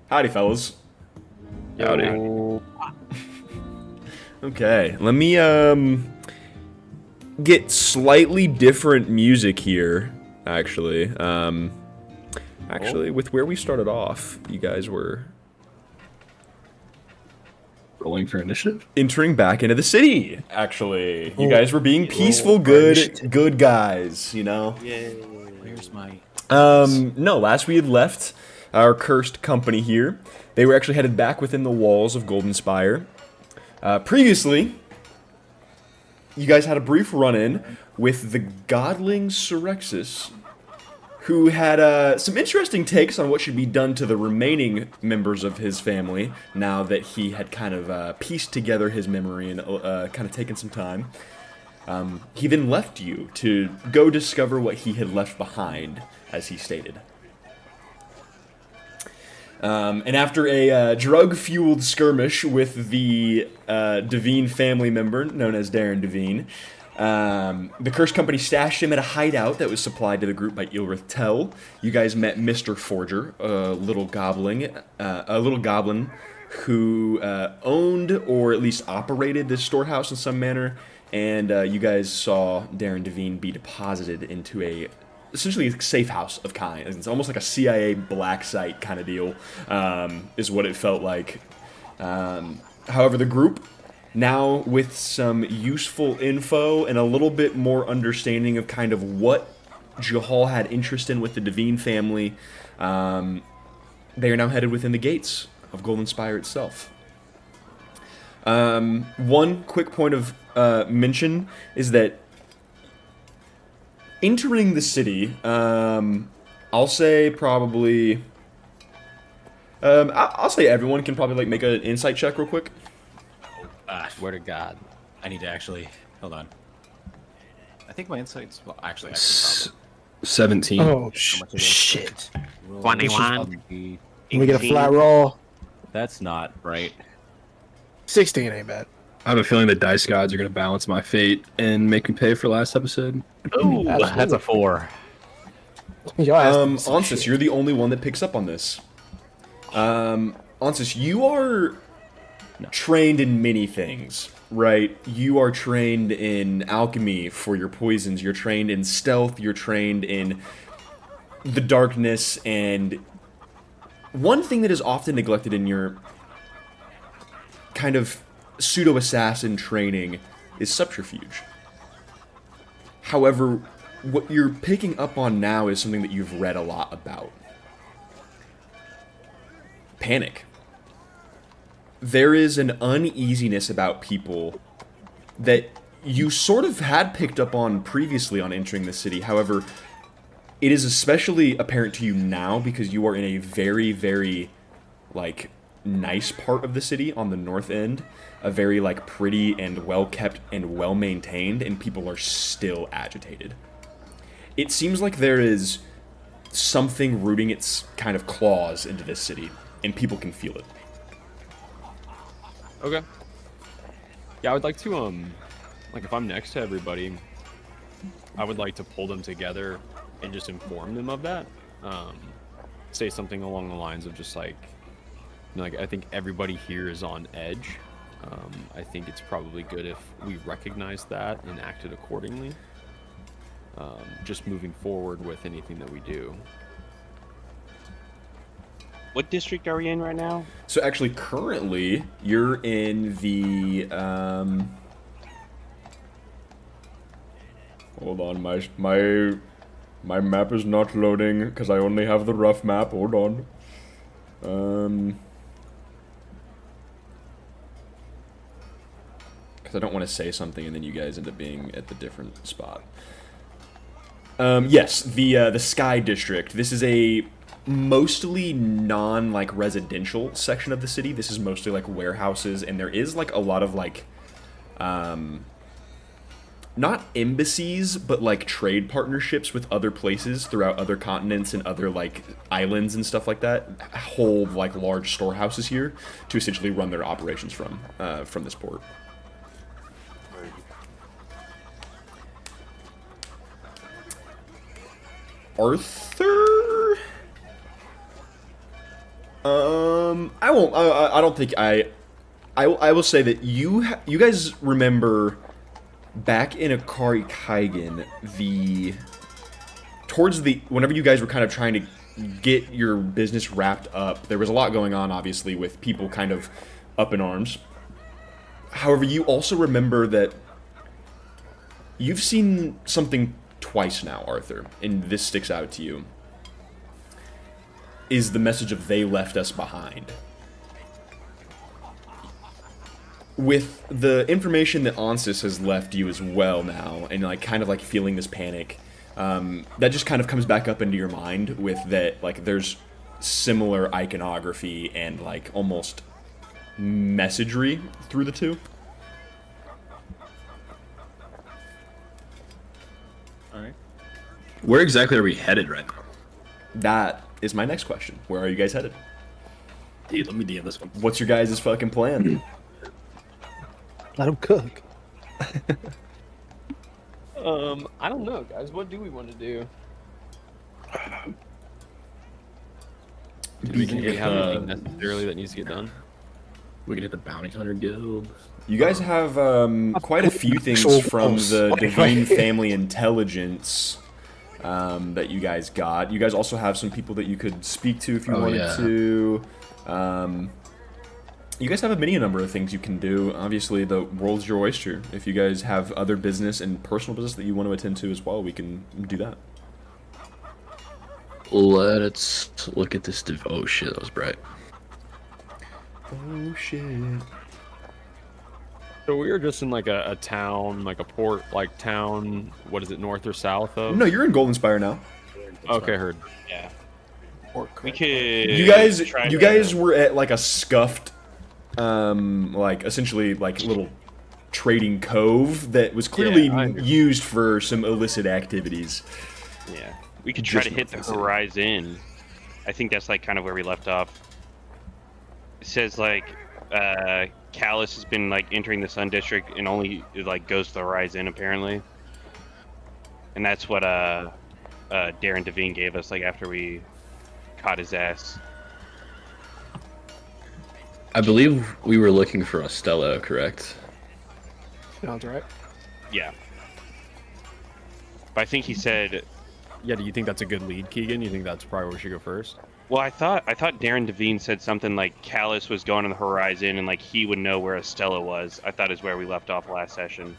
Howdy, fellas. Howdy. Okay, let me get slightly different music here. Actually, with where we started off, you guys were Rolling for initiative? entering back into the city. Actually, you Oh, guys were being peaceful, good guys. You know. Yay. Where's my... No, last we had left our cursed company here. They were actually headed back within the walls of Golden Spire. Previously, you guys had a brief run-in with the godling Sorexis, who had some interesting takes on what should be done to the remaining members of his family, now that he had kind of pieced together his memory and kind of taken some time. He then left you to go discover what he had left behind, as he stated. And after a drug-fueled skirmish with the Devine family member, known as Darren Devine, the Cursed Company stashed him at a hideout that was supplied to the group by Ilrith Tell. You guys met Mr. Forger, a little goblin who owned or at least operated this storehouse in some manner, and you guys saw Darren Devine be deposited into essentially a safe house of kind. It's almost like a CIA black site kind of deal, is what it felt like. However, the group, now with some useful info and a little bit more understanding of kind of what Jahal had interest in with the Devine family, they are now headed within the gates of Golden Spire itself. One quick point of mention is that entering the city, I'll say probably, I'll say everyone can probably like make an insight check real quick. Swear to God. I need to actually... Hold on. I think my insight's... Well, actually, I can 17. Oh, probably... How much it is. shit. Roll 21. the- Let me get a flat roll. That's not right. 16 ain't bad. I have a feeling the dice gods are going to balance my fate and make me pay for last episode. Ooh, Absolutely. that's a 4. Yo, Ansys, you're the only one that picks up on this. Ansys, you are trained in many things, right? You are trained in alchemy for your poisons. You're trained in stealth. You're trained in the darkness. And one thing that is often neglected in your kind of pseudo-assassin training is subterfuge. However, what you're picking up on now is something that you've read a lot about. Panic. There is an uneasiness about people that you sort of had picked up on previously on entering the city. However, it is especially apparent to you now because you are in a very, very, like, nice part of the city on the north end. A very, like, pretty and well-kept and well-maintained, and people are still agitated. It seems like there is something rooting its kind of claws into this city, and people can feel it. Okay. Yeah, I would like to, like, if I'm next to everybody, I would like to pull them together and just inform them of that. Say something along the lines of just like, you know, like, I think everybody here is on edge. I think it's probably good if we recognize that and acted accordingly. Just moving forward with anything that we do. What district are we in right now? So actually, currently, you're in the, Hold on, my map is not loading, because I only have the rough map. Hold on. Because I don't want to say something and then you guys end up being at the different spot. Yes, the Sky District. This is a mostly non-like residential section of the city. This is mostly like warehouses, and there is like a lot of like not embassies, but like trade partnerships with other places throughout other continents and other like islands and stuff like that. Hold like large storehouses here to essentially run their operations from this port. Arthur? I won't. I don't think I will say that you guys remember back in Akari Kaigen, whenever you guys were kind of trying to get your business wrapped up, there was a lot going on, obviously, with people kind of up in arms. However, you also remember that you've seen something twice now, Arthur, and this sticks out to you. Is the message of "they left us behind." With the information that Ansys has left you as well now, and like kind of like feeling this panic, that just kind of comes back up into your mind with that, like there's similar iconography and like almost messagery through the two. All right. Where exactly are we headed right now? That is my next question. Where are you guys headed? Dude, let me DM this one. What's your guys' fucking plan? Let him cook. I don't know, guys. What do we want to do? Do we think we have anything necessarily that needs to get done? We can hit the Bounty Hunter Guild. You guys have quite a few things from the Divine Family Intelligence that you guys got. You guys also have some people that you could speak to if you wanted to. You guys have a many number of things you can do. Obviously, the world's your oyster. If you guys have other business and personal business that you want to attend to as well, we can do that. Let's look at this. Oh shit, that was bright. Oh shit. So we were just in like a town, like a port, like town. What is it, north or south of? No, you're in Golden Spire now. Okay, heard. Yeah. Or We cook. could. You guys try you to- guys were at like a scuffed like essentially like little trading cove that was clearly Yeah, I understand. used for some illicit activities. Yeah. We could try to Just hit the north of the city. horizon. I think that's like kind of where we left off. It says like Callus has been like entering the Sun District and only like goes to the horizon apparently. And that's what Darren Devine gave us like after we caught his ass. I believe we were looking for Ostello, correct? Sounds right. Yeah. But I think he said, Yeah, do you think that's a good lead, Keegan? You think that's probably where we should go first? well, I thought Darren Devine said something like Callus was going on the horizon and like he would know where Estella was. I thought is where we left off last session.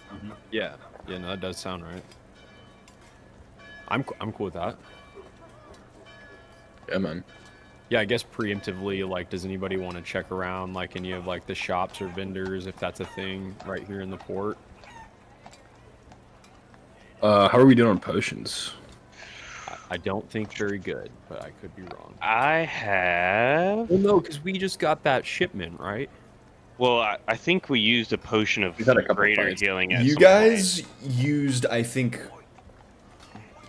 Yeah. Yeah, no, that does sound right. I'm cool with that. Yeah, man. Yeah, I guess preemptively, like, does anybody want to check around, like, any of, like, the shops or vendors, if that's a thing, right here in the port? How are we doing on potions? I don't think very good, but I could be wrong. I have. Well, no, because we just got that shipment, right? Well, I think we used a potion of We've had a couple greater fights. healing. At You some guys used, I think,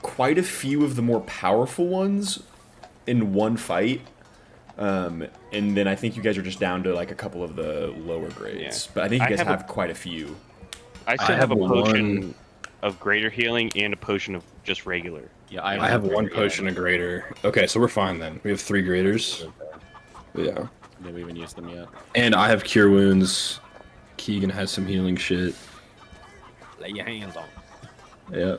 quite a few of the more powerful ones in one fight. And then I think you guys are just down to like a couple of the lower grades. Yeah. But I think you I guys have a- have quite a few. point. I still I have a have potion one- of greater healing and a potion of just regular. Yeah, I have one potion of greater. Okay, so we're fine then. We have 3 graders. Yeah. Did we even use them yet? And I have cure wounds. Keegan has some healing shit. Lay your hands on. Yeah.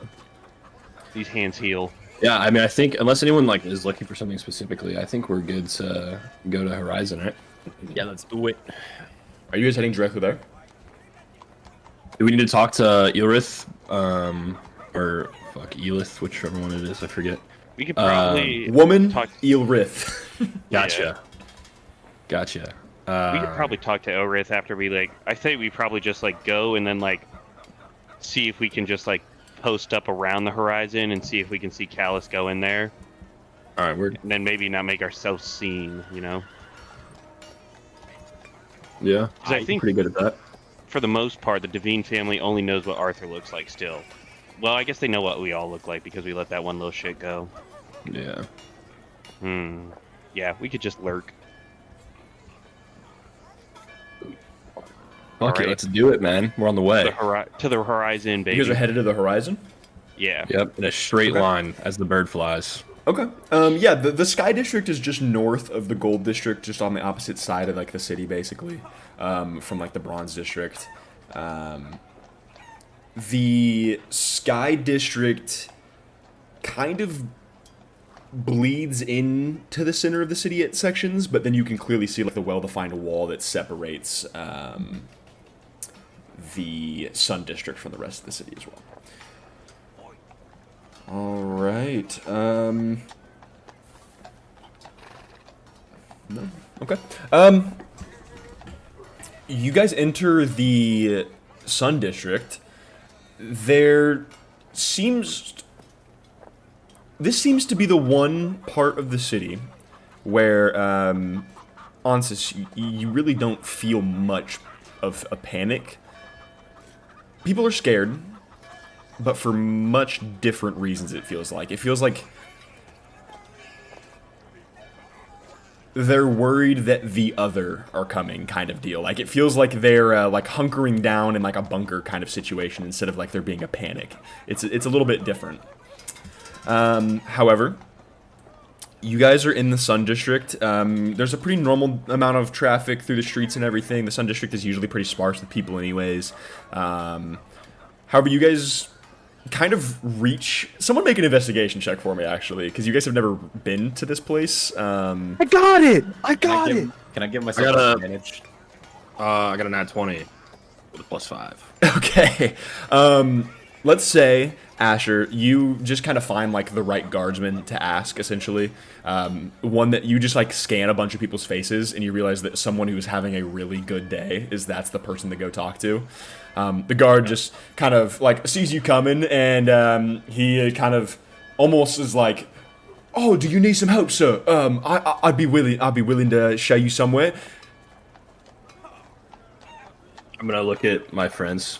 These hands heal. Yeah, I mean, I think unless anyone like is looking for something specifically, I think we're good to go to Horizon, right? Yeah, let's do it. Are you guys heading directly there? Do we need to talk to Ilrith, or fuck Elith, whichever one it is, I forget. We could probably Woman, talk. Ilrith. Gotcha. Gotcha. We could probably talk to Elrith after we like. I think we probably just like go and then like see if we can just like post up around the horizon and see if we can see Callus go in there, All right, we're and then maybe not make ourselves seen. You know, yeah. 'Cause I think pretty good at that. for the most part, the Devine family only knows what Arthur looks like still. Well, I guess they know what we all look like because we let that one little shit go. Yeah. Yeah, we could just lurk. Fuck it, Alright. let's do it, man. We're on the way. To the horizon, baby. You guys are headed to the horizon? Yeah. Yep, in a straight Okay. line as the bird flies. Okay. Yeah, the Sky District is just north of the Gold District, just on the opposite side of like the city, basically, from like the Bronze District. The Sky District kind of bleeds into the center of the city at sections, but then you can clearly see like the well-defined wall that separates the Sun District from the rest of the city as well. All right. No. Okay. You guys enter the Sun District. This seems to be the one part of the city where, Ansys, you really don't feel much of a panic. People are scared, but for much different reasons, it feels like. It feels like they're worried that the other are coming, kind of deal. Like, it feels like they're, like, hunkering down in, like, a bunker kind of situation instead of, like, there being a panic. It's a little bit different. However, you guys are in the Sun District. There's a pretty normal amount of traffic through the streets and everything. The Sun District is usually pretty sparse with people anyways. However, you guys kind of reach... Someone make an investigation check for me, actually, because you guys have never been to this place. I got it! I Can got I it! give, can I give myself got a- advantage? I got a nat 20 with a +5. Okay. Let's say, Asher, you just kind of find, like, the right guardsman to ask, essentially. One that you just, like, scan a bunch of people's faces, and you realize that someone who's having a really good day that's the person to go talk to. The guard just kind of, like, sees you coming, and he kind of almost is like, "Oh, do you need some help, sir? I'd be willing to show you somewhere." I'm gonna look at my friends.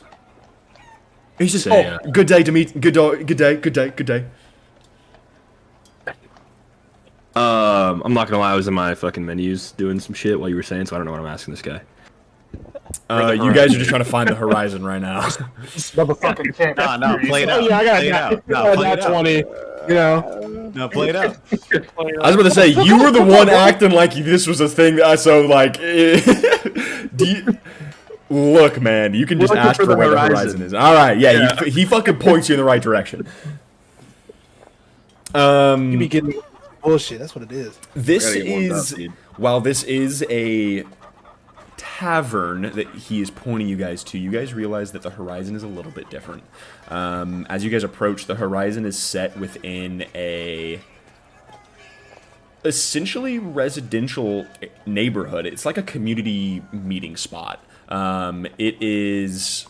He says, Say, "Oh, good day to meet. Good day." I'm not gonna lie, I was in my fucking menus doing some shit while you were saying, so I don't know what I'm asking this guy. You guys are just trying to find the horizon right now. This motherfucker can't. No, play it out. Oh, yeah, I got Play it out. No, I play got it out. 20. You know. No, play it out. I was about to say, you were the one acting like this was a thing that I so like. Do you, look, man, you can just Looking ask for for the where the horizon. horizon is. All right, yeah, he fucking points you in the right direction. You be getting bullshit. That's what it is. This Gotta get warmed up, is dude. while this is a tavern that he is pointing you guys to, you guys realize that the horizon is a little bit different. As you guys approach, the horizon is set within a essentially residential neighborhood. It's like a community meeting spot. It is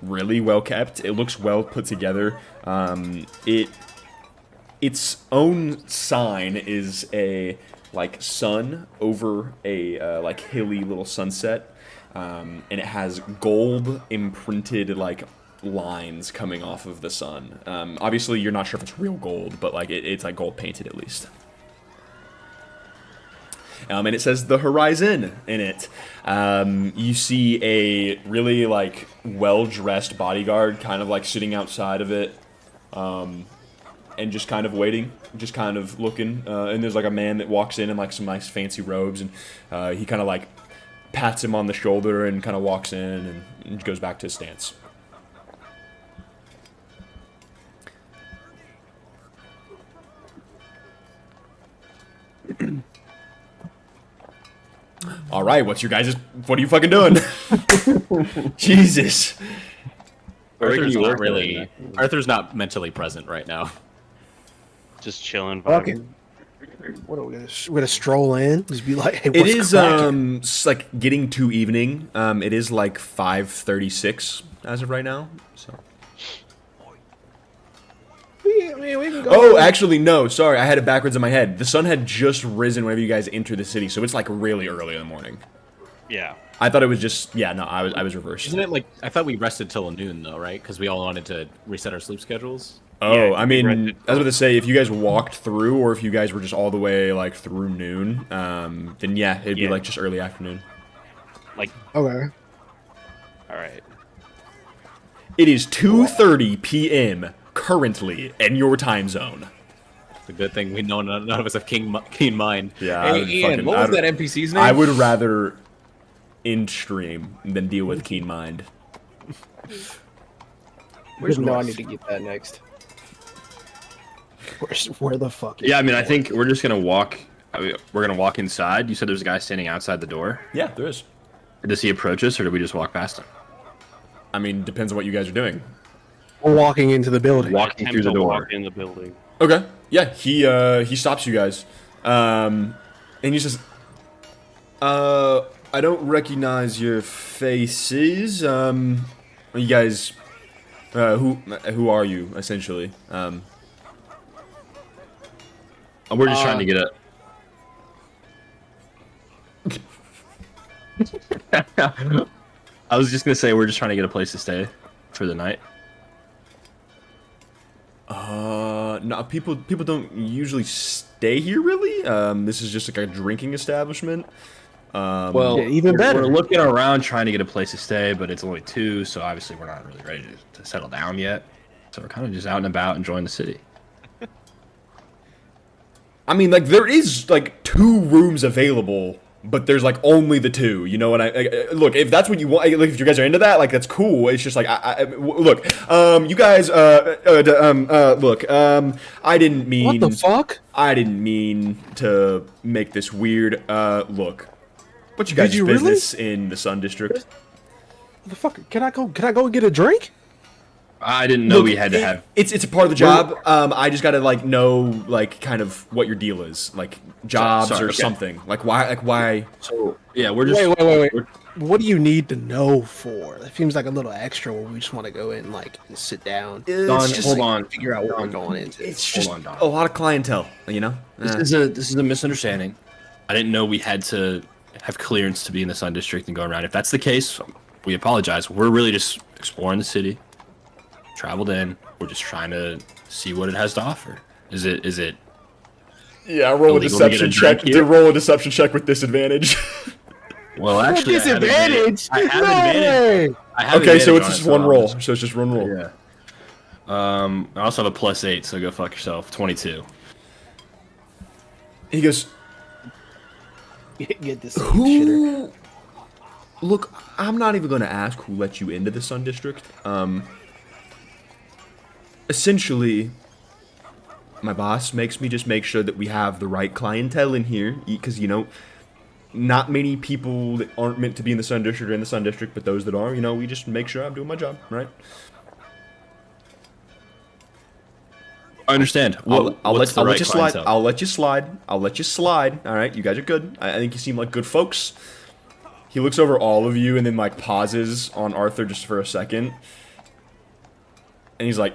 really well kept. It looks well put together. Its own sign is a like sun over a like hilly little sunset, and it has gold imprinted like lines coming off of the sun. Obviously, you're not sure if it's real gold, but like it's like gold painted at least. And it says the horizon in it. You see a really like well-dressed bodyguard kind of like sitting outside of it, and just kind of waiting, just kind of looking. And there's like a man that walks in like some nice fancy robes, and he kind of like pats him on the shoulder and kind of walks in and goes back to his stance. All right, what are you fucking doing? Jesus. Arthur's you not working really. right Arthur's not mentally present right now. Just chilling. Okay. vibing. What are we gonna? We're gonna stroll in. Just be like, hey, It what's is cracking? like getting to evening. It is like 5:36 as of right now. So. We can go. Oh, actually, no. Sorry, I had it backwards in my head. The sun had just risen whenever you guys entered the city, so it's like really early in the morning. Yeah. I thought it was just no. I was reversed. Isn't it like I thought we rested till noon though, right? Because we all wanted to reset our sleep schedules. Oh, Yeah, I you mean, rented- I was about to say if you guys walked through, or if you guys were just all the way like through noon, then yeah, it'd be Yeah. like just early afternoon. Like, Okay. all right. It is 2:30 p.m. currently in your time zone. It's a good thing we know none of us have keen mind. Yeah, I would Hey, Ian, fucking- what I was would- that NPC's name? I would rather in stream than deal with keen mind. Where's no, I North? need to get that next. Where the fuck? Is Yeah, I mean, I North? think we're just gonna walk. We're gonna walk inside. You said there's a guy standing outside the door. Yeah, there is. Does he approach us, or do we just walk past him? I mean, depends on what you guys are doing. we're walking into the building. Walking Attempt through the to door. walk in the building. Okay. Yeah, he stops you guys, and he says, "I don't recognize your faces. You guys, who are you essentially? We're just trying to get a. I was just gonna say we're just trying to get a place to stay for the night. No, people don't usually stay here really. This is just like a drinking establishment. Well, Yeah, even better. We're looking around trying to get a place to stay, but it's only 2, so obviously we're not really ready to settle down yet. So we're kind of just out and about enjoying the city. I mean, like there is like 2 rooms available, but there's like only the 2. You know what look? If that's what you want, like if you guys are into that, like that's cool. It's just like look, you guys, look, I didn't mean. What the fuck? I didn't mean to make this weird. Look, what's you guys' you really? business in the Sun District? What the fuck? Can I go and get a drink? I didn't know we had to have. It's a part of the job. I just gotta like know like kind of what your deal is, like jobs Sorry, or okay. something. Like why? So yeah, we're just. Wait. we're- What do you need to know for? That seems like a little extra when we just want to go in like and sit down. Don, just hold like- on. Figure out what we're going into. It's Hold just on, Don. a lot of clientele, you know. This is a misunderstanding. I didn't know we had to have clearance to be in the Sun District and go around. If that's the case, we apologize. We're really just exploring the city. Traveled in. We're just trying to see what it has to offer. Is it? Yeah, roll a illegal to get deception a check. drink here? Roll a deception check with disadvantage. Well, actually, disadvantage. I have No advantage. way! I have Okay, so advantage it's on just it, one I'll roll. just- So it's just one roll. Yeah. I also have a +8, so go fuck yourself. 22. He goes, Get this shitter. "Who? Look, I'm not even going to ask who let you into the Sun District. Essentially, my boss makes me just make sure that we have the right clientele in here, because you know, not many people that aren't meant to be in the Sun District are in the Sun District, but those that are, you know, we just make sure I'm doing my job, right? I understand. I'll What's let the right you slide. clientele? I'll let you slide. I'll let you slide. All right, you guys are good. I think you seem like good folks. He looks over all of you and then like pauses on Arthur just for a second, and he's like,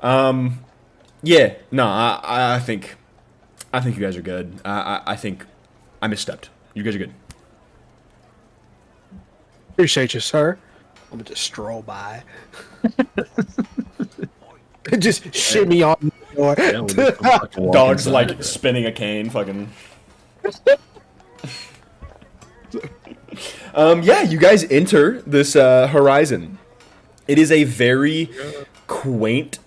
yeah, no, I think you guys are good. I think I misstepped. You guys are good." Appreciate you, sir. I'm gonna just stroll by. Just shimmy on the door. Yeah, we'll just fucking walk Dog's inside. like spinning a cane, fucking. Yeah, you guys enter this Horizon. It is a very quaint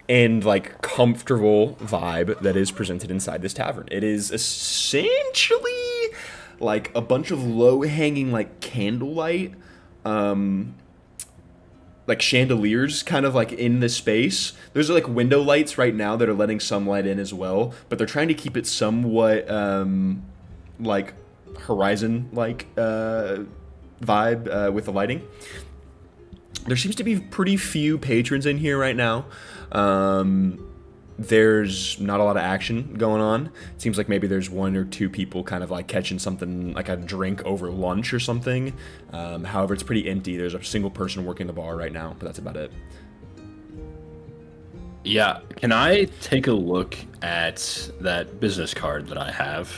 and like comfortable vibe that is presented inside this tavern. It is essentially like a bunch of low-hanging like candlelight, like chandeliers kind of like in the space. There's like window lights right now that are letting some light in as well, but they're trying to keep it somewhat like Horizon like vibe with the lighting. There seems to be pretty few patrons in here right now. There's not a lot of action going on. It seems like maybe there's 1 or 2 people kind of like catching something like a drink over lunch or something. However, it's pretty empty. There's a single person working the bar right now, but that's about it. Yeah, can I take a look at that business card that I have?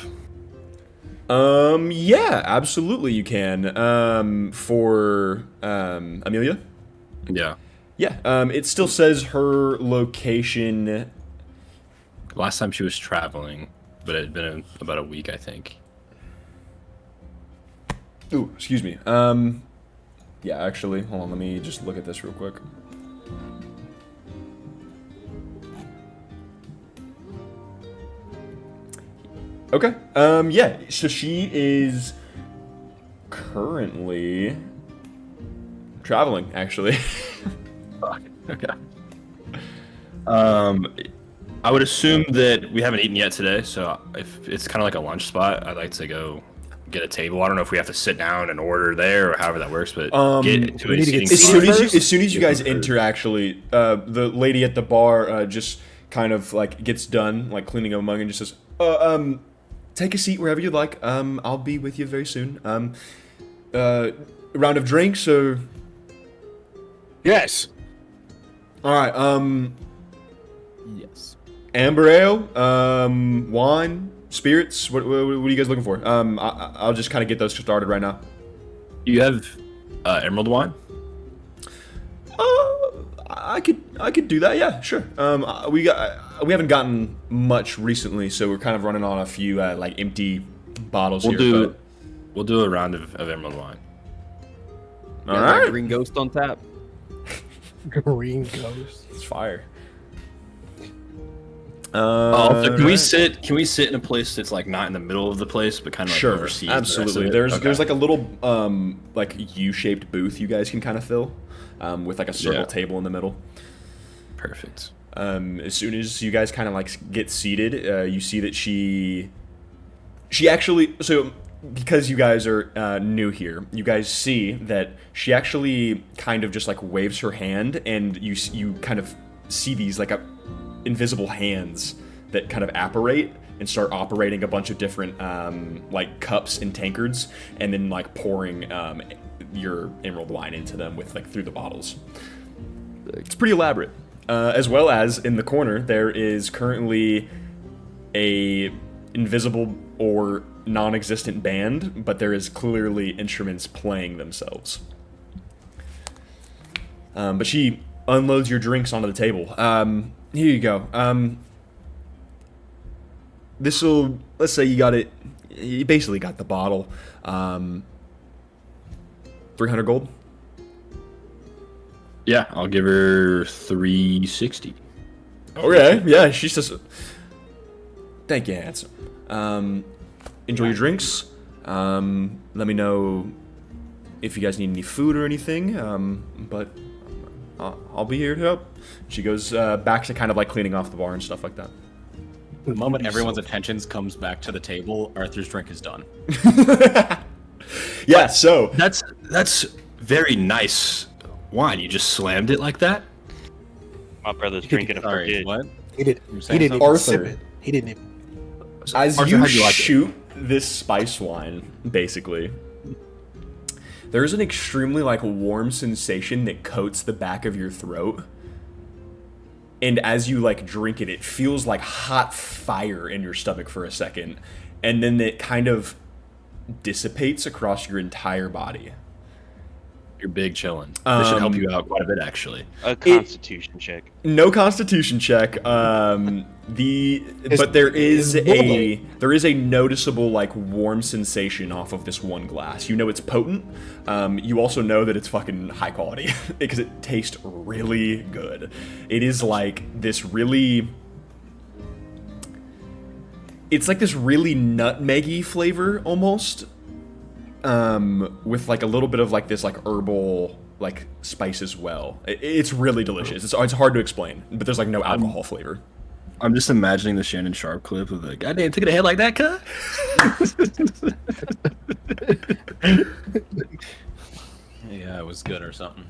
Yeah, absolutely you can. For Amelia? Yeah. Yeah, it still says her location. Last time she was traveling, but it had been about a week, I think. Ooh, excuse me. Yeah, actually, hold on, let me just look at this real quick. Okay. Yeah. So she is currently traveling, actually. Okay. I would assume that we haven't eaten yet today, so if it's kind of like a lunch spot, I'd like to go get a table. I don't know if we have to sit down and order there or however that works, but get to we a need to seating get As spot. soon as you, first? as soon as you guys Yeah. enter, actually, the lady at the bar just kind of like gets done like cleaning a mug and just says, take a seat wherever you'd like. I'll be with you very soon. Round of drinks or Yes. all right. Yes. Amber ale, wine, spirits. What are you guys looking for? I'll just kind of get those started right now. You have emerald wine? I could do that. Yeah, sure. We haven't gotten much recently, so we're kind of running on a few like empty bottles We'll here. do we'll do a round of emerald wine. All Got that right, Green Ghost on tap. Green Ghost. it's fire. Also, can we sit in a place that's like not in the middle of the place, but kind of like Sure, oversees the rest of absolutely. it? There's Okay. there's like a little like U-shaped booth you guys can kind of fill, with like a circle Yeah. table in the middle. Perfect. As soon as you guys kind of like get seated, you see that she actually, so because you guys are new here, you guys see that she actually kind of just like waves her hand, and you kind of see these like invisible hands that kind of apparate and start operating a bunch of different like cups and tankards, and then like pouring your emerald wine into them with like through the bottles. It's pretty elaborate. As well as in the corner, there is currently a invisible or non-existent band, but there is clearly instruments playing themselves. But she unloads your drinks onto the table. Here you go. This'll, let's say you got it. You basically got the bottle. 300 gold. Yeah, I'll give her 360. Okay, yeah, she says, thank you, handsome. Enjoy your drinks. Let me know if you guys need any food or anything, but I'll be here to help. She goes back to kind of like cleaning off the bar and stuff like that. The moment everyone's attentions comes back to the table, Arthur's drink is done. Yeah, so That's very nice wine. You just slammed it like that? My brother's drinking a Sorry, forget. what? He didn't. You He saying didn't something? even sip Arthur. it. He didn't even. as Arthur, you how'd you like it? shoot this spice wine, basically, there's an extremely like warm sensation that coats the back of your throat. And as you like drink it, it feels like hot fire in your stomach for a second, and then it kind of dissipates across your entire body. You're big chillin'. This should help you out quite a bit, actually. A constitution check. No constitution check. But there is a noticeable like warm sensation off of this one glass. You know it's potent. You also know that it's fucking high quality because it tastes really good. It is like this really. It's like this really nutmeggy flavor almost. With like a little bit of like this like herbal like spice as well. It's really delicious. It's hard to explain, but there's like no alcohol flavor. I'm just imagining the Shannon Sharp clip of the goddamn took it ahead like that, cut. Yeah, it was good or something.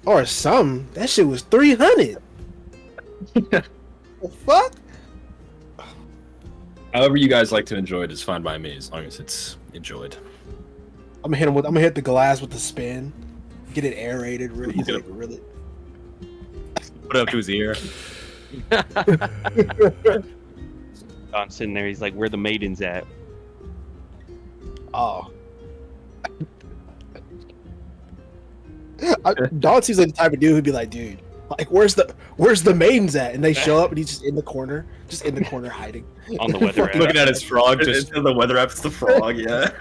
Or some. That shit was 300. The fuck? However you guys like to enjoy it is fine by me, as long as it's enjoyed. I'm gonna hit the glass with the spin. Get it aerated really He's gonna- quick. Really. Put it up to his ear. Don's sitting there. He's like, "Where the maidens at?" Oh. Don seems like the type of dude who'd be like, dude, like where's the maidens at? And they show up and he's just in the corner hiding. On the weather app. Looking at his frog, just the weather app, it's the frog, yeah.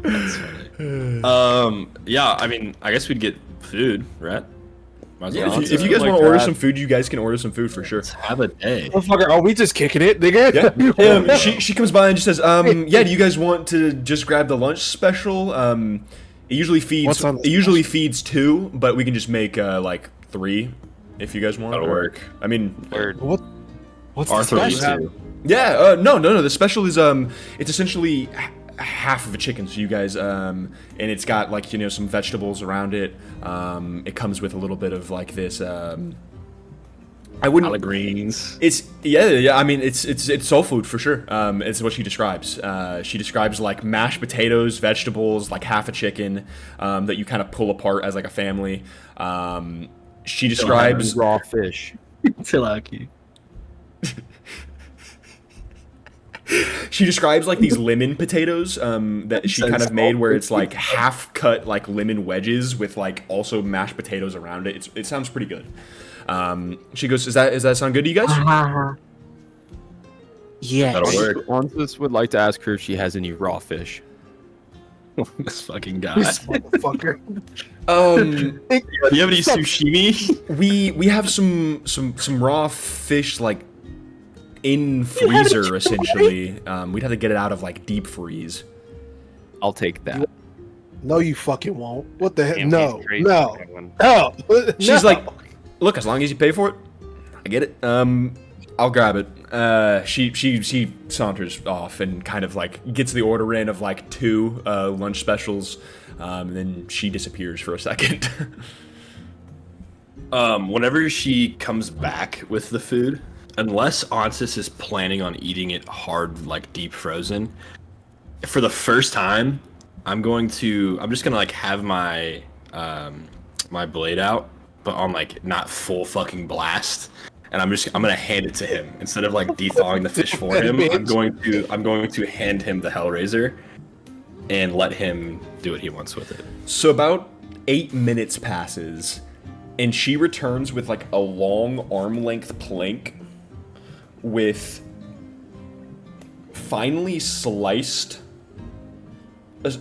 That's funny. Yeah, I mean, I guess we'd get food, right? Might as Yeah, well if you answer. guys Like want to order that. some food, you guys can order some food for sure. Let's have a day. Motherfucker, are we just kicking it, nigga? Yeah. She comes by and just says, yeah, do you guys want to just grab the lunch special? It usually What's on the feeds 2, but we can just make like 3 if you guys want. That'll work. I mean, Word. What's the Arthur needs special? to. yeah, no. The special is it's essentially half of a chicken. So you guys and it's got like some vegetables around it. It comes with a little bit of like this. I wouldn't. Collard greens. It's yeah. I mean, it's soul food for sure. It's what she describes. She describes like mashed potatoes, vegetables, like half a chicken that you kind of pull apart as like a family. She describes. raw fish. Tilaki. She describes like these lemon potatoes that she kind of made, where it's like half cut like lemon wedges with like also mashed potatoes around it. It sounds pretty good. She goes, "Does that sound good to you guys?" Yeah. That'll work. Onsis would like to ask her if she has any raw fish. This fucking guy. This motherfucker. Um, Do you have any sushimi? we have some raw fish like in freezer essentially. We'd have to get it out of like deep freeze. I'll take that. No, you fucking won't. What the heck? Damn, No, he's crazy no, for that one. no. She's no. like, "Look, as long as you pay for it, I get it. I'll grab it." She saunters off and kind of like gets the order in of like 2 lunch specials, and then she disappears for a second. Whenever she comes back with the food, unless Onsis is planning on eating it hard, like deep frozen, for the first time, I'm just gonna like have my my blade out, but on like not full fucking blast, and I'm gonna hand it to him instead of like thawing the fish for him. I'm going to hand him the Hellraiser and let him do what he wants with it. So about 8 minutes passes, and she returns with like a long arm-length plank with finely sliced,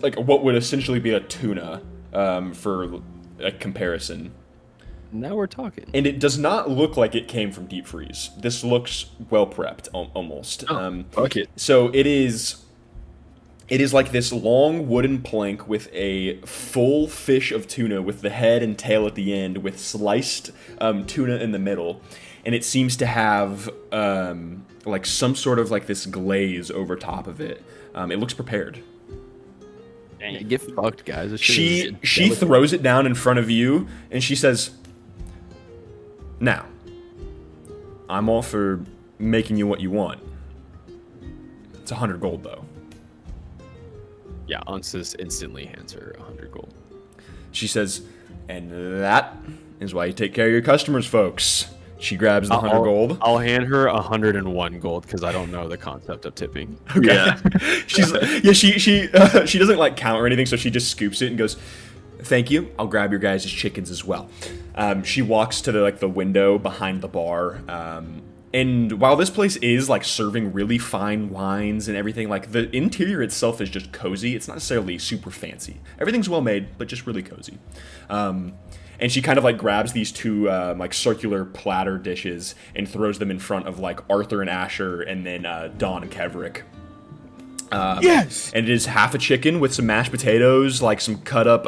like what would essentially be a tuna, for a comparison. Now we're talking. And it does not look like it came from deep freeze. This looks well prepped, almost. Fuck it. So it is like this long wooden plank with a full fish of tuna with the head and tail at the end, with sliced tuna in the middle, and it seems to have like some sort of like this glaze over top of it. It looks prepared. Yeah, get fucked, guys. This shit She is throws it down in front of you, and she says, "Now, I'm all for making you what you want. It's 100 gold, though." Yeah, Onsis instantly hands her 100 gold. She says, "And that is why you take care of your customers, folks." She grabs the 100 gold. I'll hand her 101 gold because I don't know the concept of tipping. Okay. Yeah. She doesn't like count or anything, so she just scoops it and goes, "Thank you. I'll grab your guys' chickens as well." She walks to the window behind the bar. And while this place is like serving really fine wines and everything, like the interior itself is just cozy. It's not necessarily super fancy. Everything's well made, but just really cozy. And she kind of like grabs these 2 like circular platter dishes and throws them in front of like Arthur and Asher, and then Dawn and Kevrick. Yes. And it is half a chicken with some mashed potatoes, like some cut up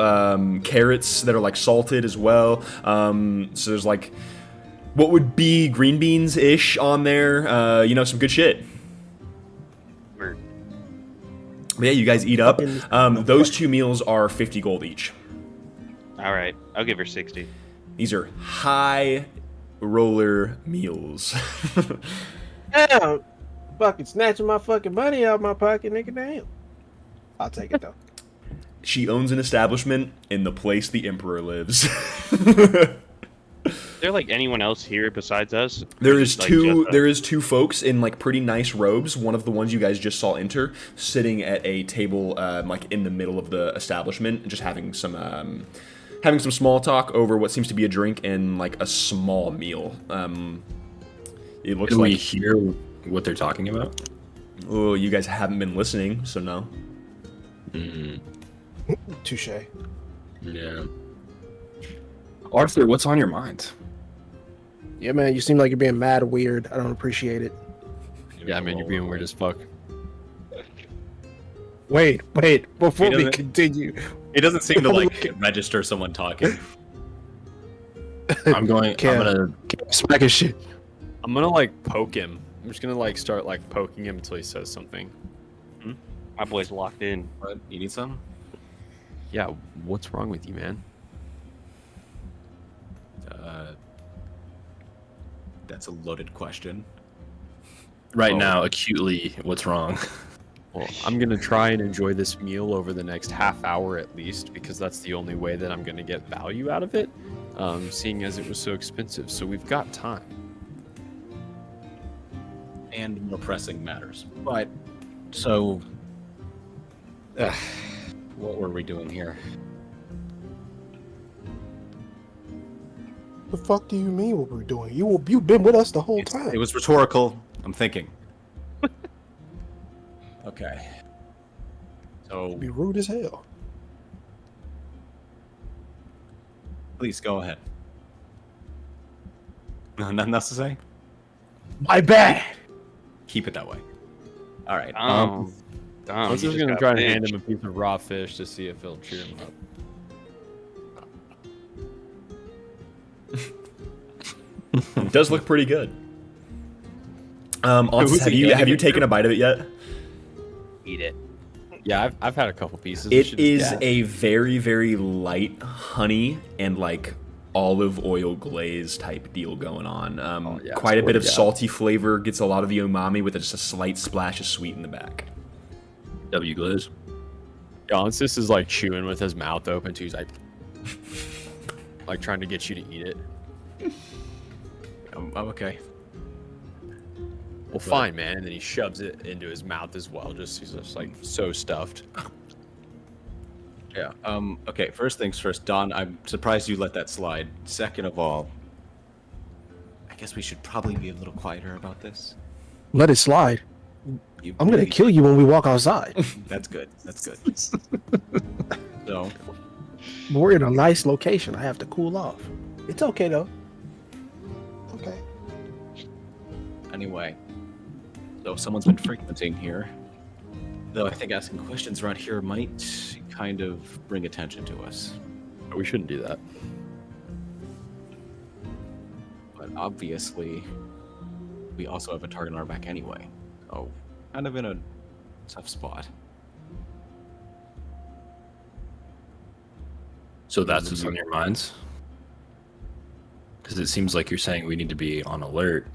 carrots that are like salted as well. So there's like what would be green beans ish on there. Some good shit. Word. But yeah, you guys eat up. Those 2 meals are 50 gold each. All right, I'll give her 60. These are high roller meals. Damn. Fucking snatching my fucking money out of my pocket, nigga. Damn. I'll take it though. She owns an establishment in the place the Emperor lives. Is there like anyone else here besides us? There Or is just, like, two. just us? There is 2 folks in like pretty nice robes. One of the ones you guys just saw enter, sitting at a table, like in the middle of the establishment, just having some small talk over what seems to be a drink and like a small meal. It looks Do we like hear what they're talking about? oh, you guys haven't been listening, so no. Mm, Touche. yeah. Arthur, what's on your mind? Yeah, man, you seem like you're being mad weird. I don't appreciate it. Yeah, man, you're being weird as fuck. Wait, before we doesn't- continue. It doesn't seem to like register someone talking. I'm going. Cam. I'm gonna. Smack his shit. I'm gonna like poke him. I'm just gonna like start like poking him until he says something. My boy's locked in. What? You need some? Yeah, what's wrong with you, man? That's a loaded question. Right Oh. now, acutely, what's wrong? Well, I'm gonna try and enjoy this meal over the next half hour at least, because that's the only way that I'm gonna get value out of it. Seeing as it was so expensive, so we've got time. And more pressing matters. But, so... what were we doing here? The fuck do you mean what we're doing? You've been with us the whole time. It was rhetorical. I'm thinking. Okay. So, Be rude as hell. please go ahead. No, nothing else to say? My bad. Keep it that way. All right. Dom, I was you just gonna got try and bitched. hand him a piece of raw fish to see if it'll cheer him up. It does look pretty good. Onsis, Who's have he you handing have you it taken to? a bite of it yet? Eat it. Yeah, I've had a couple pieces. It Shit is gas. a very, very light honey and like olive oil glaze type deal going on. yeah, Quite a swear bit to of God. salty flavor, gets a lot of the umami with just a slight splash of sweet in the back. W Glaze. Jansis is like chewing with his mouth open too. He's like trying to get you to eat it. I'm okay. Well, fine, man. And then he shoves it into his mouth as well. He's just like so stuffed. Yeah. Okay. First things first, Don. I'm surprised you let that slide. Second of all, I guess we should probably be a little quieter about this. Let it slide. You I'm gonna really- kill you when we walk outside. That's good. That's good. So, We're in a nice location. I have to cool off. It's okay though. Okay. anyway, so someone's been frequenting here. Though I think asking questions around here might kind of bring attention to us. But we shouldn't do that. But obviously, we also have a target on our back anyway. So, kind of in a tough spot. So that's what's on your minds? Because it seems like you're saying we need to be on alert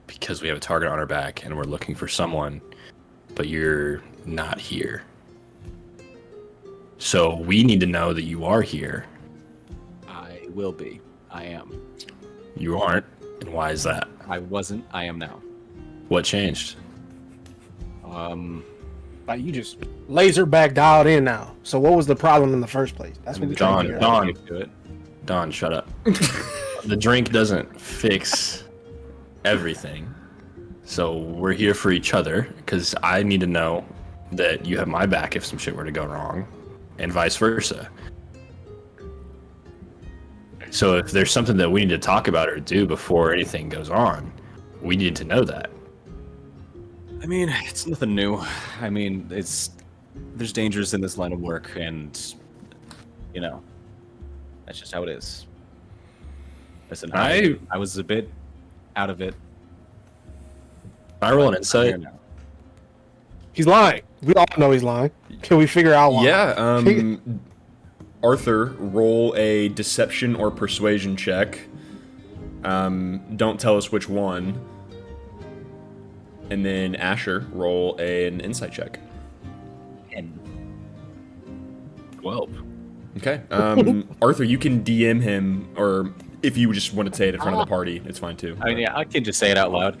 because we have a target on our back and we're looking for someone, but you're not here. So we need to know that you are here. I will be. I am. You aren't. And why is that? I wasn't. I am now. What changed? Like you just laser back dialed in now. So what was the problem in the first place? That's what we Don, trying to figure out. Don. Get to it. Don, shut up. The drink doesn't fix everything. So we're here for each other because I need to know that you have my back if some shit were to go wrong, and vice versa. So if there's something that we need to talk about or do before anything goes on, we need to know that. I mean, it's nothing new. I mean, there's dangers in this line of work, and you know, that's just how it is. Listen, I was a bit out of it. I roll an I'm insight. here now. He's lying. We all know he's lying. Can we figure out why? Yeah, Arthur, roll a deception or persuasion check. Don't tell us which one. And then Asher, roll an insight check. And 12. Okay. Arthur, you can DM him, or if you just want to say it in front of the party, it's fine too. I mean, yeah, I can just say it out loud.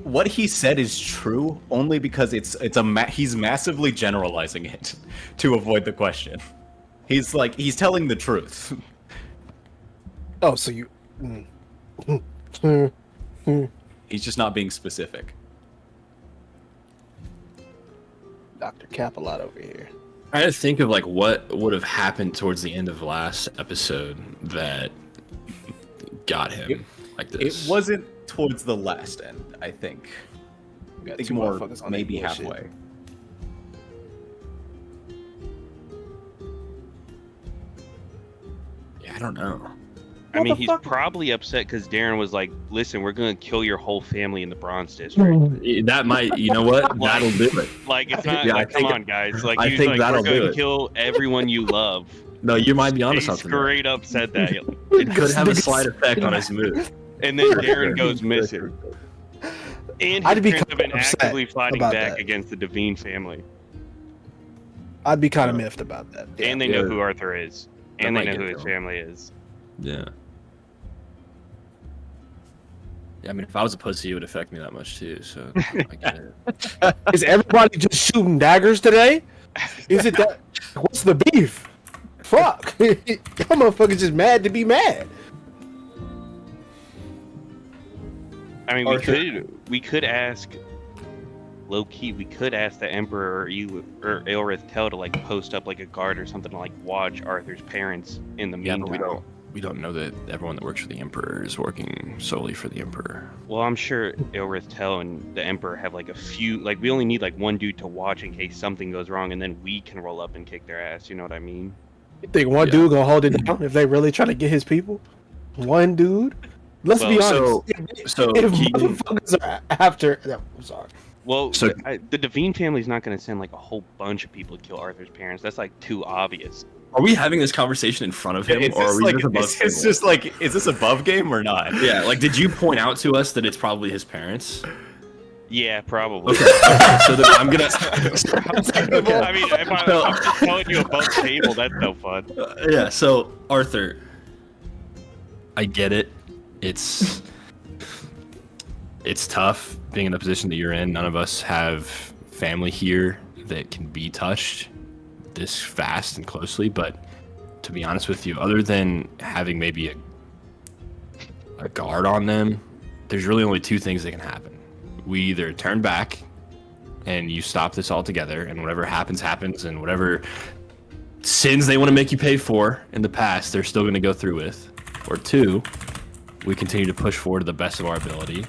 What he said is true only because he's massively generalizing it to avoid the question. He's telling the truth. Oh, so you. He's just not being specific. Dr. Capalot over here. I had to think of like what would have happened towards the end of last episode that got him like this. It wasn't towards the last end, I think. We I got think two more motherfuckers on maybe that bullshit. halfway. Yeah, I don't know. I mean, he's Motherfucker. probably upset because Darren was like, "Listen, we're gonna kill your whole family in the Bronze District." That might, you know what? That'll do it. Like, it's not Yeah, like, I think- come on, guys. Like, I he was think like, that'll "We're do gonna it. kill everyone you love." No, you might be onto He something. there. straight up said that, It could have a slight effect on his mood. and then Darren goes missing. And I'd his be parents have been upset actively fighting about back that. against the Devine family, I'd be kind of miffed about that. Yeah. and they know Yeah. who Arthur is, That and they might know get who his them. family is. Yeah. Yeah, I mean, if I was a pussy, it would affect me that much too. So I get it. Is everybody just shooting daggers today? Is it that? What's the beef? Fuck! Y'all motherfuckers just mad to be mad. I mean, Arthur. we could ask low key. We could ask the Emperor or Aelrith Tell to like post up like a guard or something to like watch Arthur's parents in the Yeah, meantime. but we don't know that everyone that works for the Emperor is working solely for the Emperor. Well, I'm sure Aelrith Tell and the Emperor have like a few. Like, we only need like one dude to watch in case something goes wrong, and then we can roll up and kick their ass. You know what I mean? You think one Yeah. dude gonna hold it down if they really trying to get his people? One dude? Let's be Well, honest. So if Keaton, motherfuckers are after, no, I'm sorry. Well, So- the Devine family's not going to send like a whole bunch of people to kill Arthur's parents. That's like too obvious. are we having this conversation in front of him, It's or are just we like, just above it's, it's table? just like, is this above game or not? Yeah, like, did you point out to us that it's probably his parents? Yeah, probably. Okay, so then I'm gonna. I mean, if I'm just telling you above table, that's no fun. Yeah, so Arthur, I get it. It's tough being in the position that you're in. None of us have family here that can be touched this fast and closely, but to be honest with you, other than having maybe a guard on them, there's really only two things that can happen. We either turn back and you stop this altogether, and whatever happens, and whatever sins they want to make you pay for in the past, they're still going to go through with. Or two, we continue to push forward to the best of our ability,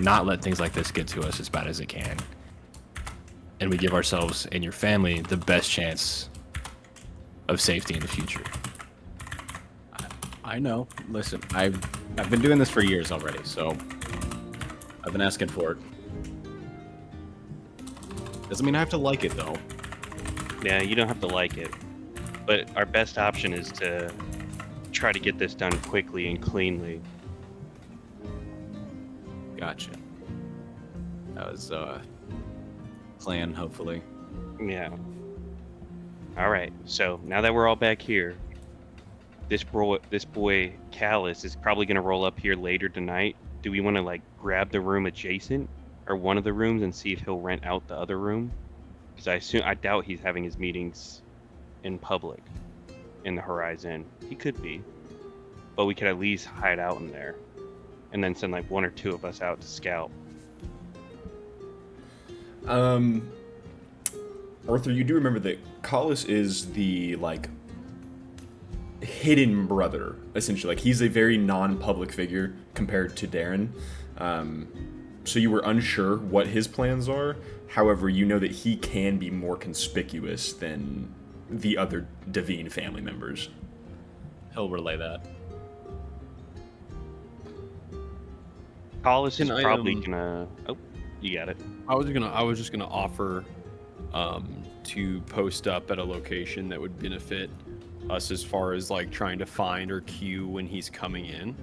not let things like this get to us as bad as it can, and we give ourselves and your family the best chance of safety in the future. I know. Listen, I've been doing this for years already, so I've been asking for it. Doesn't mean I have to like it though. Yeah, you don't have to like it, but our best option is to try to get this done quickly and cleanly. Gotcha. That was plan, hopefully. Yeah. All right. So now that we're all back here, this boy Callus is probably gonna roll up here later tonight. Do we want to like grab the room adjacent or one of the rooms and see if he'll rent out the other room? Because I doubt he's having his meetings in public in the Horizon. He could be, but we could at least hide out in there, and then send like one or two of us out to scout. Arthur, you do remember that Collis is the, like, hidden brother, essentially. Like, he's a very non-public figure compared to Darren. So you were unsure what his plans are. However, you know that he can be more conspicuous than the other Devine family members. He'll relay that. Collis is Can I, probably gonna. Oh, you got it. I was just gonna offer to post up at a location that would benefit us as far as like trying to find or queue when he's coming in.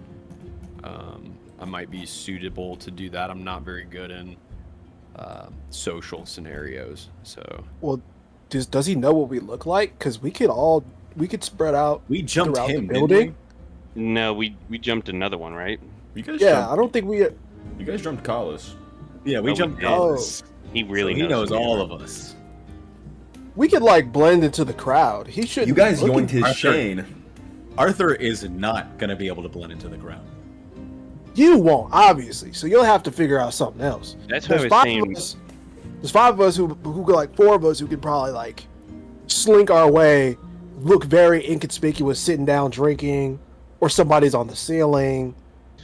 I might be suitable to do that. I'm not very good in social scenarios, so Well, does he know what we look like? Because we could spread out. We jumped Throughout the him, building? didn't we? No, we jumped another one, right? You guys Yeah, jumped, I don't think we. you guys jumped Collis. Yeah, we Oh, we jumped did. Collis. He really So he knows who we all are. of us. We could like blend into the crowd. He should. You guys looking- yoinked his Arthur. chain. Arthur is not gonna be able to blend into the crowd. You won't, obviously. So you'll have to figure out something else. That's what I was five saying. of us. There's five of us who like four of us who could probably like slink our way, look very inconspicuous, sitting down drinking, or somebody's on the ceiling,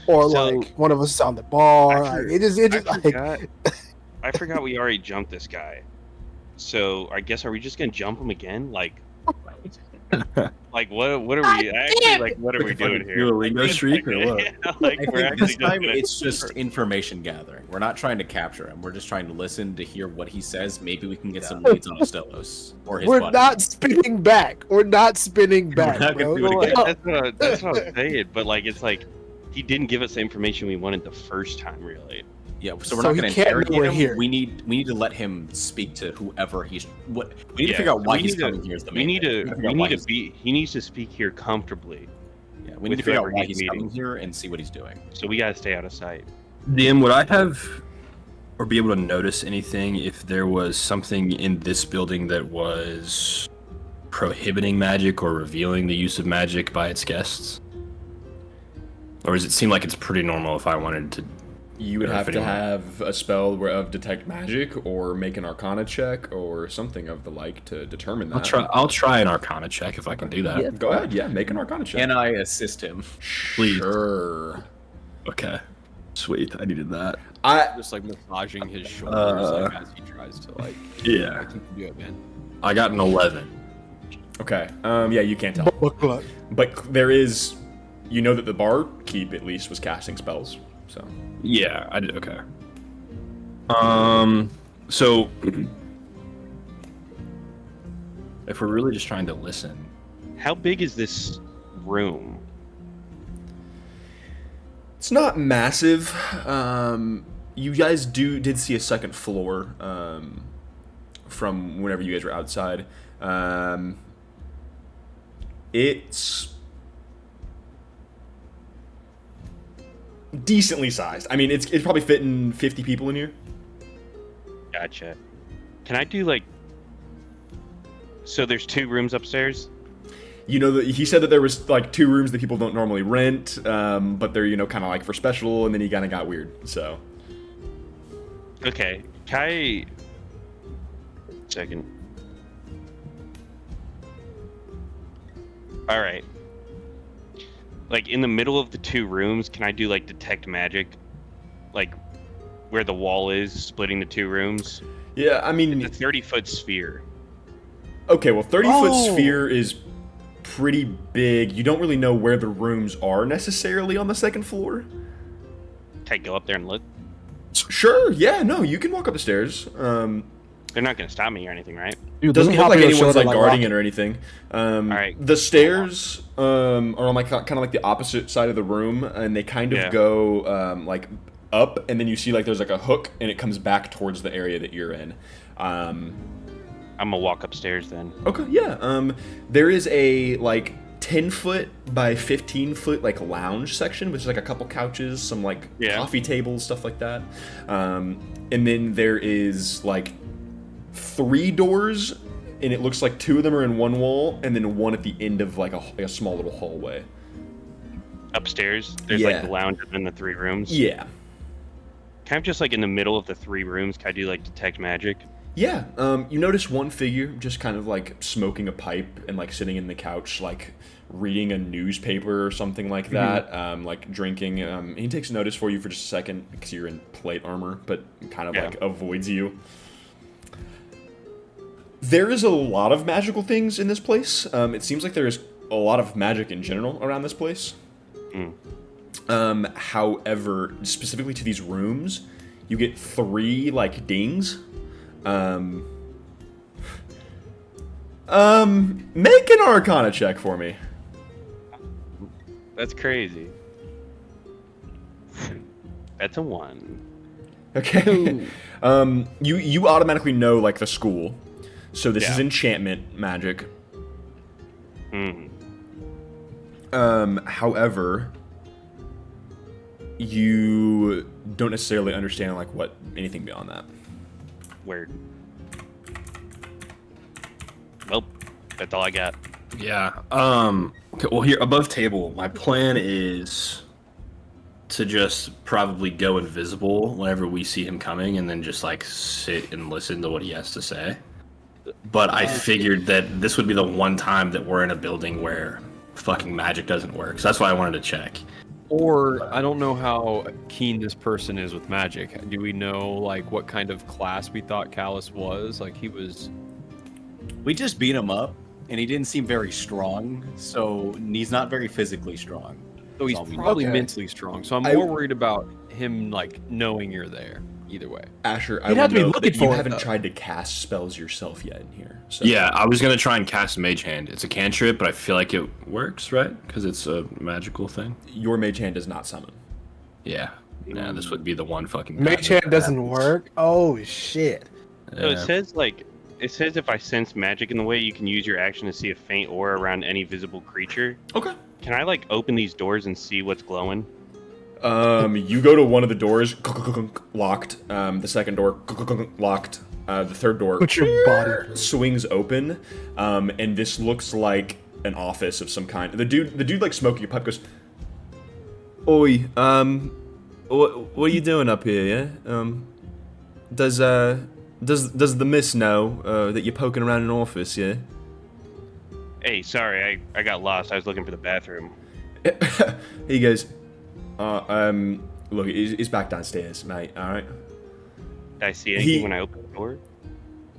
or So- like one of us is on the bar. I Like, it just I forgot we already jumped this guy. So I guess are we just gonna jump him again? Like what are we actually like? What are we doing here? Do a lingo streak or what? Yeah, like I we're think actually this just time gonna- it's just information gathering. We're not trying to capture him. We're just trying to listen to hear what he says. Maybe we can get some leads on Stelos or his we're buddy. not spinning back. We're not spinning back, not gonna bro. do it Like, again. that's what I'm saying. But like it's like he didn't give us the information we wanted the first time, really. Yeah, so we're So not he going to can't know interrogate we're him. here. We need to let him speak to whoever he's. What we need to Yeah, figure out why we he's need to- coming here. Is the We main need thing. to figure we out why need to he's- be he needs to speak here comfortably. Yeah, we need with to figure out whoever why he's he's coming meeting. here and see what he's doing. So we gotta stay out of sight. DM, would I have or be able to notice anything if there was something in this building that was prohibiting magic or revealing the use of magic by its guests? Or does it seem like it's pretty normal if I wanted to? You would Or if have to anyone- have a spell of detect magic, or make an Arcana check, or something of the like to determine that. I'll try an Arcana check if I can do that. Yeah, go ahead. Yeah, make an Arcana check. Can I assist him? Please. Sure. Okay. Sweet. I needed that. Just like massaging his shoulders like, as he tries to like. Yeah. I think you do it, man. I got an 11. Okay. Yeah, you can't tell, book club. but there is. You know that the barkeep at least was casting spells. So Yeah, I did. Okay. So if we're really just trying to listen, How big is this room? it's not massive. You guys did see a second floor from whenever you guys were outside. It's decently sized. I mean, it's probably fitting 50 people in here. Gotcha. Can I do like? So there's 2 rooms upstairs. You know that he said that there was like 2 rooms that people don't normally rent, but they're kind of like for special, and then he kind of got weird. So Okay. Can I? Second. All right. Like in the middle of the 2 rooms, can I do like detect magic? Like where the wall is splitting the 2 rooms? yeah, I mean, The 30-foot sphere. okay, well, 30-foot Oh. sphere is pretty big. You don't really know where the rooms are necessarily on the second floor. Can I go up there and look? Sure, yeah, no, you can walk up the stairs. They're not gonna stop me or anything, right? Dude, Doesn't look like your anyone's shoulder like guarding Rocky. it or anything. right. The stairs are on like kind of like the opposite side of the room, and they kind of Yeah. go like up, and then you see like there's like a hook, and it comes back towards the area that you're in. I'm gonna walk upstairs then. Okay, yeah. There is a like 10-foot by 15-foot like lounge section, which is like a couple couches, some like Yeah. coffee tables, stuff like that. And then there is like 3 doors, and it looks like 2 of them are in one wall, and then one at the end of like a small little hallway. Upstairs, there's Yeah. like the lounge and then the 3 rooms. Yeah. Kind of just like in the middle of the 3 rooms. Can I do like detect magic? Yeah, you notice one figure just kind of like smoking a pipe and like sitting in the couch, like reading a newspaper or something like that, like drinking. He takes notice for you for just a second because you're in plate armor, but kind of Yeah. like avoids you. There is a lot of magical things in this place. It seems like there is a lot of magic in general around this place. However, specifically to these rooms, you get 3 like dings. Make an Arcana check for me. That's crazy. That's a 1. Okay. You automatically know like the school, so this is Yeah. enchantment magic. Mm. However, you don't necessarily understand like what anything beyond that. Weird. Well, that's all I got. yeah. Okay, well, here above table, my plan is to just probably go invisible whenever we see him coming, and then just like sit and listen to what he has to say. but I figured that this would be the one time that we're in a building where fucking magic doesn't work. So that's why I wanted to check. Or I don't know how keen this person is with magic. Do we know like what kind of class we thought Callus was? Like he was. We just beat him up, and he didn't seem very strong. So he's not very physically strong. So he's That's all we know. probably Okay. mentally strong. So I'm I- more worried about him like knowing you're there. Either way. Asher, I You'd will have to be note looking that you for it, haven't though. tried to cast spells yourself yet in here. So. Yeah, I was gonna try and cast Mage Hand. It's a cantrip, but I feel like it works, right? Because it's a magical thing. Your mage hand does not summon. Yeah. Yeah, this would be the one fucking. Mage time hand doesn't work. Oh shit. that- So it Yeah. says like it says if I sense magic in the way, you can use your action to see a faint aura around any visible creature. Okay. Can I like open these doors and see what's glowing? You go to one of the doors, locked. The second door, locked. The third door Put your body. swings open, and this looks like an office of some kind. The dude like smoking a pipe goes, "Oi, what are you doing up here? Yeah, does the miss know that you're poking around an office? Yeah." Hey, sorry, I got lost. I was looking for the bathroom. He goes, look, he's back downstairs, mate. All right. Did I see anything He- when I opened the door?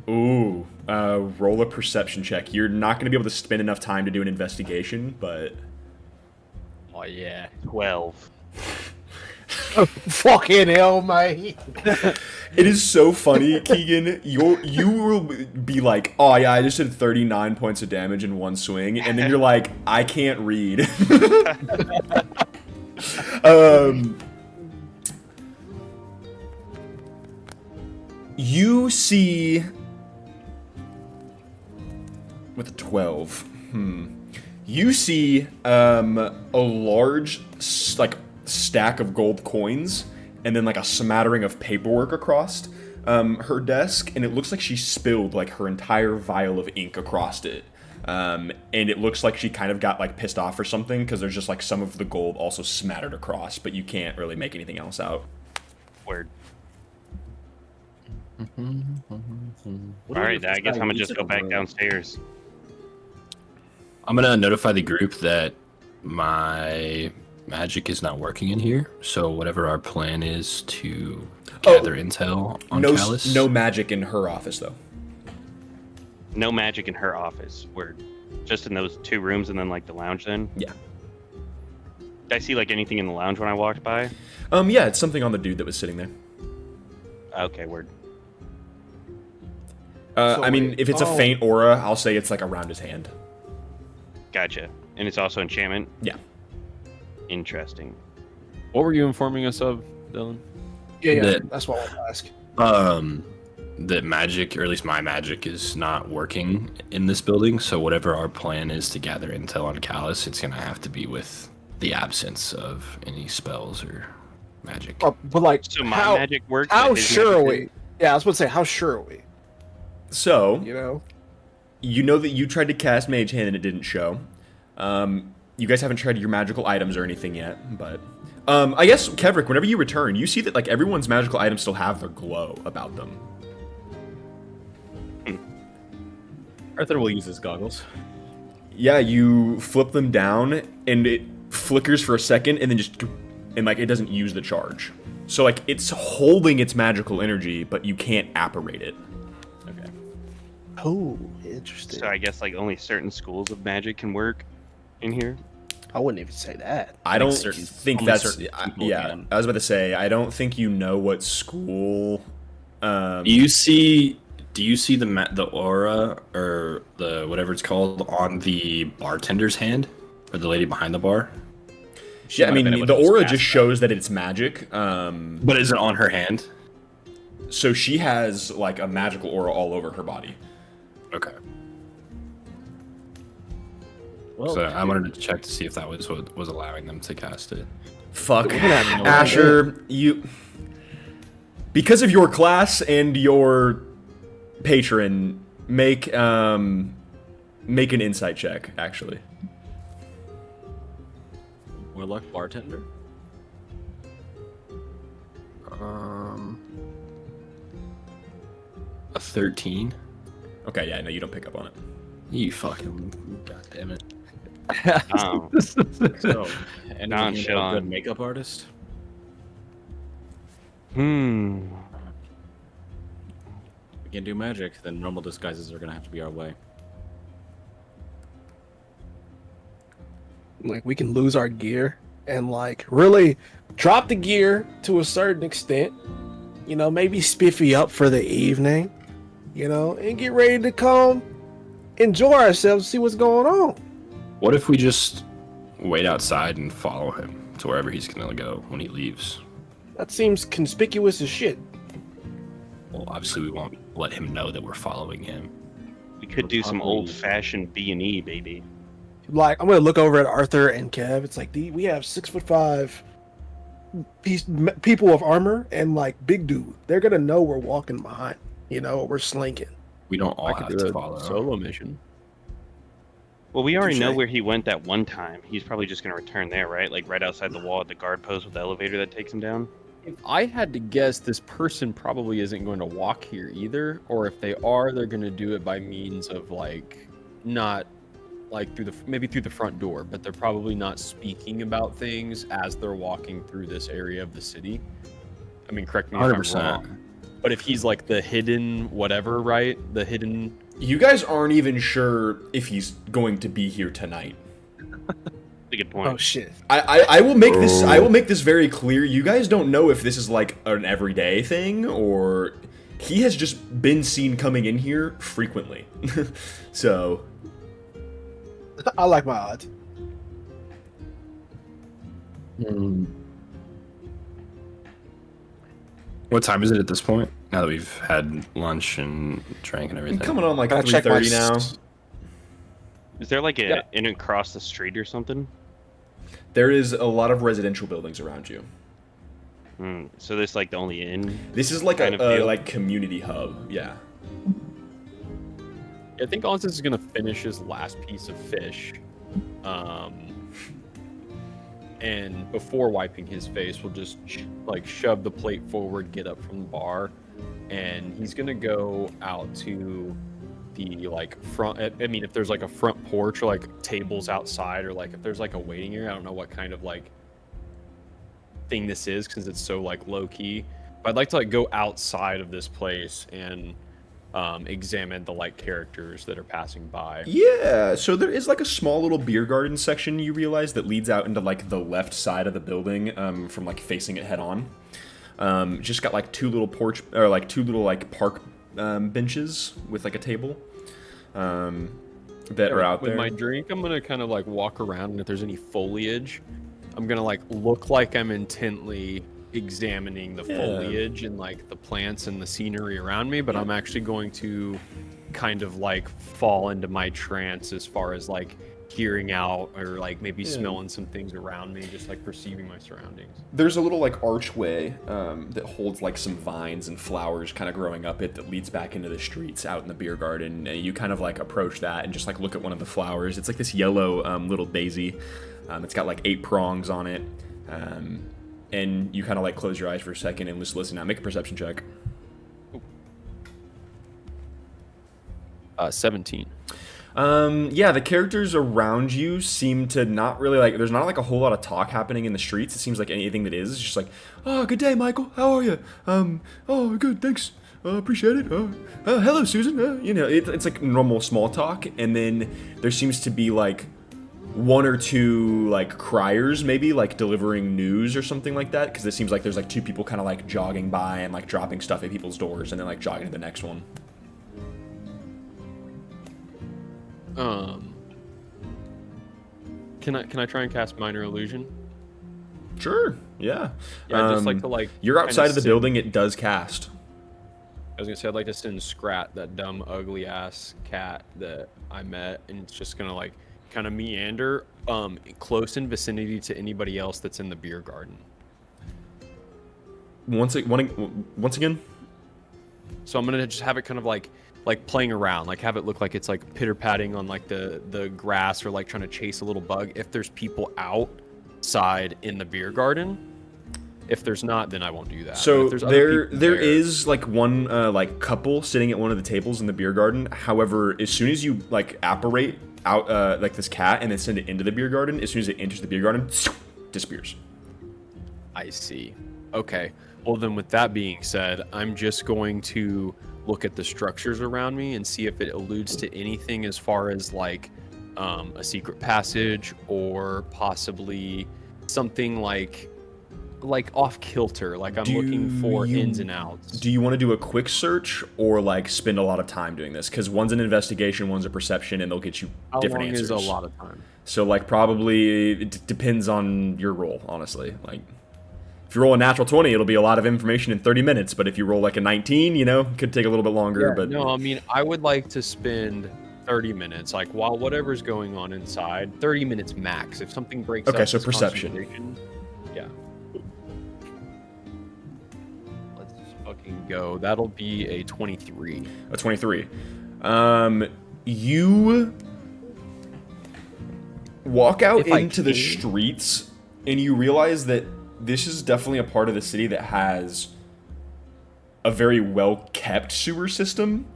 Ooh, roll a perception check. You're not going to be able to spend enough time to do an investigation, but Oh yeah. 12. Fucking hell, mate. it is so funny, Keegan. You will be like, oh yeah, I just did 39 points of damage in one swing, and then you're like, I can't read. You see with a 12. You see a large like stack of gold coins and then like a smattering of paperwork across her desk, and it looks like she spilled like her entire vial of ink across it. And it looks like she kind of got like pissed off or something because there's just like some of the gold also smattered across, but you can't really make anything else out. Word. What All do we right, do if I guess this I'm guy gonna just leaves go it back or- downstairs. I'm gonna notify the group that my magic is not working in here. So whatever our plan is to gather intel on Callus. No magic in her office though. No magic in her office. We're just in those two rooms and then like the lounge then. Yeah. Did I see like anything in the lounge when I walked by? Yeah, it's something on the dude that was sitting there. Okay, word. So I mean, wait, if it's a oh. faint aura, I'll say it's like around his hand. Gotcha. And it's also enchantment? Yeah. Interesting. What were you informing us of, Dylan? Yeah, That- that's what I want to ask. That magic, or at least my magic, is not working in this building. So whatever our plan is to gather intel on Callus, it's gonna have to be with the absence of any spells or magic. But like, So my how, magic works. how but his sure are magic we? didn't? Yeah, I was about to say, how sure are we? So, You know? you know that you tried to cast Mage Hand and it didn't show. You guys haven't tried your magical items or anything yet, but I guess Kevrick, whenever you return, you see that like everyone's magical items still have their glow about them. Arthur will use his goggles. Yeah, you flip them down and it flickers for a second and then just and like it doesn't use the charge. So like it's holding its magical energy, but you can't apparate it. Okay. Oh, interesting. So I guess like only certain schools of magic can work in here. I wouldn't even say that. I don't certain- think only that's certain people yeah. can. I was about to say I don't think you know what school. Do you see the aura or the whatever it's called on the bartender's hand or the lady behind the bar? She Yeah, I might have been mean able the to aura cast just that. shows that it's magic. But is it on her hand? So she has like a magical aura all over her body. Okay. Well, So I wanted to check to see if that was what was allowing them to cast it. Fuck, We're gonna have no Asher, you. Because of your class and your patron, make an insight check. Actually, Warlock bartender. A 13. Okay, yeah, no, you don't pick up on it. You fucking god damn it. So, anyone Don, here shit know a on. good makeup artist? Hmm. If we can't do magic, then normal disguises are gonna have to be our way. Like we can lose our gear and like really drop the gear to a certain extent. You know, maybe spiffy up for the evening. You know, and get ready to come enjoy ourselves, see what's going on. What if we just wait outside and follow him to wherever he's gonna go when he leaves? That seems conspicuous as shit. Well, obviously we won't let him know that we're following him. We could do some Probably- old-fashioned B&E, baby. Like I'm gonna look over at Arthur and Kev. It's like we have 6'5" people of armor and like big dude. They're gonna know we're walking behind. You know, we're slinking. We don't all I have could to do follow. a solo mission. Well, we already know Touche. where he went that one time. He's probably just going to return there, right? Like right outside the wall at the guard post with the elevator that takes him down. If I had to guess, this person probably isn't going to walk here either, or if they are, they're going to do it by means of like not like maybe through the front door, but they're probably not speaking about things as they're walking through this area of the city. I mean, correct me if I'm 100%. wrong. But if he's like the hidden whatever, right? The hidden. You guys aren't even sure if he's going to be here tonight. That's a good point. Oh shit. I will make this I will make this very clear. You guys don't know if this is like an everyday thing or he has just been seen coming in here frequently. So I like my odds. What time is it at this point? Now that we've had lunch and drank and everything. coming on like Gotta check my 3:30 now. Is there like a Yeah. in across the street or something? There is a lot of residential buildings around you. So this like the only inn? This is like Kind of a feel. like community hub. Yeah. I think Onsens is gonna finish his last piece of fish, and before wiping his face, we'll just like shove the plate forward, get up from the bar, and he's gonna go out to the like front. I mean, if there's like a front porch or like tables outside, or like if there's like a waiting area, I don't know what kind of like thing this is because it's so like low key. But I'd like to like go outside of this place and examine the like characters that are passing by. Yeah, so there is like a small little beer garden section you realize that leads out into like the left side of the building from like facing it head on. Just got like two little park benches with like a table that are out With there. my drink, I'm gonna kind of like walk around, and if there's any foliage, I'm gonna like look like I'm intently examining the foliage and like the plants and the scenery around me, but I'm actually going to kind of like fall into my trance as far as like hearing out or like maybe smelling some things around me, just like perceiving my surroundings. There's a little like archway that holds like some vines and flowers kind of growing up it that leads back into the streets out in the beer garden. And you kind of like approach that and just like look at one of the flowers. It's like this yellow little daisy. It's got like 8 prongs on it. And you kind of like close your eyes for a second and just listen. Now make a perception check. 17. Yeah, the characters around you seem to not really like. There's not like a whole lot of talk happening in the streets. It seems like anything that is just like, oh, good day, Michael. How are you? Oh, good, thanks. Appreciate it. Hello, Susan. You know, it's like normal small talk, and then there seems to be like 1 or 2 like criers, maybe like delivering news or something like that. Because it seems like there's like 2 people kind of like jogging by and like dropping stuff at people's doors, and then like jogging to the next one. Can I try and cast minor illusion? Sure. Yeah. Yeah, I'd just like to like. You're kinda outside of the sit- building. It does cast. I was gonna say I'd like to send Scrat, that dumb, ugly ass cat that I met, and it's just gonna like kind of meander close in vicinity to anybody else that's in the beer garden. Once again. So I'm gonna just have it kind of like playing around, like have it look like it's like pitter patting on like the grass or like trying to chase a little bug. If there's people outside in the beer garden, If there's not, then I won't do that. But So if there's other people there is like one like couple sitting at one of the tables in the beer garden. However, as soon as you like apparate out like this cat and then send it into the beer garden, as soon as it enters the beer garden, disappears. I see. Okay. Well, then with that being said, I'm just going to look at the structures around me and see if it alludes to anything as far as like a secret passage or possibly something like off kilter. Like I'm looking for ins and outs. Do you want to do a quick search or like spend a lot of time doing this? Because one's an investigation, one's a perception, and they'll get you How different long answers. is a lot of time? So like probably it depends on your roll, honestly. Like if you roll a natural 20, it'll be a lot of information in 30 minutes. But if you roll like a 19, you know, it could take a little bit longer. But No, I mean, I would like to spend 30 minutes, like while whatever's going on inside, 30 minutes max. If something breaks Okay, up, so this perception. concentration- Yeah. Let's fucking go. That'll be a 23. a 23. You walk out If I into the can. streets and you realize that this is definitely a part of the city that has a very well kept sewer system,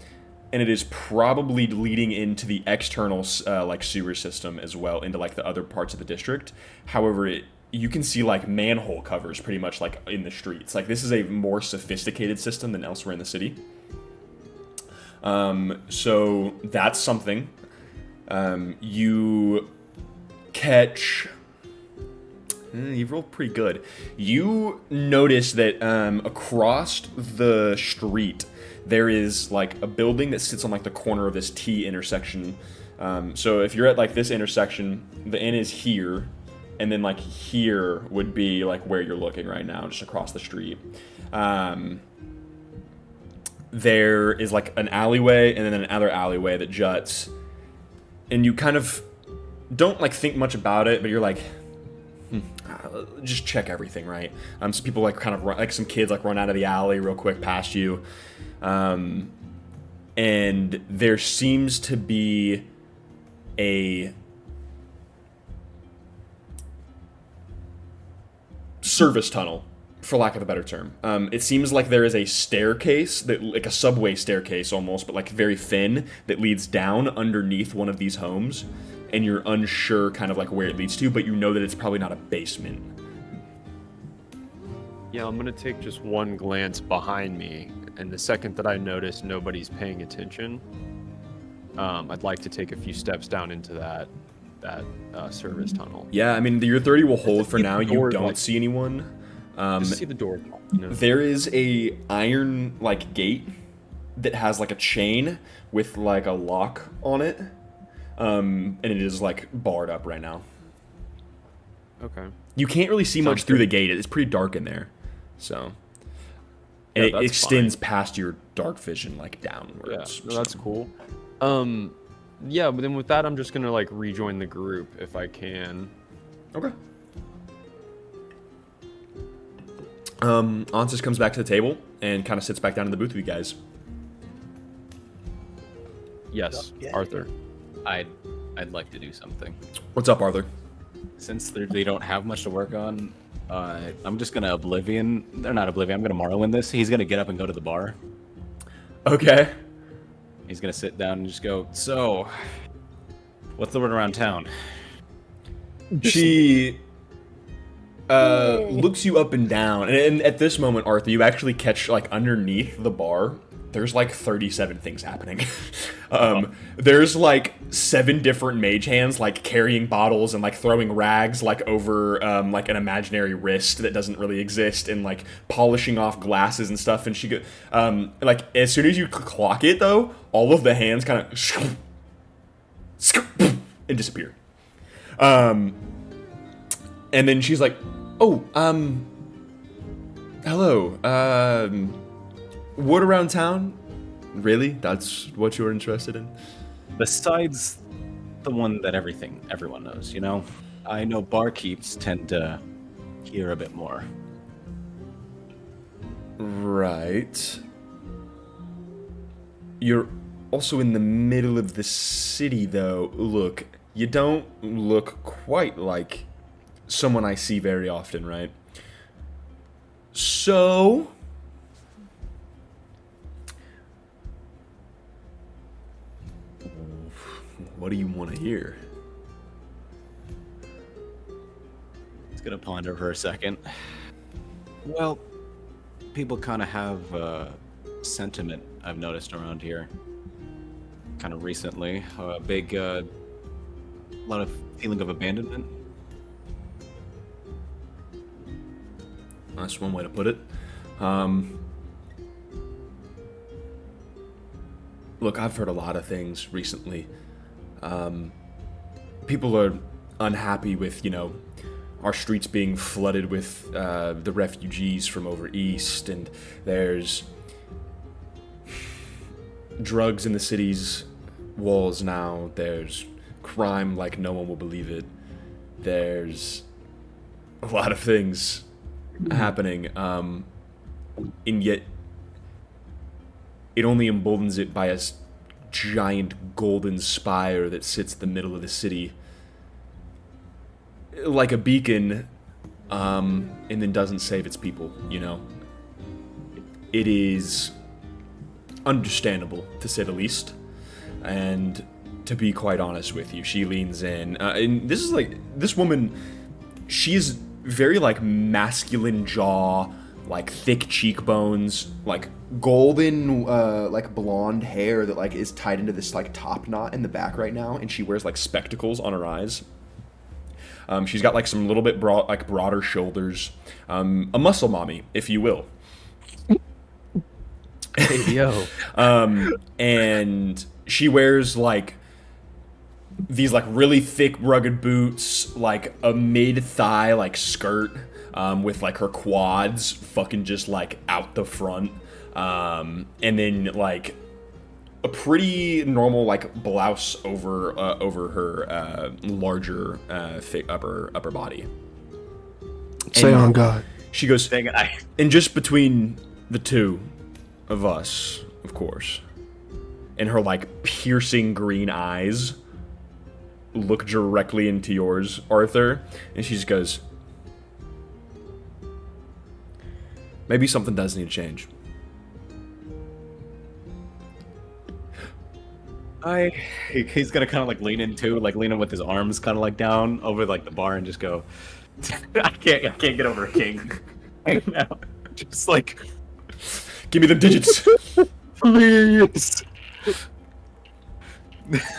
and it is probably leading into the external like sewer system as well, into like the other parts of the district. However, you can see like manhole covers pretty much like in the streets. Like this is a more sophisticated system than elsewhere in the city. So that's something. You catch. You've rolled pretty good. You notice that across the street there is like a building that sits on like the corner of this T intersection. So if you're at like this intersection, the inn is here, and then like here would be like where you're looking right now, just across the street. There is like an alleyway and then another alleyway that juts, and you kind of don't like think much about it, but you're like, just check everything, right? Some people like kind of run, like some kids like run out of the alley real quick past you, and there seems to be a service tunnel, for lack of a better term. It seems like there is a staircase, that like a subway staircase almost, but like very thin, that leads down underneath one of these homes, and you're unsure kind of like where it leads to, but you know that it's probably not a basement. Yeah, I'm gonna take just one glance behind me, and the second that I notice nobody's paying attention, I'd like to take a few steps down into that service tunnel. Yeah, I mean, your 30 will hold for see the now. You door, don't like- see anyone. Just see the door. You know? There is a iron like gate that has like a chain with like a lock on it, and it is like barred up right now. Okay. You can't really see much Sounds through the good. gate. It's pretty dark in there, so Yeah, and it that's extends past your dark vision like downwards. Yeah, no, that's cool. Yeah, but then with that, I'm just gonna like rejoin the group if I can. Okay. Ansys comes back to the table and kind of sits back down in the booth with you guys. Yes, Yeah. Arthur. I'd like to do something. What's up, Arthur? Since they don't have much to work on, I'm just gonna Oblivion. They're not Oblivion. I'm gonna Morrowind this. He's gonna get up and go to the bar. Okay. He's gonna sit down and just go. So, what's the word around town? She looks you up and down, and at this moment, Arthur, you actually catch like underneath the bar. There's like 37 things happening. There's like 7 different mage hands like carrying bottles and like throwing rags like over like an imaginary wrist that doesn't really exist, and like polishing off glasses and stuff. And she go like as soon as you clock it though, all of the hands kind of and disappear. And then she's like, "Oh, hello. Wood around town? Really? That's what you're interested in?" Besides the one that everyone knows, you know? I know barkeeps tend to hear a bit more. Right. You're also in the middle of the city, though. Look, you don't look quite like someone I see very often, right? So, what do you want to hear? He's gonna ponder for a second. Well, people kind of have a sentiment I've noticed around here. Kind of recently, a big, lot of feeling of abandonment. That's one way to put it. Look, I've heard a lot of things recently. People are unhappy with, our streets being flooded with the refugees from over east, and there's drugs in the city's walls now. There's crime like no one will believe it. There's a lot of things happening, and yet it only emboldens it by a giant golden spire that sits in the middle of the city like a beacon, and then doesn't save its people. It is understandable, to say the least. And to be quite honest with you, she leans in, and this woman, she's very masculine jaw, thick cheekbones, golden blonde hair that is tied into this top knot in the back right now, and she wears spectacles on her eyes. She's got some little bit broader shoulders, a muscle mommy, if you will. Hey, yo. And she wears these really thick rugged boots, a mid-thigh skirt, with her quads fucking just out the front, and then a pretty normal blouse over her larger thick upper body. Say on God. She goes, Dang it, and just between the two of us, of course, and her piercing green eyes look directly into yours, Arthur, and she just goes, maybe something does need to change. He's gonna kind of lean in too, lean in with his arms kind of down over the bar and just go, I can't get over a king right now. Just Give me them digits. please.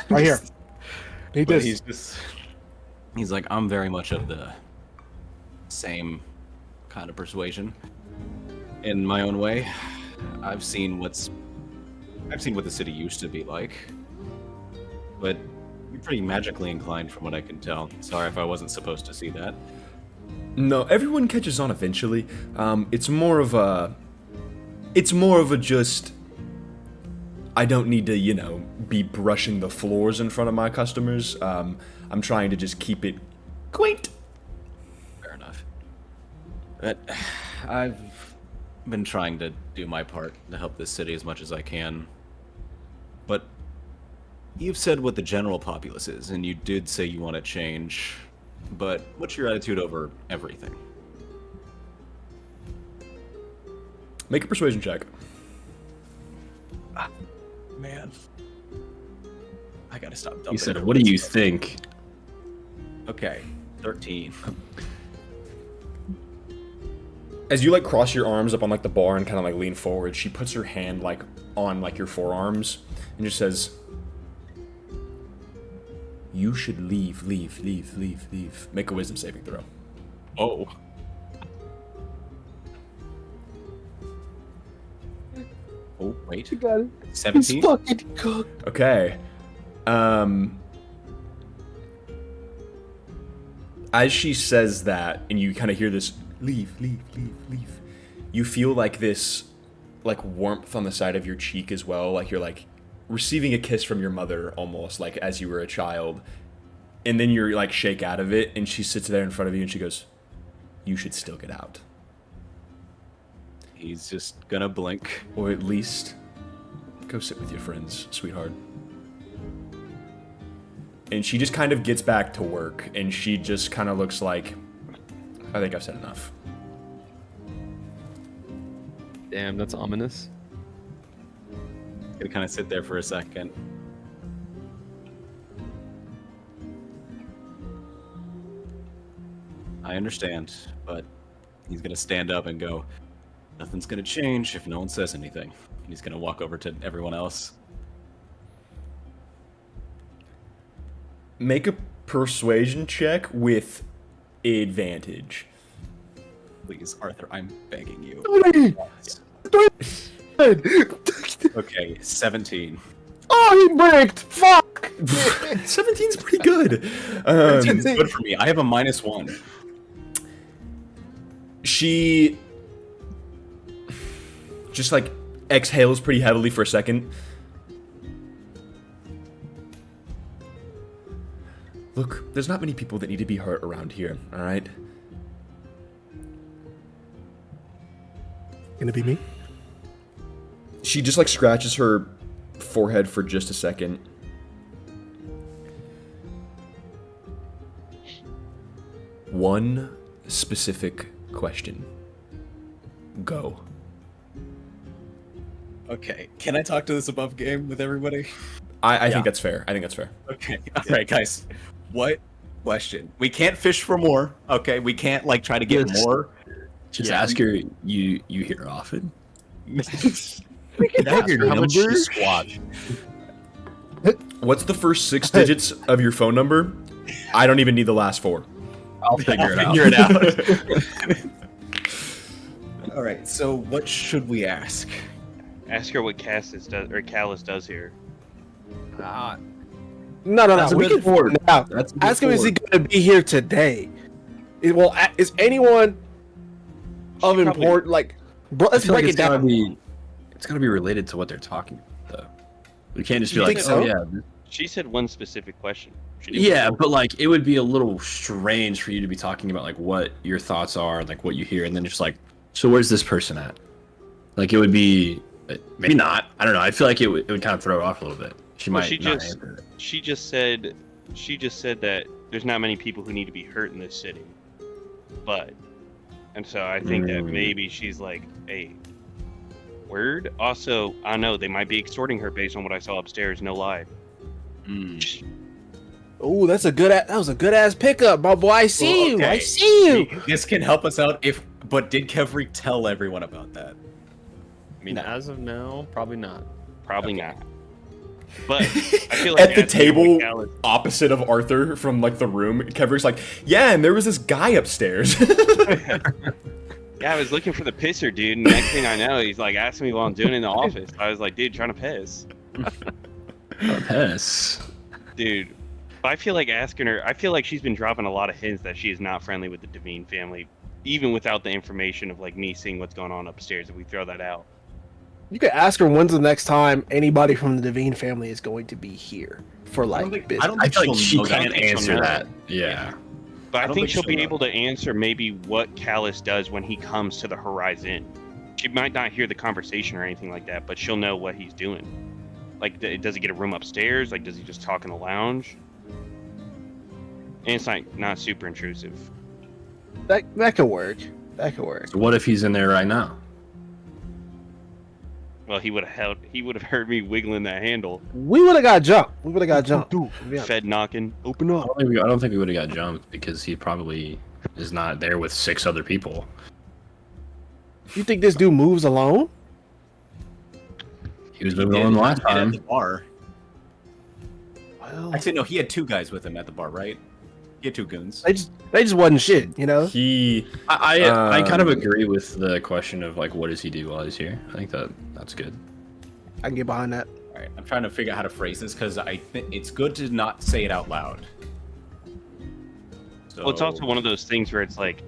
Right here. Need But this. he's like, I'm very much of the same kind of persuasion. In my own way, I've seen what the city used to be like. But you're pretty magically inclined from what I can tell. Sorry if I wasn't supposed to see that. No, everyone catches on eventually. It's more of a just, I don't need to, be brushing the floors in front of my customers. I'm trying to just keep it quaint. Fair enough. But I've been trying to do my part to help this city as much as I can. But you've said what the general populace is, and you did say you want to change. But what's your attitude over everything? Make a persuasion check. Man. I gotta stop dumping. He said, it. "What do you think?" Okay, 13. As you cross your arms up on the bar and kind of lean forward, she puts her hand on your forearms and just says, "You should leave. Make a wisdom saving throw." Oh. Oh, wait. You got it. 17? He's fucking cooked. Okay. As she says that, and you kind of hear this, leave, you feel this, warmth on the side of your cheek as well, you're, receiving a kiss from your mother, almost, as you were a child, and then you're, shake out of it, and she sits there in front of you, and she goes, you should still get out. He's just gonna blink. Or at least, go sit with your friends, sweetheart. And she just kind of gets back to work, and she just kind of looks like, I think I've said enough. Damn, that's ominous. Gonna kind of sit there for a second. I understand, but he's gonna stand up and go, nothing's gonna change if no one says anything. And he's gonna walk over to everyone else. Make a persuasion check with advantage. Please, Arthur, I'm begging you. 20! Okay, 17. Oh, he bricked! Fuck! 17's pretty good. 17 is good for me. I have a -1. She just like exhales pretty heavily for a second. Look, there's not many people that need to be hurt around here, alright? Gonna be me? She just like scratches her forehead for just a second. One specific question. Go. Okay, can I talk to this above game with everybody? I Yeah. think that's fair. I think that's fair. Okay, alright, guys. What question? We can't fish for more, okay? We can't, like, try to get Yes. more. Just Yeah. ask her. You hear often? Can I have your how much she number? squat? What's the first 6 digits of your phone number? I don't even need the last 4. I'll figure I'll it out. figure it out. Alright, so what should we ask? Ask her what Callus does here. No. That's a We bit can forward. figure it out. That's a bit Ask him, is he forward. gonna be here today? Is anyone of She probably- important? Like, bro, let's I feel like break it it's gotta down. be. It's gotta be related to what they're talking about, though. We can't just be You like, think oh so? yeah, She said one specific question. She didn't yeah, say- but like it would be a little strange for you to be talking about like what your thoughts are, like what you hear, and then just like, so where's this person at? Like it would be maybe not. I don't know. I feel like it would kind of throw her off a little bit. She Well, might. she not just- answer it. She just said that there's not many people who need to be hurt in this city. And so I think that maybe she's like, hey, word? Also, I know they might be extorting her based on what I saw upstairs, no lie. Oh, that was a good ass pickup, my boy. I see you. I okay. see you. This can help us out but did Kevri tell everyone about that? I mean, as of now, probably not. Probably Okay. not. But I feel like At the asking her what table Callus- opposite of Arthur from like the room, Kevrick's like, yeah, and there was this guy upstairs. Yeah, I was looking for the pisser, dude. And next thing I know, he's like asking me what I'm doing in the office. I was like, dude, trying to piss. Piss. Dude. But I feel like asking her, I feel like she's been dropping a lot of hints that she is not friendly with the Devine family, even without the information of like me seeing what's going on upstairs. If we throw that out, You could ask her when's the next time anybody from the Devine family is going to be here for like business. I don't I think feel like she she'll know that. can't I don't think she'll answer know that. Yeah. but I don't think think she'll be she'll know. able to answer maybe what Callus does when he comes to the Horizon. She might not hear the conversation or anything like that, but she'll know what he's doing. Like, does he get a room upstairs? Like, does he just talk in the lounge? And it's like not super intrusive. That could work. That could work. So what if he's in there right now? Well, he would have heard me wiggling that handle, We would have got jumped. Yeah. Fed knocking. Open up. I don't think we would have got jumped because he probably is not there with 6 other people. You think this dude moves alone? He was moving on last He did at time. the bar. Well, Actually, no, he had 2 guys with him at the bar, right? He had 2 goons. they just wasn't shit, you know. He I kind of Um, agree with the question of like what does he do while he's here. I think that's good. I can get behind that. All right, I'm trying to figure out how to phrase this because I think it's good to not say it out loud. So, Well, it's also one of those things where it's like,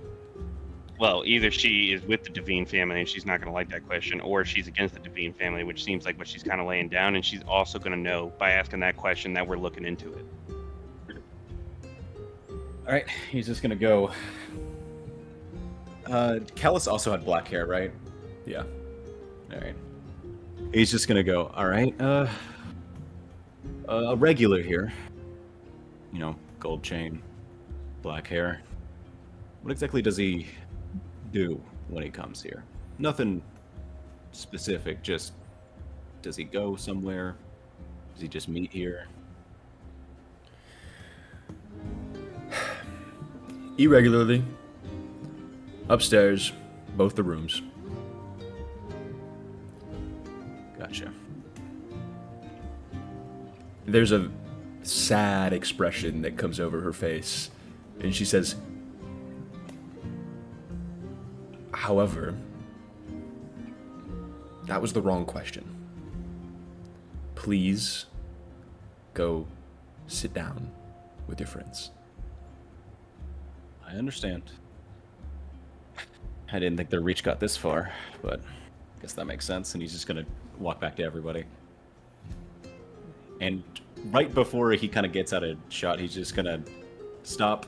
well, either she is with the Devine family and she's not going to like that question, or she's against the Devine family, which seems like what she's kind of laying down, and she's also going to know by asking that question that we're looking into it. All right, he's just gonna go. Callus also had black hair, right? yeah. All right. He's just gonna go. All right. A regular here. You know, gold chain, black hair. What exactly does he do when he comes here? Nothing specific. Just does he go somewhere? Does he just meet here? Irregularly. Upstairs, both the rooms. Gotcha. There's a sad expression that comes over her face, and she says, however, that was the wrong question. Please go sit down with your friends. I understand. I didn't think their reach got this far, but I guess that makes sense. And he's just gonna walk back to everybody. And right before he kind of gets out of shot, he's just gonna stop,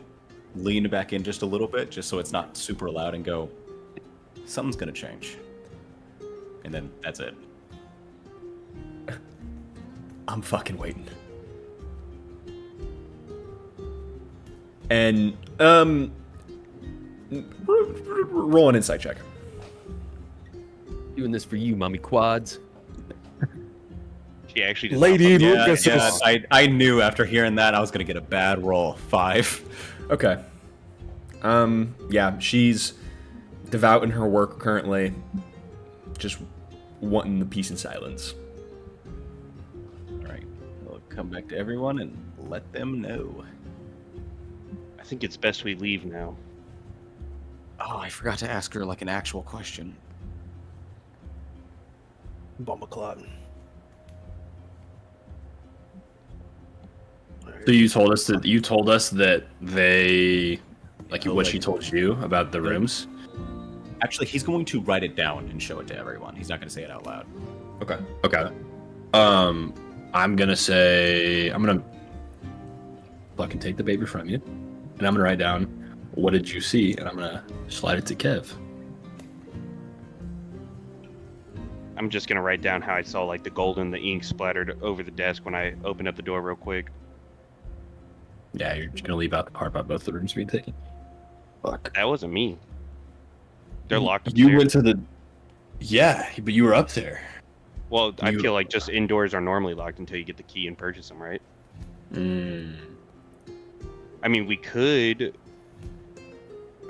lean back in just a little bit, just so it's not super loud, and go, something's gonna change. And then that's it. I'm fucking waiting. And, roll an insight check. Doing this for you, mommy quads. She actually does Lady not look- Lucas. I knew after hearing that I was gonna get a bad roll. 5. Okay. Yeah, she's devout in her work currently, just wanting the peace and silence. All right, we'll come back to everyone and let them know. I think it's best we leave now. Oh, I forgot to ask her like an actual question. Bumbleclot. So you told us that they, like Oh, what like- she told you about the rooms. Actually, he's going to write it down and show it to everyone. He's not going to say it out loud. Okay. Okay. I'm gonna fucking take the baby from you, and I'm gonna write down what did you see, and I'm gonna slide it to Kev. I'm just gonna write down how I saw like the gold and the ink splattered over the desk when I opened up the door real quick. Yeah, you're just gonna leave out the part about both the rooms being taken. Fuck. That wasn't me. They're locked upstairs. You went to the. Yeah, but you were up there. Well, I you- feel like just indoors are normally locked until you get the key and purchase them, right? I mean, we could.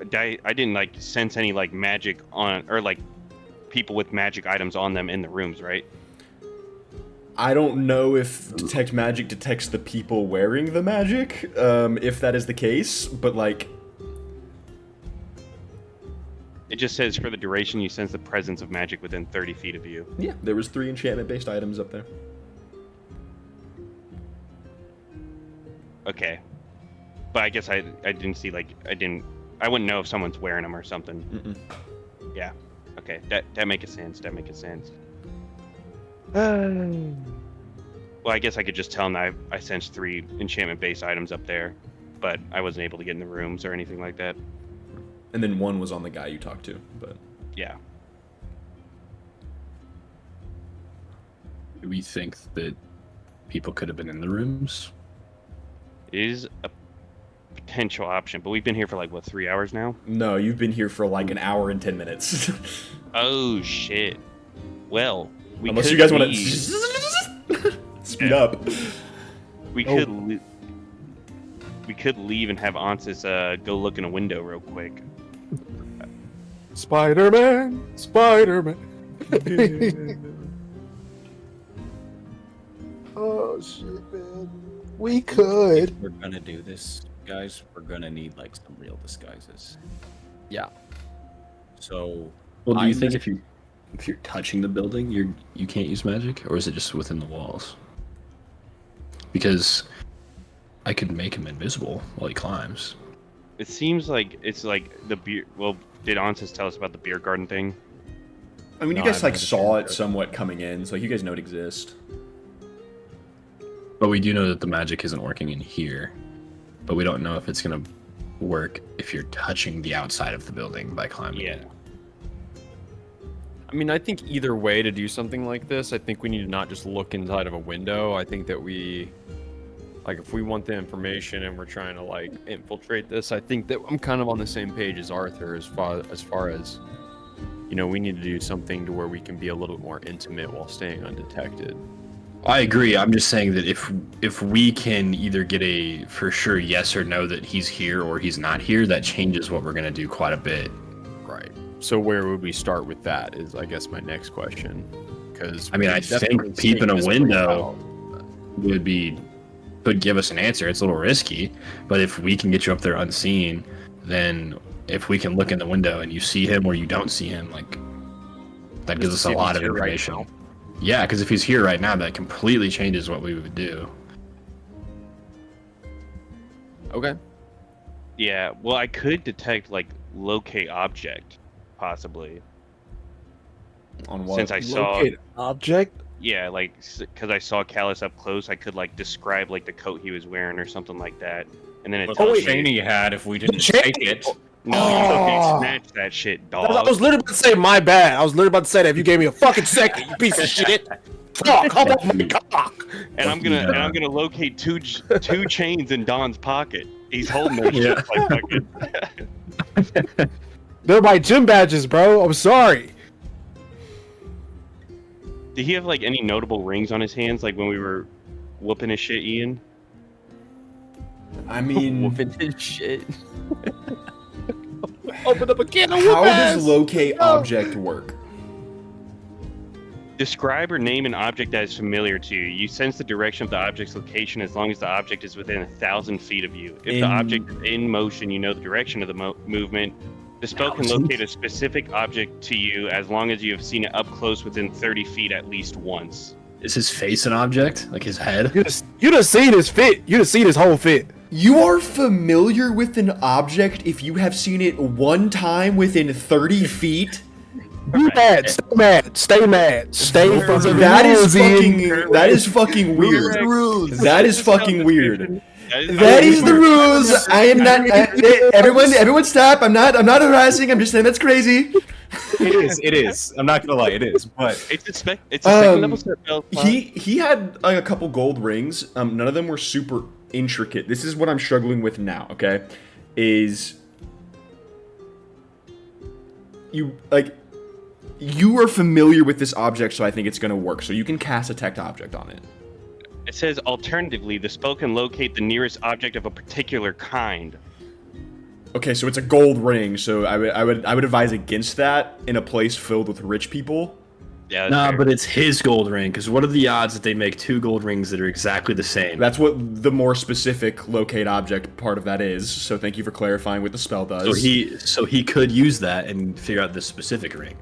I didn't like sense any like magic on or like people with magic items on them in the rooms, right? I don't know if detect magic detects the people wearing the magic, if that is the case, but like, It just says for the duration you sense the presence of magic within 30 feet of you. yeah, there was 3 enchantment-based items up there. Okay, but I guess I didn't see like I wouldn't know if someone's wearing them or something. Mm-mm. Yeah. Okay, that makes sense. That makes sense. Well, I guess I could just tell them I sensed 3 enchantment-based items up there, but I wasn't able to get in the rooms or anything like that. And then 1 was on the guy you talked to, but Yeah. Do we think that people could have been in the rooms? It is a potential option, but we've been here for like what 3 hours now? no, you've been here for like an hour and 10 minutes. Oh shit. Well, we Unless could you guys want leave. to speed up. We could we could leave and have Ansis go look in a window real quick. Spider-Man, Spider-Man. Oh shit, man. We could. If we're gonna do this, guys, we're gonna need like some real disguises. Yeah. So, Well, do you I'm think just- if you're touching the building, you can't use magic, or is it just within the walls? Because I could make him invisible while he climbs. It seems like it's like the beer. Well, did Ansis tell us about the beer garden thing? I mean, No, you guys I've like never saw seen it it. somewhat coming in, so you guys know it exists. But we do know that the magic isn't working in here. But we don't know if it's gonna work if you're touching the outside of the building by climbing Yeah. it. I mean, I think either way to do something like this, I think we need to not just look inside of a window. I think that like, if we want the information and we're trying to, like, infiltrate this, I think that I'm kind of on the same page as Arthur as far as we need to do something to where we can be a little more intimate while staying undetected. I agree. I'm just saying that if we can either get a for sure yes or no that he's here or he's not here, that changes what we're gonna do quite a bit. Right. So where would we start with that? Is I guess my next question. Because I mean, I think peeping a window could give us an answer. It's a little risky, but if we can get you up there unseen, then if we can look in the window and you see him or you don't see him, like that gives us a lot of information. Yeah, because if he's here right now, that completely changes what we would do. Okay. Yeah, well, I could detect like locate object, possibly. On what? Since I saw, Locate object. yeah, like because I saw Callus up close, I could like describe like the coat he was wearing or something like that, and then it What tells the you. chain he had if we didn't chain? take it. No, you fucking snatch that shit, dog. I was literally about to say my bad. I was literally about to say that if you gave me a fucking second, you piece of shit. Fuck, how about my cock? And I'm gonna locate two chains in Don's pocket. He's holding those shit like fucking. They're my gym badges, bro. I'm sorry. Did he have like any notable rings on his hands, like when we were whooping his shit, Ian? I mean, Whooping his shit. Open up a can of how whoop ass. does locate object work? Describe or name an object that is familiar to you. You sense the direction of the object's location as long as the object is within 1,000 feet of you. If the object is in motion, you know the direction of the movement. The spell can locate a specific object to you as long as you have seen it up close within 30 feet at least once. Is his face an object? Like his head? You just seen his fit. You just seen his whole fit. You are familiar with an object if you have seen it one time within 30 feet? Be mad. Stay mad. Stay mad. Stay fucking That is rules, that is fucking weird. That is fucking weird. That That is the rules. I am not. Everyone, stop! I'm not harassing. I'm just saying that's crazy. It is. I'm not gonna lie, it is. But It's a second level spell. He had like a couple gold rings. None of them were super intricate. This is what I'm struggling with now. Okay, is you are familiar with this object, so I think it's gonna work. So you can cast detect object on it. It says alternatively, the spell can locate the nearest object of a particular kind. Okay, so it's a gold ring. So I would advise against that in a place filled with rich people. Yeah, that's Nah, fair. but it's his gold ring. Because what are the odds that they make two gold rings that are exactly the same? That's what the more specific locate object part of that is. So thank you for clarifying what the spell does. So he could use that and figure out this specific ring.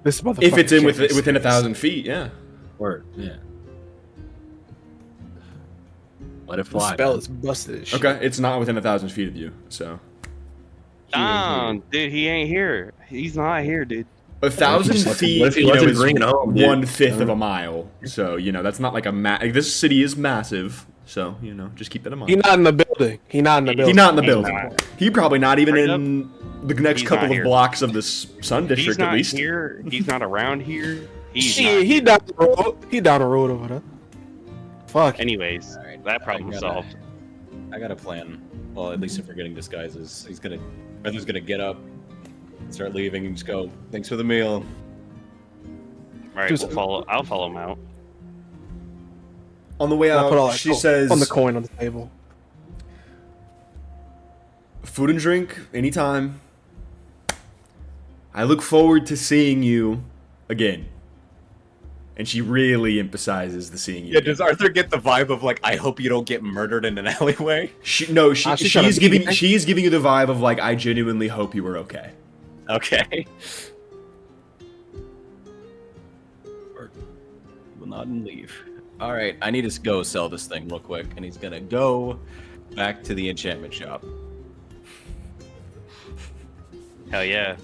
This motherfucker. if it's in can't be within serious. 1,000 feet, yeah. Or yeah. Let it The fly. spell man. is busted as shit. Okay, it's not within 1,000 feet of you. So Don, dude, he ain't here. He's not here, dude. 1,000 feet. What if he you lets know, it is bring it home, dude? 1/5 of a mile. So that's not like this city is massive. So just keep that in mind. He not in the building. He not in the building. He's not in the He's building. not. He probably not even Straight in the next He's couple not of here. blocks of this Sun He's District not at least. here. He's not around here. He's Shit, not. he down the road. He down the road over there. Fuck. Anyways, Alright, that problem I gotta- solved. I got a plan. Well, at least if we're getting disguises. Brother's gonna get up, start leaving, and just go, thanks for the meal. All right, Just- I'll follow him out. On the way I put all out, that she says, on the coin on the table. "Food and drink anytime. I look forward to seeing you again." And she really emphasizes the seeing you. Yeah, again. does Arthur get the vibe of like, I hope you don't get murdered in an alleyway? She's she's trying to be nice. she's giving you the vibe of like, I genuinely hope you were okay. Okay. Or will nod and leave. All right, I need to go sell this thing real quick, and he's gonna go back to the enchantment shop. Hell yeah.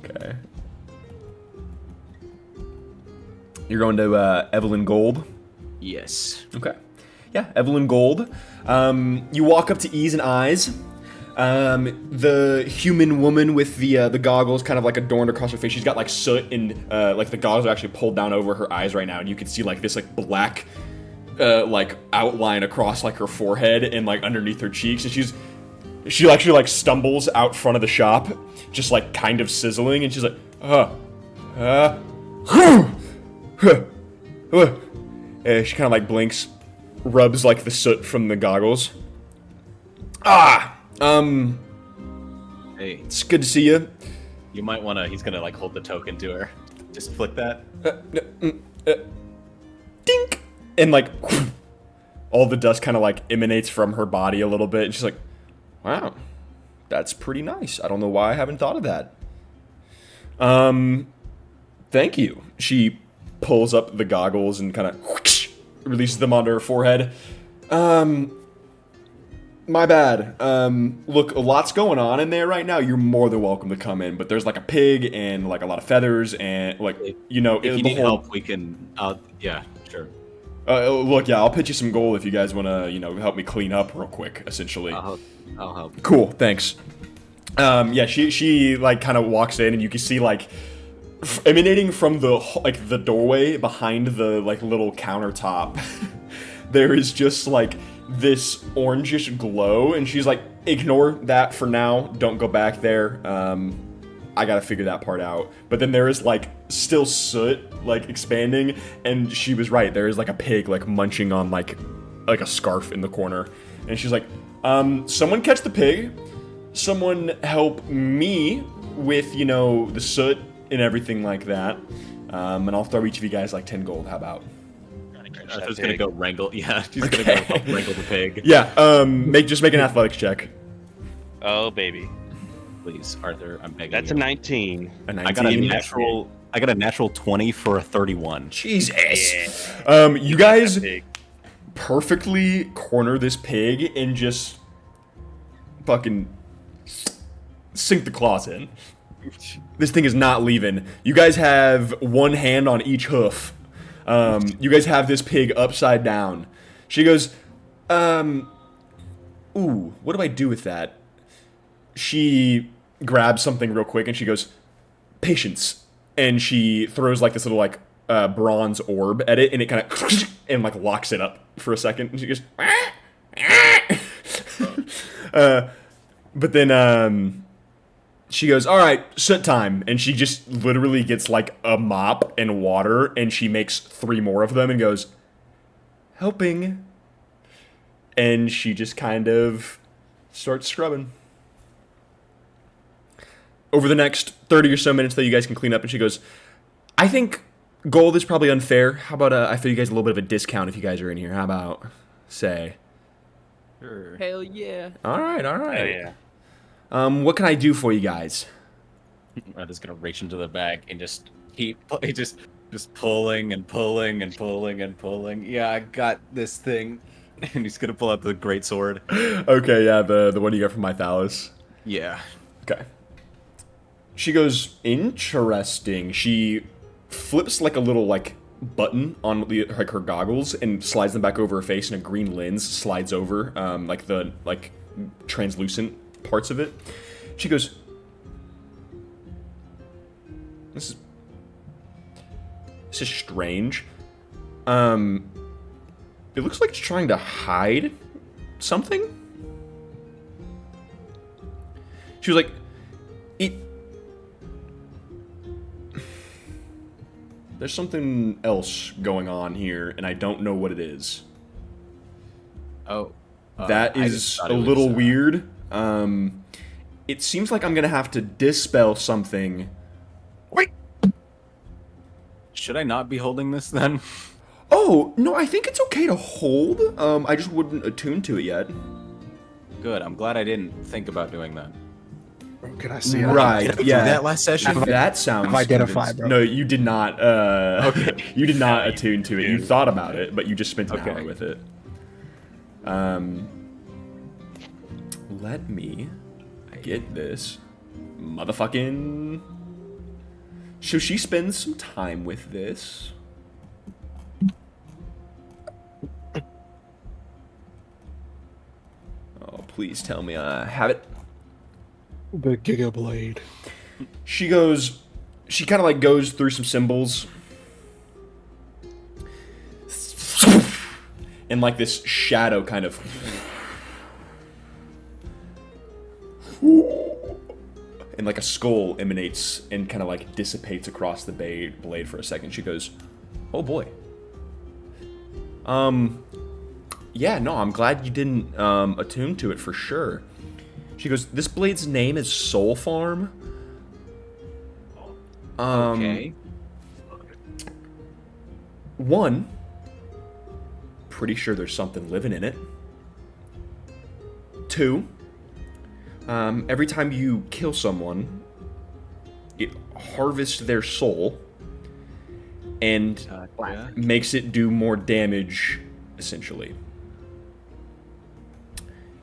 Okay. You're going to Evelyn Gold. Yes. Okay. Yeah, Evelyn Gold. You walk up to Ease and Eyes. The human woman with the goggles kind of like adorned across her face. She's got like soot and like the goggles are actually pulled down over her eyes right now, and you can see like this like black like outline across like her forehead and like underneath her cheeks, and she actually like stumbles out front of the shop, just like kind of sizzling, and she's like, She kind of like blinks, rubs like the soot from the goggles. Hey, It's good to see you. you might want to. He's gonna like hold the token to her. Just flick that. Dink! And like, all the dust kind of like emanates from her body a little bit, and she's like, wow, that's pretty nice. I don't know why I haven't thought of that. Thank you. She pulls up the goggles and kind of releases them onto her forehead. My bad. Look, a lot's going on in there right now. You're more than welcome to come in, but there's like a pig and like a lot of feathers and like, you know, If you need help, we can. Yeah, sure. Look, yeah, I'll pitch you some gold if you guys want to, you know, help me clean up real quick, essentially. I'll help. Cool, thanks. Yeah, she like kind of walks in and you can see like emanating from the doorway behind the like little countertop. There is just like this orangish glow, and she's like, ignore that for now. Don't go back there. I gotta figure that part out. But then there is like still soot like expanding, and she was right. There is like a pig like munching on like a scarf in the corner, and she's like, someone catch the pig. Someone help me with, you know, the soot and everything like that. And I'll throw each of you guys like 10 gold. How about? Arthur's gonna go wrangle. Yeah, she's gonna go help wrangle the pig. Yeah. Make an athletics check. Oh baby, Please, Arthur, I'm begging that's you. a 19. A 19. I got a natural 20 for a 31. Jesus. You guys Big. perfectly corner this pig and just fucking sink the claws in. This thing is not leaving. You guys have one hand on each hoof. You guys have this pig upside down. She goes, ooh, what do I do with that? She grabs something real quick and she goes, patience. And she throws like this little like bronze orb at it, and it kind of and like locks it up for a second. And she goes, but then she goes, all right, soot time. And she just literally gets like a mop and water, and she makes 3 more of them and goes, helping. And she just kind of starts scrubbing. Over the next 30 or so minutes that you guys can clean up, and she goes, I think gold is probably unfair. How about I throw you guys a little bit of a discount if you guys are in here? How about, say? Sure. Hell yeah. All right. Oh yeah. What can I do for you guys? Arthur's gonna reach into the bag and just keep just pulling and pulling and pulling and pulling. Yeah, I got this thing. And he's gonna pull out the great sword. Okay, yeah, the one you got from Mythalis. Yeah. Okay. She goes, interesting. She flips like a little like button on like her goggles and slides them back over her face, and a green lens slides over like the like translucent parts of it. She goes, this is strange. It looks like it's trying to hide something. She was like, there's something else going on here, and I don't know what it is. Oh. That I is just thought a it was, little weird. It seems like I'm gonna have to dispel something. Wait. Should I not be holding this then? Oh, no, I think it's okay to hold. I just wouldn't attune to it yet. Good. I'm glad I didn't think about doing that. Can I see it? Right, Did I do yeah. that last session? That sounds identify, convincing. bro. No, you did not. Okay. You did not attune to it. You dude. thought about it, but you just spent an Okay. hour with it. Let me get this motherfucking. So she spends some time with this. Oh, please tell me I have it. The Giga Blade. She goes, she kind of like goes through some symbols. And like this shadow kind of. And and like a skull emanates and kind of like dissipates across the blade for a second. She goes, "Oh boy." Yeah, no, I'm glad you didn't attune to it for sure. She goes, "This blade's name is Soul Farm." Okay. One, pretty sure there's something living in it. Two, every time you kill someone, it harvests their soul and Yeah. makes it do more damage, essentially.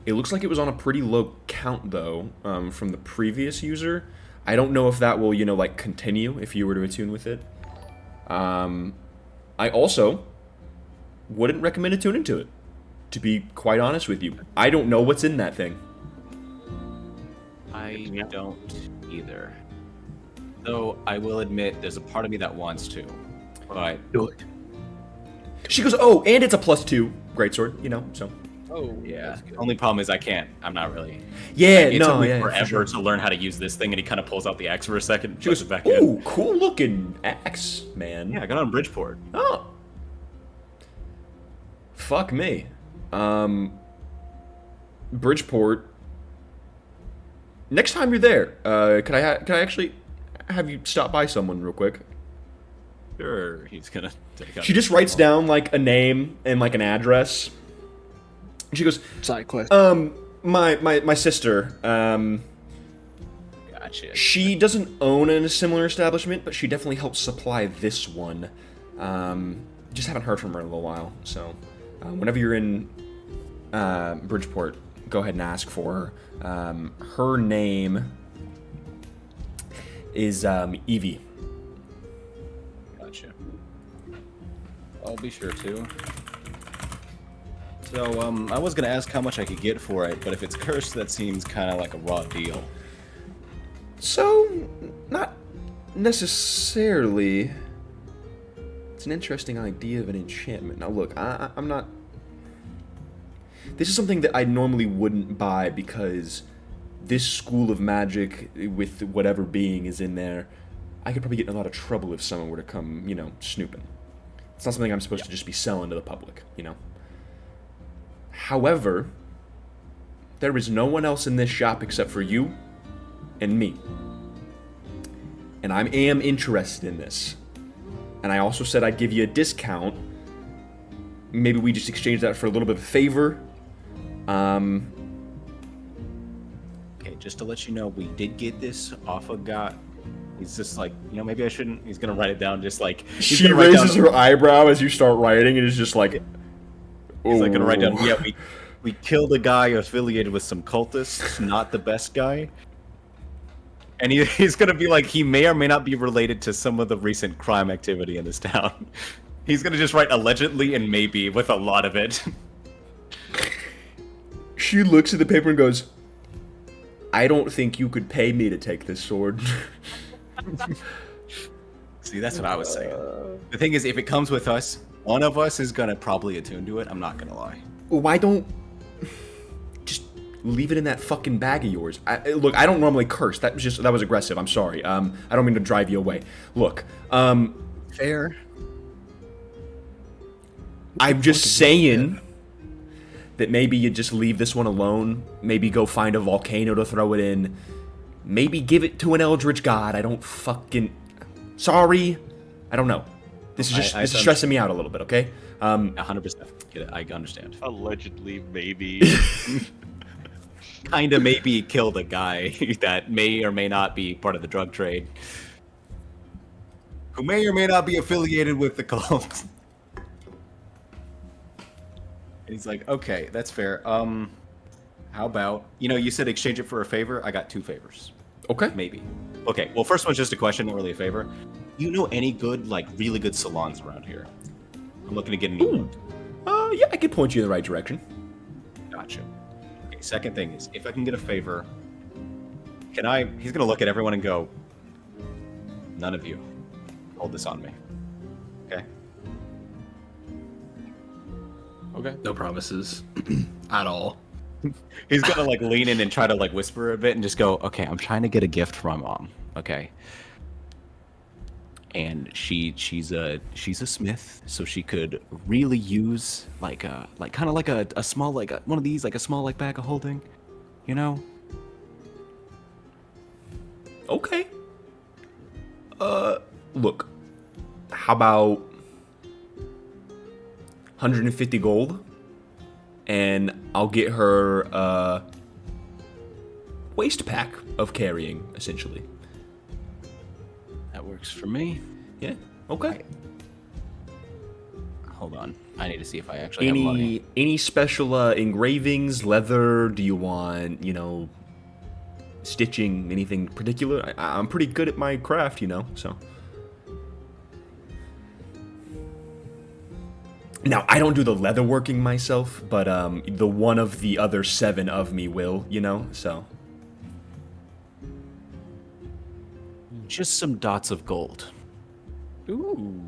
It looks like it was on a pretty low count, though, from the previous user. I don't know if that will, like, continue if you were to attune with it. I also wouldn't recommend attuning to it, to be quite honest with you. I don't know what's in that thing. I don't either. Though I will admit, there's a part of me that wants to. But Do it. She goes, "Oh, and it's a +2 greatsword, so." Oh, yeah, that's good. only problem is I can't. I'm not really. Yeah, It no, took me yeah, for forever sure. to learn how to use this thing, and he kind of pulls out the axe for a second. She puts goes, it back in. "Ooh, cool looking axe, man." Yeah, I got it on Bridgeport. Oh. Fuck me. Bridgeport. Next time you're there, can I actually have you stop by someone real quick? Sure, he's gonna take out. She just writes down like a name and like an address. She goes, Side quest. my sister, Gotcha. she doesn't own a similar establishment, but she definitely helps supply this one. Just haven't heard from her in a little while, so whenever you're in Bridgeport, go ahead and ask for her. Her name is Evie. Gotcha. I'll be sure to. So, I was gonna ask how much I could get for it, but if it's cursed, that seems kind of like a raw deal. So, not necessarily. It's an interesting idea of an enchantment. Now, look, I'm not. This is something that I normally wouldn't buy because this school of magic, with whatever being is in there, I could probably get in a lot of trouble if someone were to come, snooping. It's not something I'm supposed to just be selling to the public. However, there is no one else in this shop except for you and me. And I am interested in this. And I also said I'd give you a discount. Maybe we just exchange that for a little bit of a favor. Okay, just to let you know, we did get this off of God. He's just like, maybe I shouldn't. He's gonna write it down, just like he's She gonna write raises down- her eyebrow as you start writing and is just like, He's like gonna write down. "Ooh." Yeah, we killed a guy affiliated with some cultists, not the best guy. And he's gonna be like, he may or may not be related to some of the recent crime activity in this town. He's gonna just write allegedly and maybe with a lot of it. She looks at the paper and goes, "I don't think you could pay me to take this sword." See, that's what I was saying. The thing is, if it comes with us, one of us is gonna probably attune to it. I'm not gonna lie. Why don't just leave it in that fucking bag of yours? Look, I don't normally curse. That was aggressive. I'm sorry. I don't mean to drive you away. Look, Fair. I'm just saying that maybe you just leave this one alone. Maybe go find a volcano to throw it in. Maybe give it to an eldritch god. I don't fucking. Sorry, I don't know. This is just I this is stressing me out a little bit. Okay. 100% get it. I understand. Allegedly, maybe. Kinda maybe killed a guy that may or may not be part of the drug trade, who may or may not be affiliated with the cult. And he's like, okay, that's fair. How about, you said exchange it for a favor? I got 2 favors. Okay. Maybe. Okay, well, first one's just a question, not really a favor. You know any good, really good salons around here? I'm looking to get an Ooh. Yeah, I could point you in the right direction. Gotcha. Okay, second thing is, if I can get a favor, he's gonna look at everyone and go, none of you hold this on me. Okay? Okay. No promises at all. He's gonna like lean in and try to like whisper a bit and just go, "Okay, I'm trying to get a gift for my mom. Okay." And she's a smith, so she could really use like kind of like a small like one of these, like a small like bag of holding, you know? Okay. Look. How about 150 gold? And I'll get her a waist pack of carrying, essentially. That works for me. Yeah. Okay. Hold on, I need to see if I actually have money. Any special engravings, leather? Do you want, stitching, anything particular? I'm pretty good at my craft, so. Now, I don't do the leather working myself, but the one of the other 7 of me will, so. Just some dots of gold. Ooh.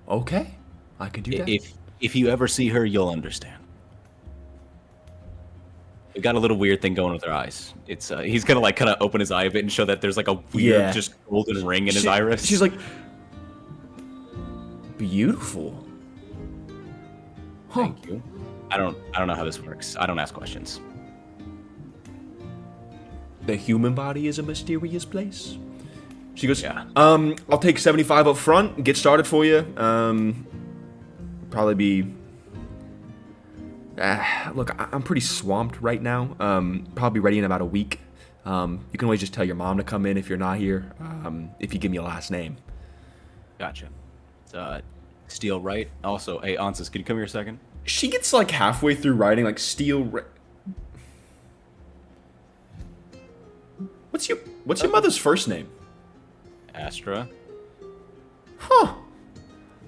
Okay. I could do that. If you ever see her, you'll understand. We got a little weird thing going with her eyes. It's he's gonna like kind of open his eye a bit and show that there's like a weird just golden ring in his iris. She's like, beautiful. Huh. Thank you. I don't know how this works. I don't ask questions. The human body is a mysterious place. She goes, Yeah. I'll take 75 up front, get started for you. Probably be... look, I'm pretty swamped right now. Probably ready in about a week. You can always just tell your mom to come in if you're not here, if you give me a last name. Gotcha. Steel, right? Also, hey, Ansys, can you come here a second? She gets like halfway through writing, like What's your mother's first name? Astra. Huh.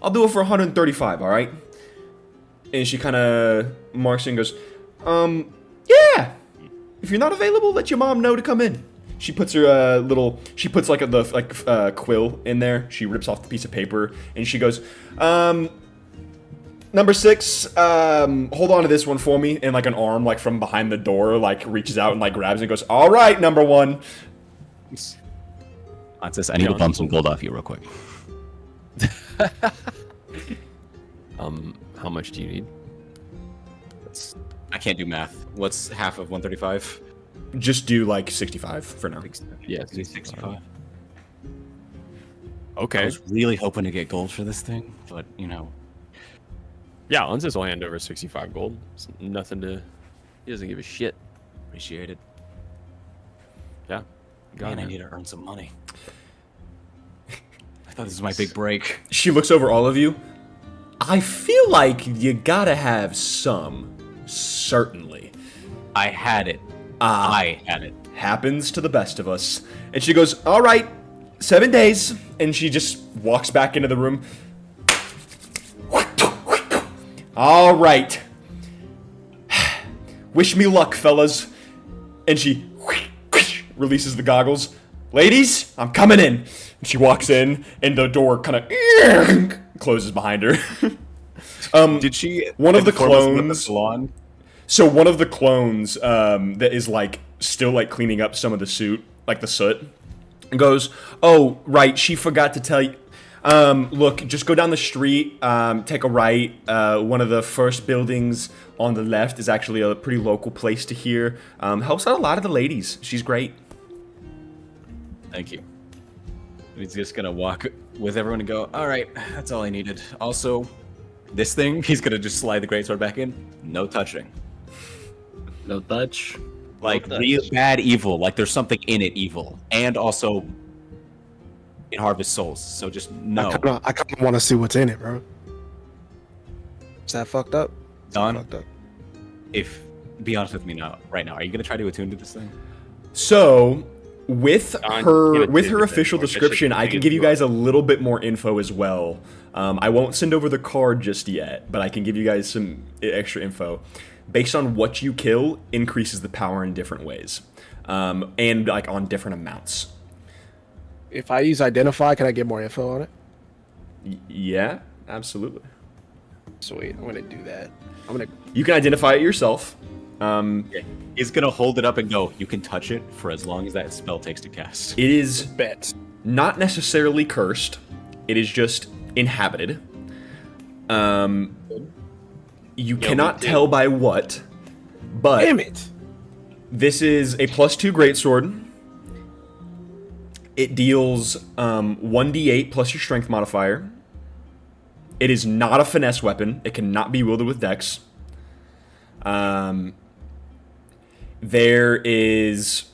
I'll do it for 135, alright? And she kind of marks it and goes, yeah! If you're not available, let your mom know to come in. She puts her she puts like the quill in there. She rips off the piece of paper and she goes, number 6, hold on to this one for me. And like an arm like from behind the door like reaches out and like grabs it and goes, all right, number 1. Ansys, I need to bump some gold off you real quick. How much do you need? I can't do math. What's half of 135? Just do like 65 for now. Yeah, 65. I Okay. was really hoping to get gold for this thing, but Yeah, Unsis will hand over 65 gold. It's nothing to. He doesn't give a shit. appreciate it. Yeah. Got Man, I it. need to earn some money. I thought this was my big break. She looks over all of you. I feel like you gotta have some. Certainly. I had it. I had it. Happens to the best of us. And she goes, all right, 7 days. And she just walks back into the room. All right. Wish me luck, fellas. And she releases the goggles. Ladies, I'm coming in. And she walks in, and the door kind of closes behind her. Did she? One of the performance with clones- salon? So one of the clones that is like still like cleaning up some of the suit, like the soot, goes, "Oh, right, she forgot to tell you. Look, just go down the street, take a right. One of the first buildings on the left is actually a pretty local place to hear. Helps out a lot of the ladies. She's great." Thank you. He's just gonna walk with everyone and go, all right, that's all I needed. Also, this thing, he's gonna just slide the greatsword back in. No touching. No touch. Like, No touch. real bad evil. Like, there's something in it evil. And also, it harvests souls. So just no. I kind of want to see what's in it, bro. Is that fucked up? Don, Fucked up. be honest with me now, right now. Are you gonna try to attune to this thing? So, with Don, her give it with to her me, official or just description, I take can it give you through. guys a little bit more info as well. I won't send over the card just yet, but I can give you guys some extra info. Based on what you kill, increases the power in different ways, and like on different amounts. If I use identify, can I get more info on it? Yeah, absolutely. Sweet. I'm gonna do that. I'm gonna. You can identify it yourself. He's gonna hold it up and go, you can touch it for as long as that spell takes to cast. It is Bet. not necessarily cursed. It is just inhabited. You cannot tell by what, but Damn it. this is a +2 greatsword. It deals 1d8 plus your strength modifier. It is not a finesse weapon. It cannot be wielded with dex. There is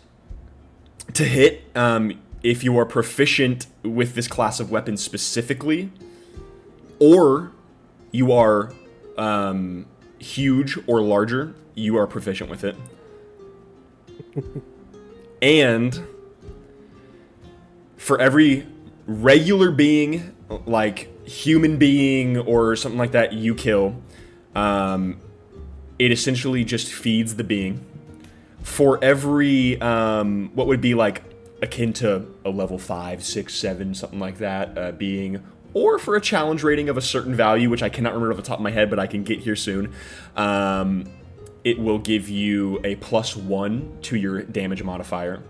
to hit if you are proficient with this class of weapon specifically, or you are huge or larger, you are proficient with it. And for every regular being, like human being or something like that, you kill, it essentially just feeds the being. For every what would be like akin to a level 5, 6, 7, something like that being, or for a challenge rating of a certain value, which I cannot remember off the top of my head, but I can get here soon, it will give you a +1 to your damage modifier.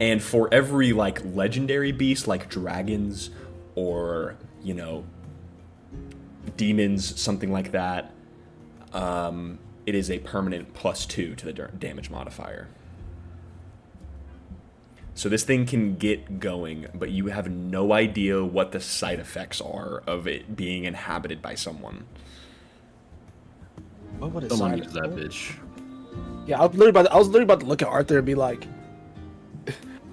And for every like legendary beast, like dragons or, you know, demons, something like that, it is a permanent +2 to the damage modifier. So this thing can get going, but you have no idea what the side effects are of it being inhabited by someone. What would it Someone sign uses up that for? bitch. Yeah, I was literally about to look at Arthur and be like,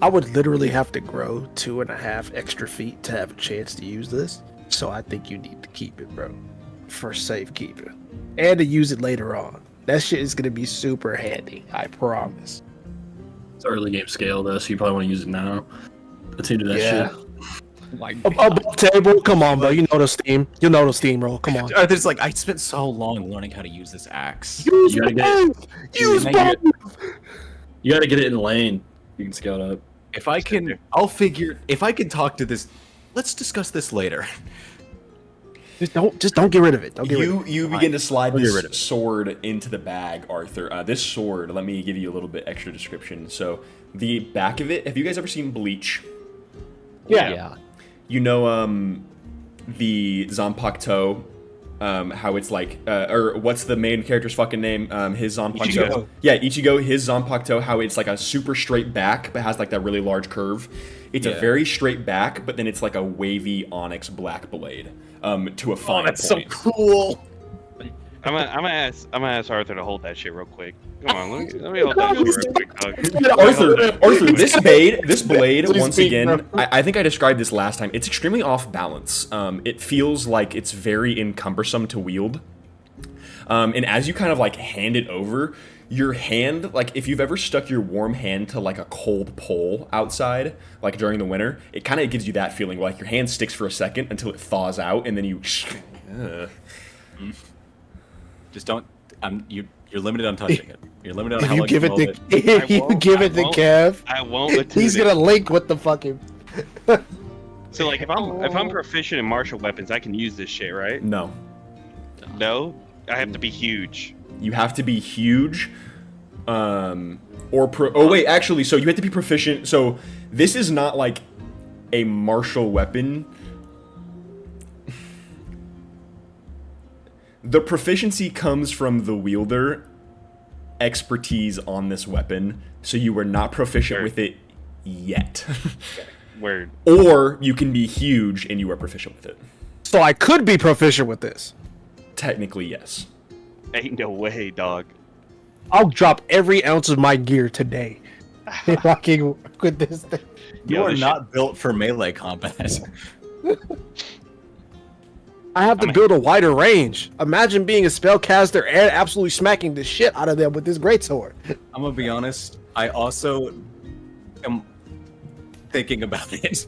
I would literally have to grow 2.5 extra feet to have a chance to use this. So I think you need to keep it, bro, for safekeeping, and to use it later on. That shit is gonna be super handy. I promise. It's early game scale though, so you probably want to use it now. Let's do that Yeah. shit. Like, Above table, come on, bro. You know the steam. You know the steamroll. Come on. Arthur's like, I spent so long learning how to use this axe. Use You gotta get both. Use you both. You gotta get it in lane. You can scout up. If I can, I'll figure. If I can talk to this, let's discuss this later. Just don't get rid of it. Don't get rid of it. You begin to slide I'll get rid of this sword into the bag, Arthur. This sword, let me give you a little bit extra description. So the back of it, have you guys ever seen Bleach? Yeah. You know the Zanpakuto, how it's like, or what's the main character's fucking name? His Zanpakuto. Ichigo. Yeah, Ichigo, his Zanpakuto, how it's like a super straight back, but has like that really large curve. It's a Yeah. very straight back, but then it's like a wavy onyx black blade to a fine point. cool. I'm gonna ask Arthur to hold that shit real quick. Come on, let me hold that shit real quick, dog. Arthur, this blade, Please once speak, again, bro. I think I described this last time. It's extremely off balance. It feels like it's very encumbersome to wield. And as you kind of like hand it over, your hand, like if you've ever stuck your warm hand to like a cold pole outside, like during the winter, it kind of gives you that feeling. Like your hand sticks for a second until it thaws out, and then you. Just don't. You're limited on touching it. You're limited on If how you long give you it hold to it. if you won't- give I it to won't. Kev, I won't attune he's it. gonna link with the fucking. So like if I'm proficient in martial weapons, I can use this shit, right? No, No, I have to be huge. you have to be huge. Oh wait, actually, so you have to be proficient. So this is not like a martial weapon. The proficiency comes from the wielder expertise on this weapon, so you are not proficient Sure. with it yet. Word. Or you can be huge and you are proficient with it. So I could be proficient with this. Technically, yes. Ain't no way, dog. I'll drop every ounce of my gear today. Rocking with this thing. You Yo, are this not built for melee combat. I have to build a wider range. Imagine being a spellcaster and absolutely smacking the shit out of them with this greatsword. I'm gonna be honest. I also am thinking about it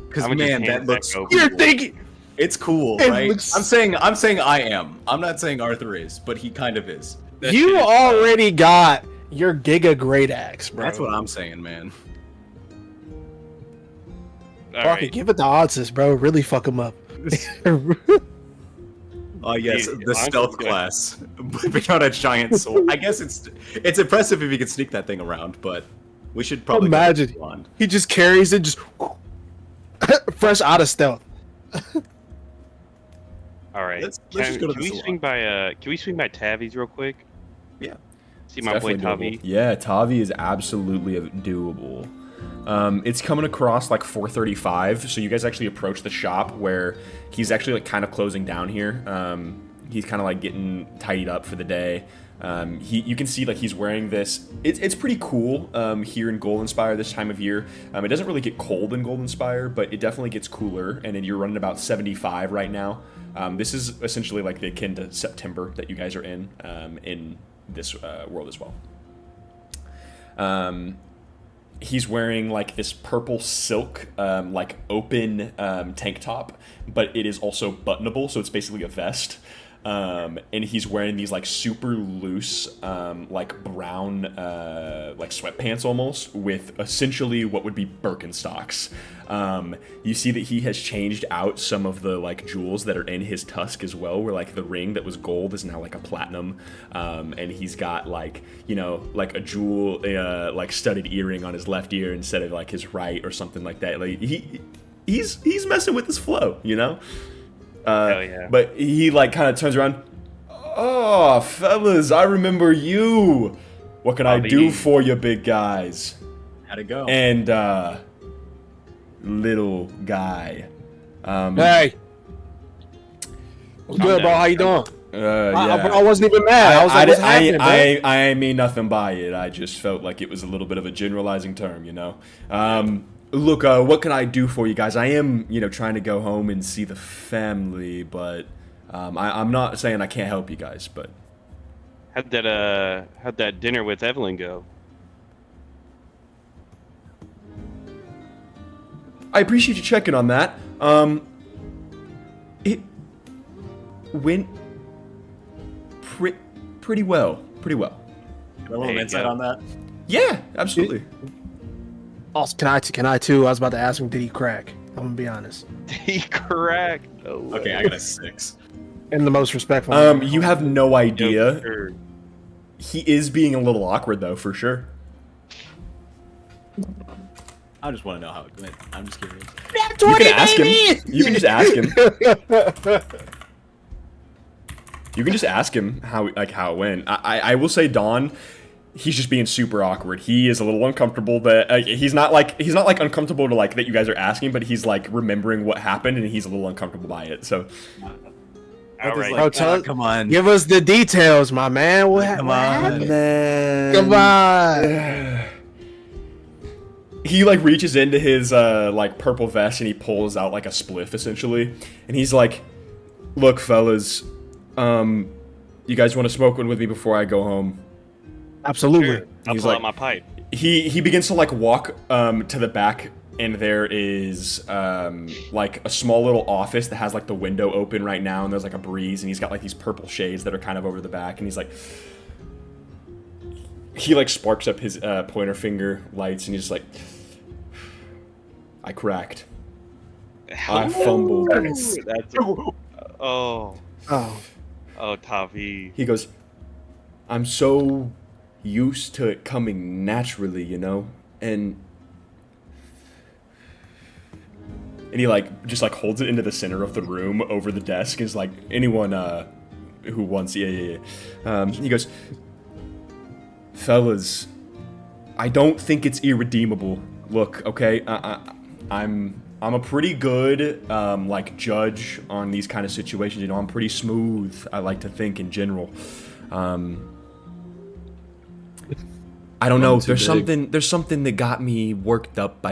because I'ma just man, hand that it looks. back over. You're thinking It's cool, It right? looks- I'm saying I am. I'm not saying Arthur is, but he kind of is. That you shit is, already got your Giga Great Axe, bro. That's what I'm saying, man. all Fuck it, right. give it the odds, bro. Really fuck him up. Oh yes, Dude, the honestly, stealth good. class. Whipping out a giant sword. I guess it's impressive if you can sneak that thing around, but we should probably go Imagine. beyond. He just carries it, just fresh out of stealth. All right. Let's just go to Can the we salon. swing by? Can we swing by Tavi's real quick? Yeah. See It's my boy definitely Tavi. doable. Yeah, Tavi is absolutely doable. It's coming across like 4:35, so you guys actually approach the shop where he's actually like kind of closing down here. He's kind of like getting tidied up for the day. You can see like he's wearing this. It's pretty cool here in Golden Spire this time of year. It doesn't really get cold in Golden Spire, but it definitely gets cooler. And then you're running about 75 right now. This is essentially like the akin to September that you guys are in this world as well. He's wearing like this purple silk, like open tank top, but it is also buttonable, so it's basically a vest. And he's wearing these like super loose, like brown, like sweatpants almost, with essentially what would be Birkenstocks. You see that he has changed out some of the like jewels that are in his tusk as well, where like the ring that was gold is now like a platinum. And he's got like, you know, like a jewel, like studded earring on his left ear instead of like his right or something like that. Like he's messing with his flow, you know? Hell yeah. But he like kind of turns around. Oh, fellas, I remember you. What can I do Bobby. for you, big guys? How'd it go? And little guy. Hey, what's good, bro? How you doing? Yeah. I wasn't even mad. I was like, what's happening, bro? I ain't mean nothing by it. I just felt like it was a little bit of a generalizing term, you know. Look, what can I do for you guys? I am, you know, trying to go home and see the family, but I'm not saying I can't help you guys, but How'd that dinner with Evelyn go? I appreciate you checking on that. It went pretty well. Pretty well. A little There you insight go. on that. Yeah, absolutely. Also, can I too? I was about to ask him, did he crack? I'm gonna be honest. He cracked. No way. Okay, I got a 6. In the most respectful. manner. You have no Yo, idea. sure. He is being a little awkward though, for sure. I just want to know how it went. I'm just curious. You can ask him. You can just ask him. You can just ask him how it went. I will say Don, he's just being super awkward. He is a little uncomfortable that he's not like uncomfortable to like that you guys are asking, but he's like remembering what happened and he's a little uncomfortable by it. So All right. Bro, tell- come on. Give us the details, my man. Come what on. happened? Come on. he like reaches into his like purple vest and he pulls out like a spliff essentially, and he's like, "Look, fellas, you guys want to smoke one with me before I go home?" Absolutely. Sure. I'll He's pull like- out my pipe. He begins to like walk to the back, and there is like a small little office that has like the window open right now, and there's like a breeze, and he's got like these purple shades that are kind of over the back, and he's like, he like sparks up his pointer finger lights, and he's just like, I cracked, I fumbled. That's oh Oh, Tavi. He goes, I'm so used to it coming naturally, you know, and he like just like holds it into the center of the room over the desk. Is like, anyone who wants, yeah. He goes, fellas, I don't think it's irredeemable. Look, okay, I'm a pretty good like judge on these kind of situations. You know, I'm pretty smooth. I like to think in general. I don't know. too big. There's something that got me worked up.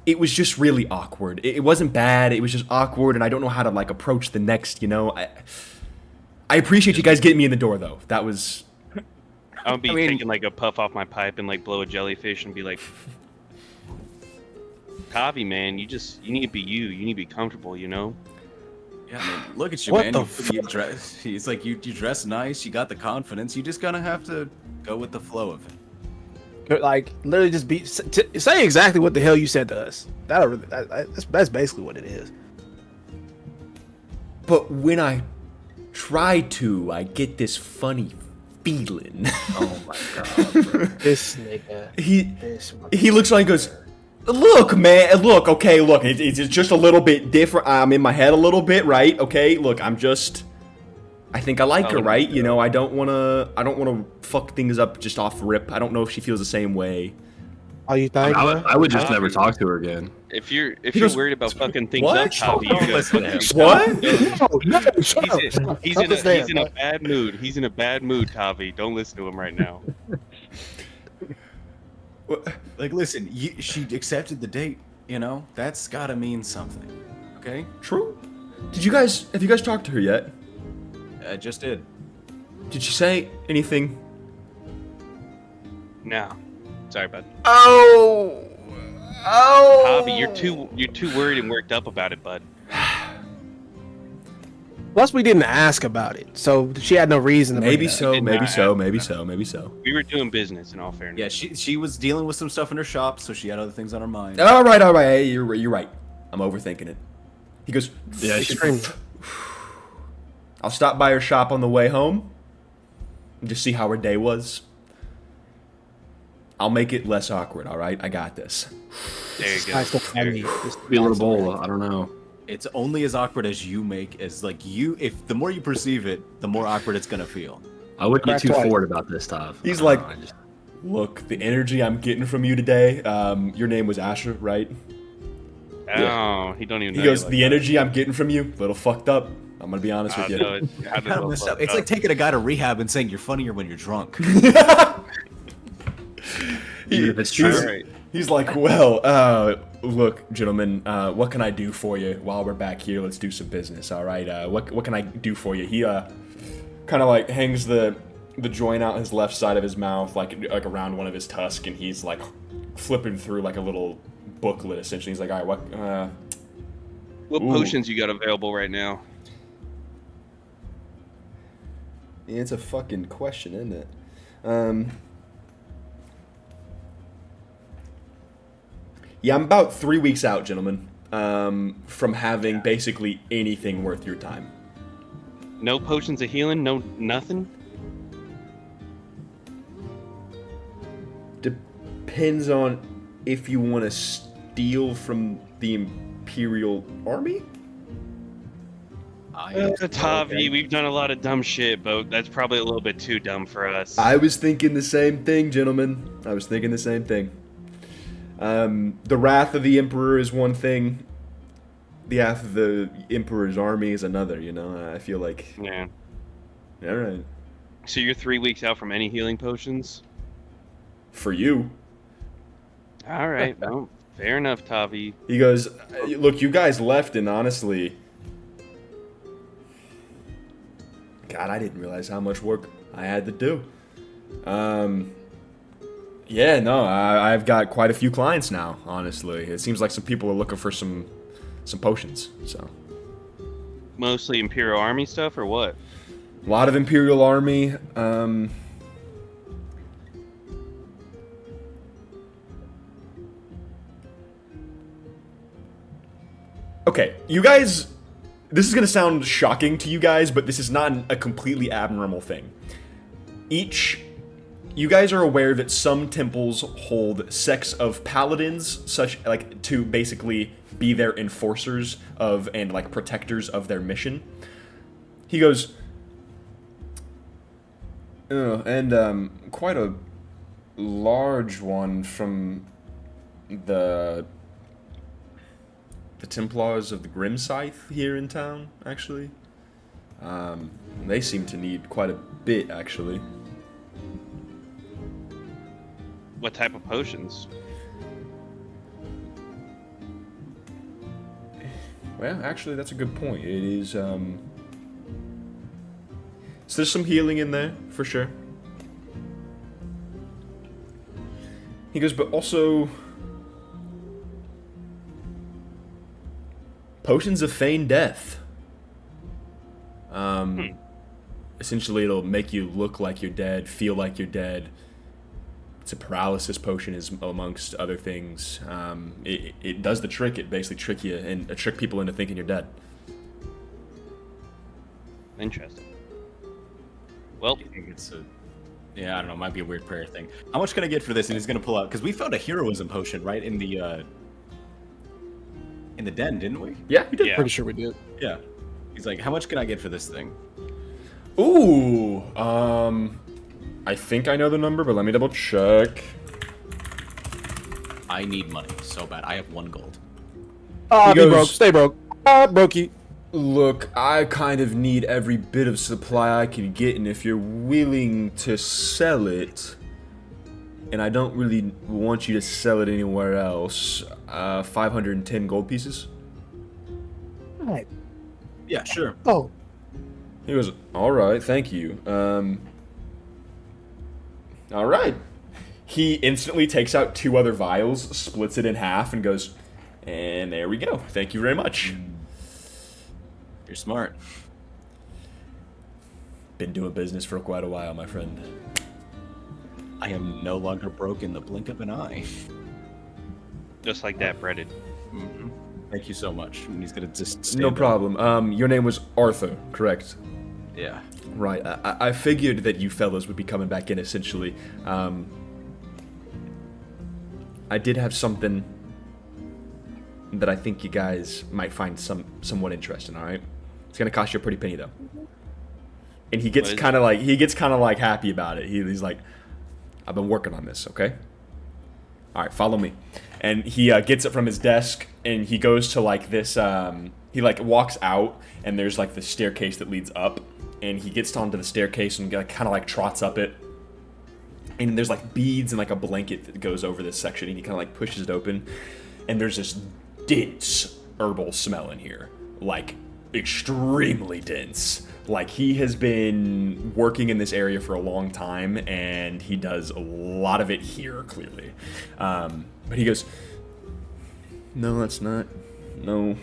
It was just really awkward. It wasn't bad. It was just awkward, and I don't know how to like approach the next. You know, I appreciate you guys getting me in the door though. That was. I would be I mean- taking like a puff off my pipe and like blow a jellyfish and be like, Tavi, man, you need to be you. You need to be comfortable, you know? Yeah, I mean, look at you, What man. the You dress. It's like you dress nice. You got the confidence. You just gonna have to go with the flow of it. like literally just say exactly what the hell you said to us. That's basically what it is. but when I try to, I get this funny feeling. Oh my god. Bro. This nigga. This He looks like he goes, look, man, look, okay, look, it's just a little bit different. I'm in my head a little bit, right? Okay, look, I think I like her, right? You know, I don't wanna fuck things up just off rip. I don't know if she feels the same way. Oh, you think? I would just never talk to her again. If you're goes, worried about fucking things what? up, Javi, you go listen to him. What? No, shut up. he's Shut in this a down. bad mood. He's in a bad mood, Tavi. Don't listen to him right now. Like, listen, she accepted the date. You know, that's gotta mean something. Okay? True. Have you guys talked to her yet? I just did. Did she say anything? No. Sorry, bud. Oh. Tavi, you're too worried and worked up about it, bud. Plus, we didn't ask about it, so she had no reason to. Maybe bring it up. so, did maybe not so, ask maybe about so, maybe so. We were doing business, in all fairness. Yeah, she was dealing with some stuff in her shop, so she had other things on her mind. All right. Hey, you're right. I'm overthinking it. He goes, Yeah, Extreme. I'll stop by her shop on the way home and just see how her day was. I'll make it less awkward, all right? I got this. There you go. Guy's so There funny. you go. This Be a little guy's so bold. funny. I don't know. It's only as awkward as you make as like you. If the more you perceive it, the more awkward it's gonna feel. I wouldn't be Crack too twice. forward about this, Tav. He's I don't like- know, I just- Look, the energy I'm getting from you today, your name was Asher, right? Oh, he don't even know He goes, you like the that. energy I'm getting from you, a little fucked up. I'm gonna be honest with you. No, it's kind of Kinda messed up. It's like taking a guy to rehab and saying you're funnier when you're drunk. Even if it's true. Alright. He's like, well, look, gentlemen, what can I do for you while we're back here? Let's do some business, all right? What can I do for you? He kind of like hangs the joint out his left side of his mouth, like around one of his tusks, and he's like flipping through like a little booklet. Essentially, he's like, all right, What Ooh. potions you got available right now? It's a fucking question, isn't it? Yeah, I'm about 3 weeks out, gentlemen, from having basically anything worth your time. No potions of healing? No nothing? Depends on if you want to steal from the Imperial Army? Tavi, we've done a lot of dumb shit, but that's probably a little bit too dumb for us. I was thinking the same thing, gentlemen. I was thinking the same thing. The wrath of the Emperor is one thing. The wrath of the Emperor's army is another, you know? I feel like... Yeah. Alright. So you're 3 weeks out from any healing potions? For you. Alright, well, fair enough, Tavi. He goes, look, you guys left, and honestly... God, I didn't realize how much work I had to do. Yeah, no, I've got quite a few clients now, honestly. It seems like some people are looking for some potions, so... Mostly Imperial Army stuff, or what? A lot of Imperial Army, Okay, you guys... This is gonna sound shocking to you guys, but this is not a completely abnormal thing. You guys are aware that some temples hold sects of paladins, such like to basically be their enforcers of and like protectors of their mission. He goes, and quite a large one from the Templars of the Grim Scythe here in town, actually. They seem to need quite a bit, actually. What type of potions? Well, actually, that's a good point. It is, So there's some healing in there, for sure. He goes, but also... Potions of feigned death. Essentially, it'll make you look like you're dead, feel like you're dead. It's a paralysis potion, is amongst other things. It does the trick. It basically trick you and trick people into thinking you're dead. Interesting. Well, I think it's a. Yeah, I don't know. It might be a weird prayer thing. How much can I get for this? And he's gonna pull out because we found a heroism potion right in the den, didn't we? Yeah, you did. yeah. Pretty sure we did. Yeah. He's like, how much can I get for this thing? Ooh, I think I know the number, but let me double check. I need money so bad. I have 1 gold. Ah, be goes- broke. Stay broke. Ah, brokey. Look, I kind of need every bit of supply I can get, and if you're willing to sell it, and I don't really want you to sell it anywhere else, 510 gold pieces. Right. Yeah, sure. Oh, He goes, all right, thank you. All right. He instantly takes out 2 other vials, splits it in half, and goes, and there we go. Thank you very much. You're smart. Been doing business for quite a while, my friend. I am no longer broke in the blink of an eye. Just like that, breaded. Mhm. Thank you so much. And he's gonna just stand No up. problem. Your name was Arthur, correct? Yeah. Right. I figured that you fellows would be coming back in, essentially. I did have something that I think you guys might find somewhat interesting, alright? It's gonna cost you a pretty penny, though. And he gets What is kind of like happy about it. He's like, I've been working on this, okay? Alright, follow me. And he gets it from his desk, and he goes to like this, he like walks out, and there's like the staircase that leads up, and he gets onto the staircase and kind of like trots up it. And there's like beads and like a blanket that goes over this section, and he kind of like pushes it open, and there's this dense herbal smell in here, like extremely dense. Like he has been working in this area for a long time, and he does a lot of it here, clearly. But he goes, no, that's not. No.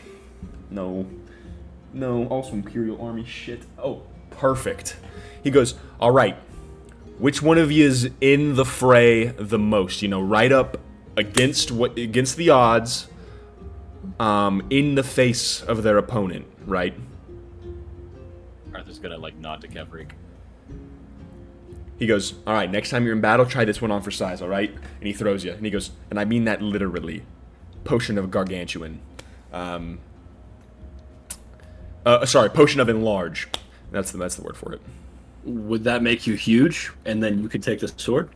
Also Imperial Army shit. Oh, perfect. He goes, all right. Which one of you is in the fray the most? You know, right up against the odds, in the face of their opponent, right? Arthur's gonna like nod to Kevrik. He goes, all right, next time you're in battle, try this one on for size, all right? And he throws you. And he goes, and I mean that literally. Potion of Gargantuan. Sorry, Potion of Enlarge. That's the word for it. Would that make you huge, and then you could take the sword?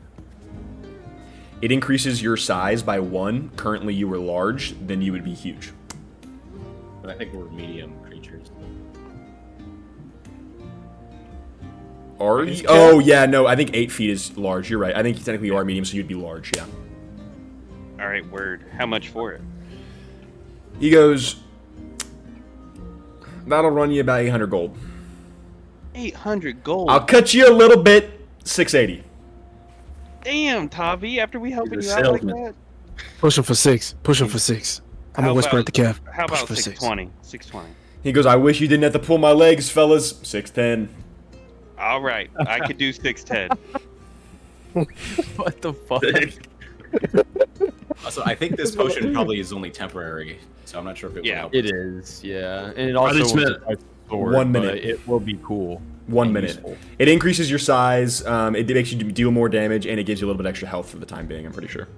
It increases your size by 1. Currently you were large, then you would be huge. But I think we're medium creatures. Are you? Oh, yeah, no, I think 8 feet is large. You're right. I think technically you are medium, so you'd be large, yeah. All right, word. How much for it? He goes, that'll run you about 800 gold. 800 gold. I'll cut you a little bit, 680. Damn, Tavi. After we helping He's you a out like salesman. that. push him for 6. Push him for 6. I'm How gonna whisper about- at the Kev. How Push about for 620? 620. He goes, I wish you didn't have to pull my legs, fellas. 610. All right, I could do 610. What the fuck? Also, I think this potion probably is only temporary, so I'm not sure if it will Yeah. help. It is, yeah, and it also Riley won't Smith. surprise the sword, 1 but minute. it will be cool. 1 and minute. useful. It increases your size, it makes you deal more damage, and it gives you a little bit extra health for the time being, I'm pretty sure.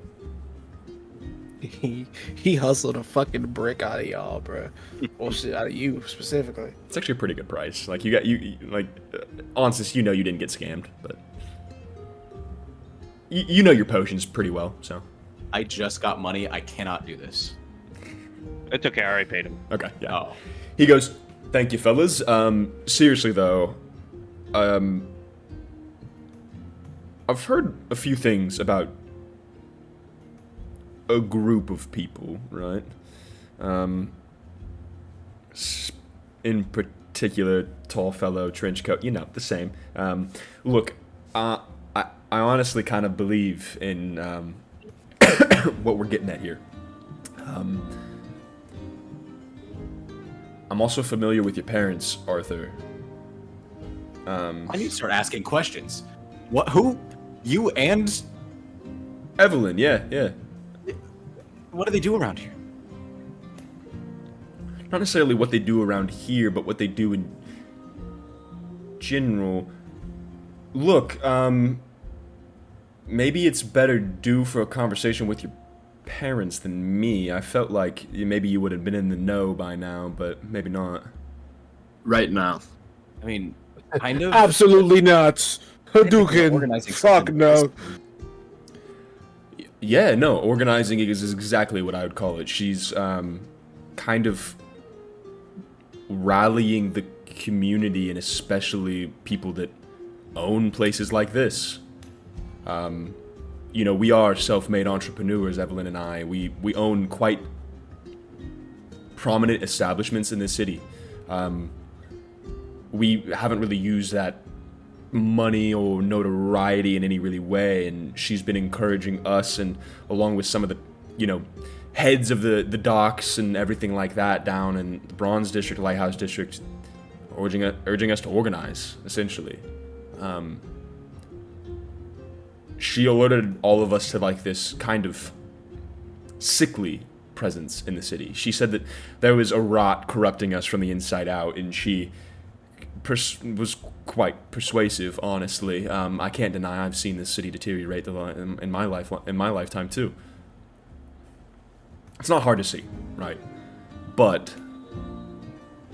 He hustled a fucking brick out of y'all, bro. Well, shit, out of you specifically. It's actually a pretty good price. Like, Onsis, you know you didn't get scammed, but... You know your potions pretty well, so... I just got money. I cannot do this. It's okay. I already paid him. Okay, yeah. Oh. He goes, thank you, fellas. Seriously, though, I've heard a few things about a group of people, right? In particular, tall fellow, trench coat, the same. Look, I honestly kind of believe in what we're getting at here. I'm also familiar with your parents, Arthur. I need to start asking questions. What? Who? You and Evelyn, yeah. what do they do around here? Not necessarily what they do around here, but what they do general. Look, maybe it's better due for a conversation with your parents than me. I felt like maybe you would have been in the know by now, but maybe not. Right now. I mean, kind of. Absolutely not. Hadouken. Organizing Fuck something. no. Yeah, no, organizing is exactly what I would call it. She's kind of rallying the community and especially people that own places like this. You know, we are self-made entrepreneurs, Evelyn and I. We own quite prominent establishments in this city. We haven't really used that money or notoriety in any really way, and she's been encouraging us, and along with some of the, you know, heads of the docks and everything like that down in the Bronze District, Lighthouse District, urging us to organize, essentially. She alerted all of us to like this kind of sickly presence in the city. She said that there was a rot corrupting us from the inside out, and she was quite persuasive, honestly. I can't deny I've seen this city deteriorate in my lifetime too. It's not hard to see, right? But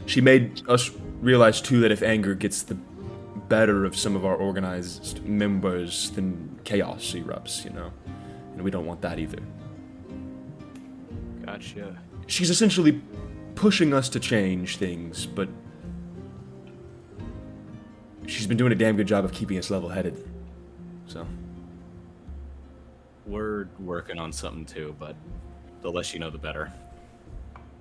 she made us realize too that if anger gets the better of some of our organized members, then chaos erupts, you know? And we don't want that either. Gotcha. She's essentially pushing us to change things, but she's been doing a damn good job of keeping us level-headed. So. We're working on something too, but the less you know, the better.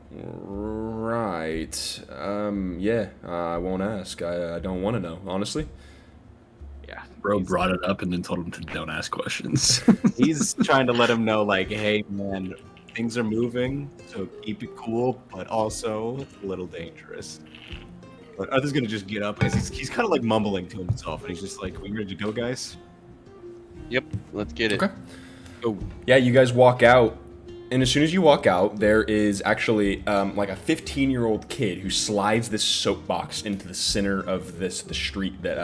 Right. Yeah, I won't ask. I don't want to know, honestly. Yeah. Bro brought it up and then told him to don't ask questions. He's trying to let him know, like, hey, man, things are moving, so keep it cool, but also a little dangerous. But Arthur's gonna just get up, and he's kind of like mumbling to himself, and he's just like, we ready to go, guys? Yep, let's get it. Okay. Yeah, you guys walk out, and as soon as you walk out, there is actually like a 15-year-old kid who slides this soapbox into the center of the street that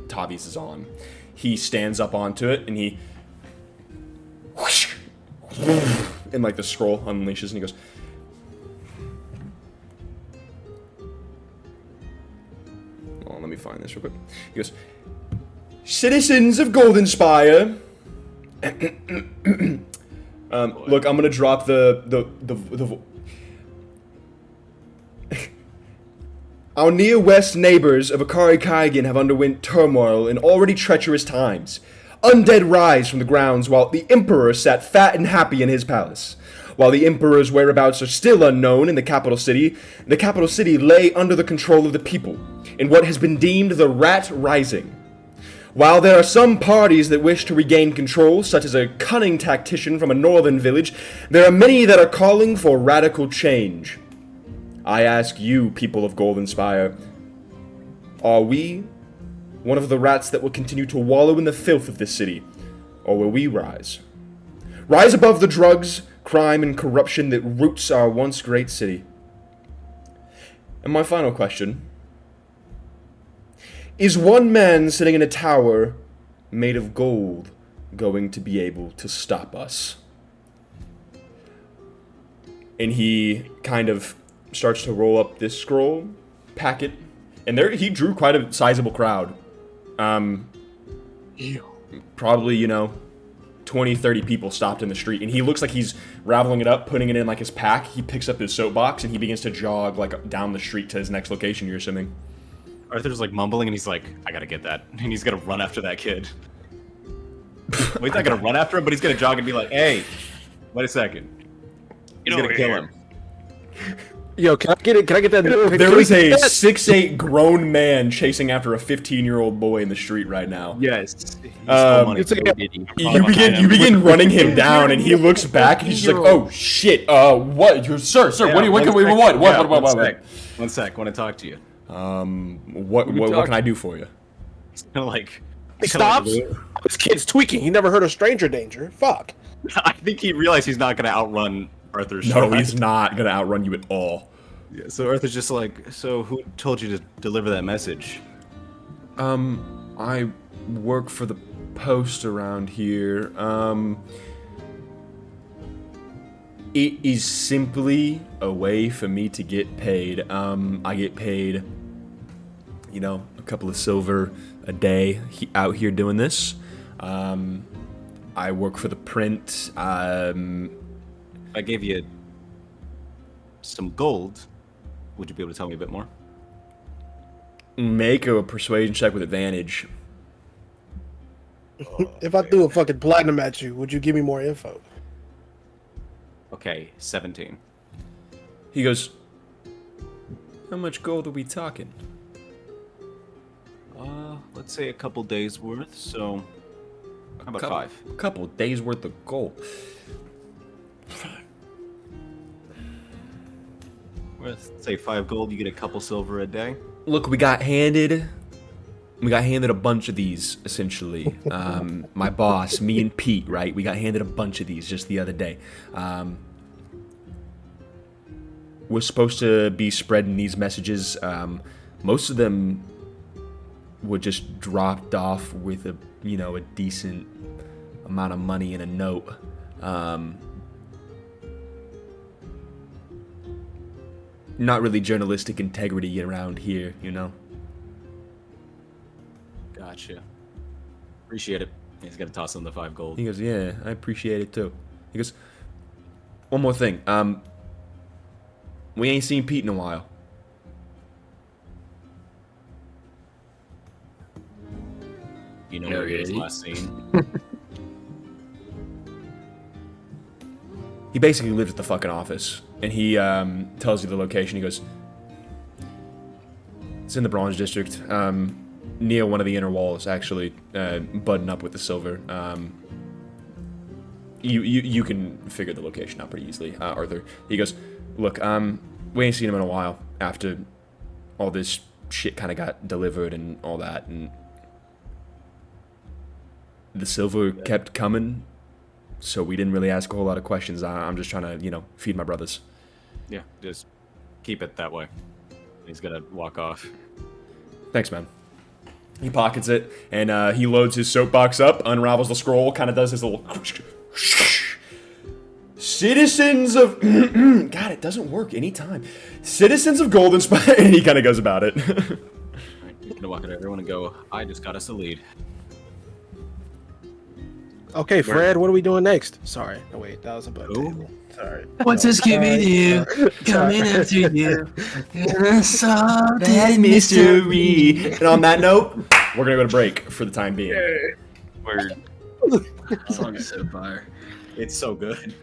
Tavi's is on. He stands up onto it, and he whoosh, and like the scroll unleashes, and he goes. Oh, let me find this real quick. He goes, "Citizens of Goldenspire." Look, I'm gonna drop the Our near-west neighbors of Akari Kaigan have underwent turmoil in already treacherous times. Undead rise from the grounds while the Emperor sat fat and happy in his palace. While the Emperor's whereabouts are still unknown in the capital city lay under the control of the people, in what has been deemed the Rat Rising. While there are some parties that wish to regain control, such as a cunning tactician from a northern village, there are many that are calling for radical change. I ask you, people of Goldenspire, are we one of the rats that will continue to wallow in the filth of this city, or will we rise? Rise above the drugs, crime, and corruption that roots our once great city. And my final question. Is one man sitting in a tower made of gold going to be able to stop us? And he kind of starts to roll up this scroll packet, and there he drew quite a sizable crowd. Probably, 20, 30 people stopped in the street, and he looks like he's raveling it up, putting it in like his pack. He picks up his soapbox, and he begins to jog like down the street to his next location, you're assuming. Arthur's like mumbling, and he's like, I gotta get that. And he's gonna run after that kid. Well, he's not gonna run after him, but he's gonna jog and be like, hey, wait a second. He's gonna kill him. Yo, can I get it? Can I get that? There is a 6'8" grown man chasing after a 15-year-old boy in the street right now. Yes. You begin running him down, and he looks back, and he's just like, "Oh shit! What? Sir, Yeah, what? One sec. Want to talk to you? What can I do for you?" He's kind of like. He stops. This kid's tweaking. He never heard of stranger danger. Fuck. I think he realized he's not gonna outrun Arthur's. No, he's not gonna outrun you at all. Yeah, so Arthur's just like, so who told you to deliver that message? I work for the post around here. It is simply a way for me to get paid. I get paid, a couple of silver a day out here doing this. I work for the print. If I gave you some gold, would you be able to tell me a bit more? Make a persuasion check with advantage. If I threw a fucking platinum at you, would you give me more info? Okay, 17. He goes, how much gold are we talking? Let's say a couple days worth, so how about 5? A couple days worth of gold. Let's say 5 gold, you get a couple silver a day. Look, we got handed a bunch of these, essentially. My boss, me and Pete, right? We got handed a bunch of these just the other day. We're supposed to be spreading these messages. Most of them were just dropped off with a decent amount of money in a note. Not really journalistic integrity around here, Gotcha. Appreciate it. He's gonna toss him the 5 gold. He goes, yeah, I appreciate it too. He goes, one more thing. We ain't seen Pete in a while. You know where he was Okay. last seen? He basically lives at the fucking office, and he tells you the location. He goes, it's in the Bronze District, near one of the inner walls, actually, button up with the silver. You can figure the location out pretty easily, Arthur. He goes, look, we ain't seen him in a while after all this shit kind of got delivered and all that, and the silver kept coming, so we didn't really ask a whole lot of questions. I'm just trying to, feed my brothers. Yeah, just keep it that way. He's gonna walk off. Thanks, man. He pockets it, and he loads his soapbox up, unravels the scroll, kind of does his little... Citizens of... God, it doesn't work anytime. Citizens of Golden Spire... And he kind of goes about it. Alright, he's gonna walk at everyone and go, I just got us a lead. Okay, Fred, what are we doing next? Sorry. Oh, wait, that was a bug Who? table. Sorry. What's a Scooby-Doo coming after you? Gonna solve that mystery. And on that note, we're going to go to break for the time being. Word. That song is so fire. It's so good.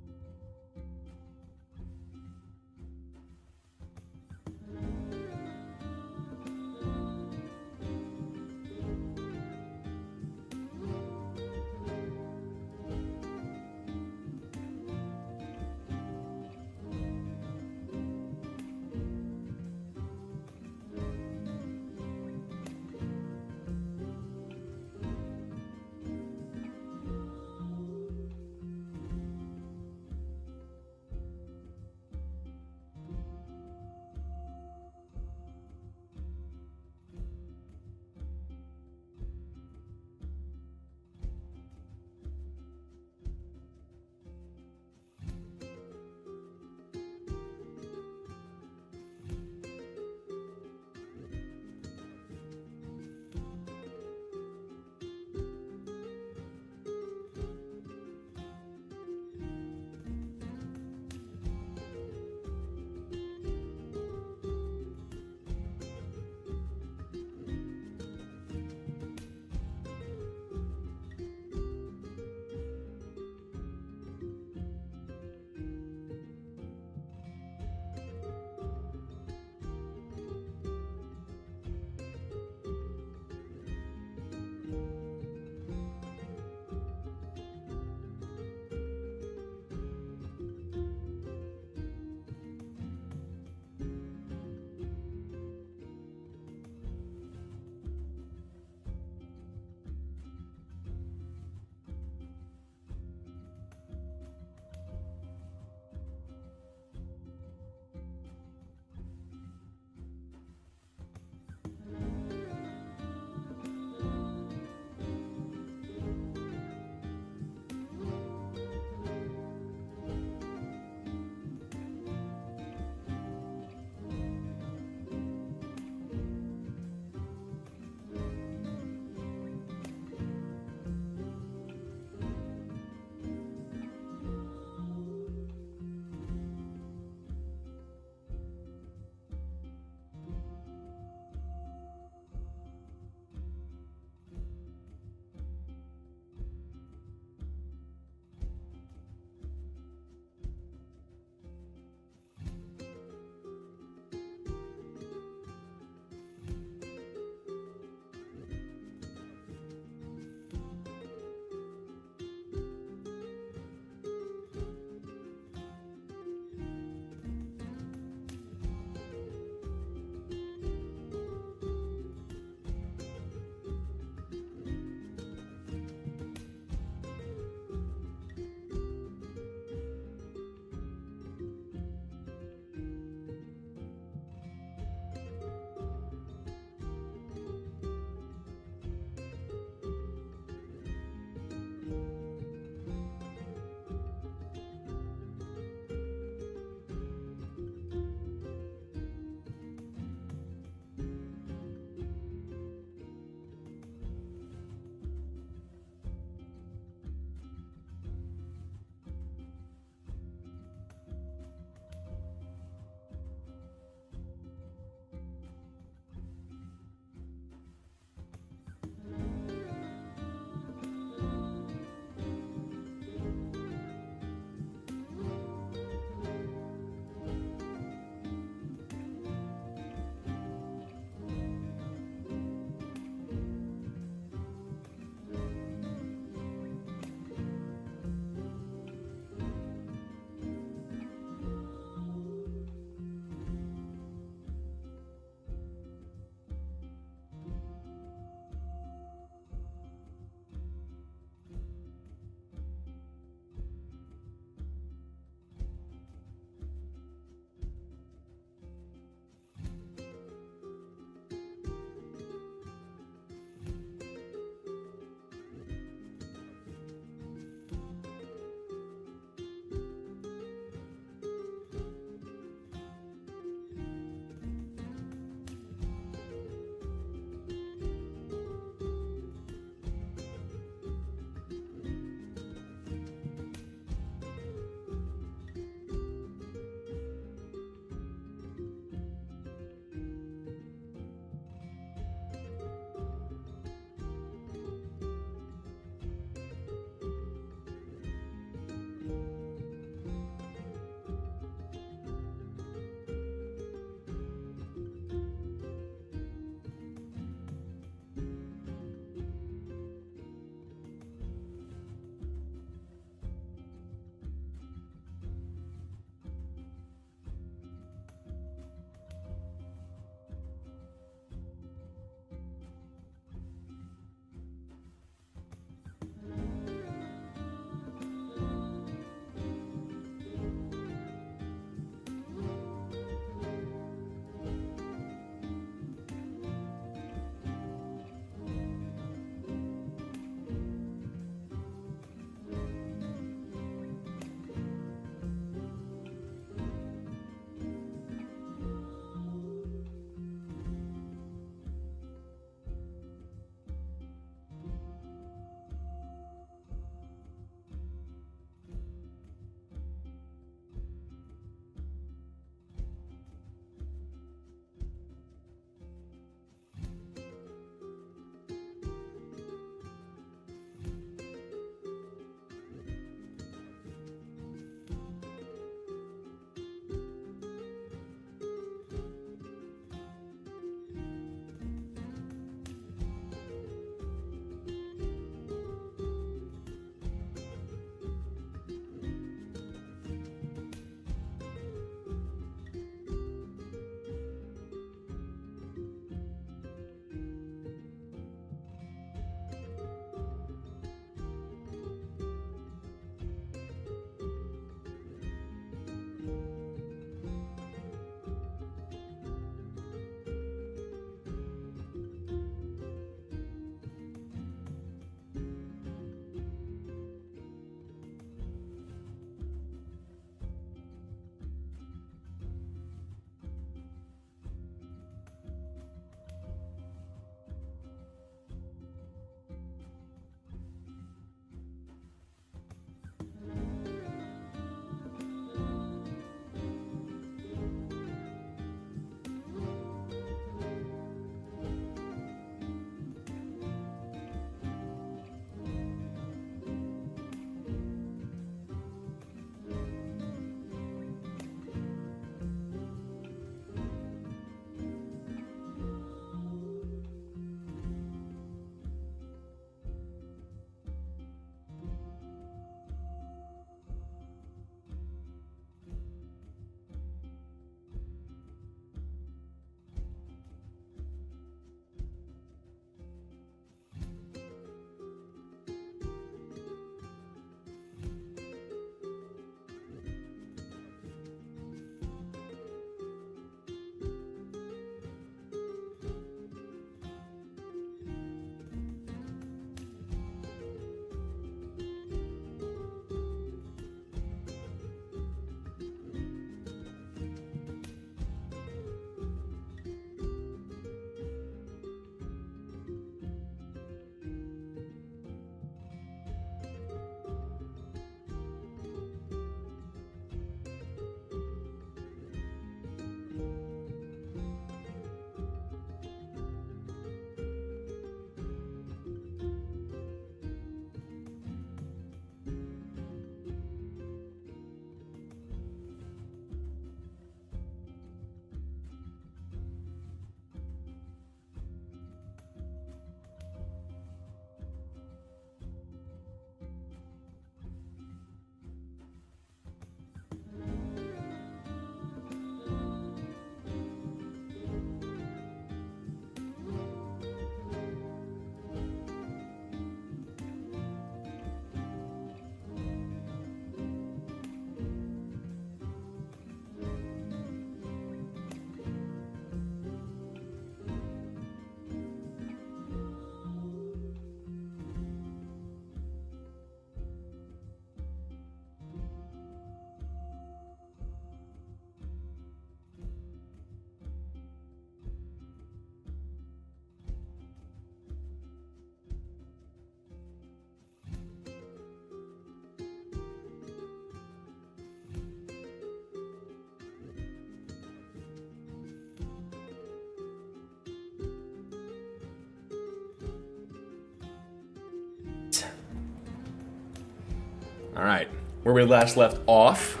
All right, where we last left off,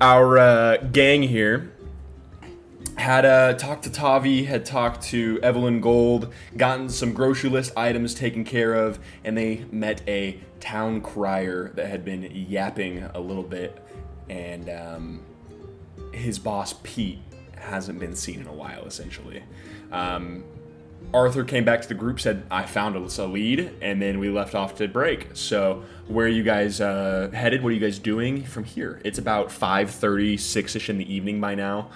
our gang here had talked to Tavi, had talked to Evelyn Gold, gotten some grocery list items taken care of, and they met a town crier that had been yapping a little bit, and his boss Pete hasn't been seen in a while, essentially. Arthur came back to the group, said, I found a lead, and then we left off to break. So where are you guys headed? What are you guys doing from here? It's about 5:30, 6-ish in the evening by now.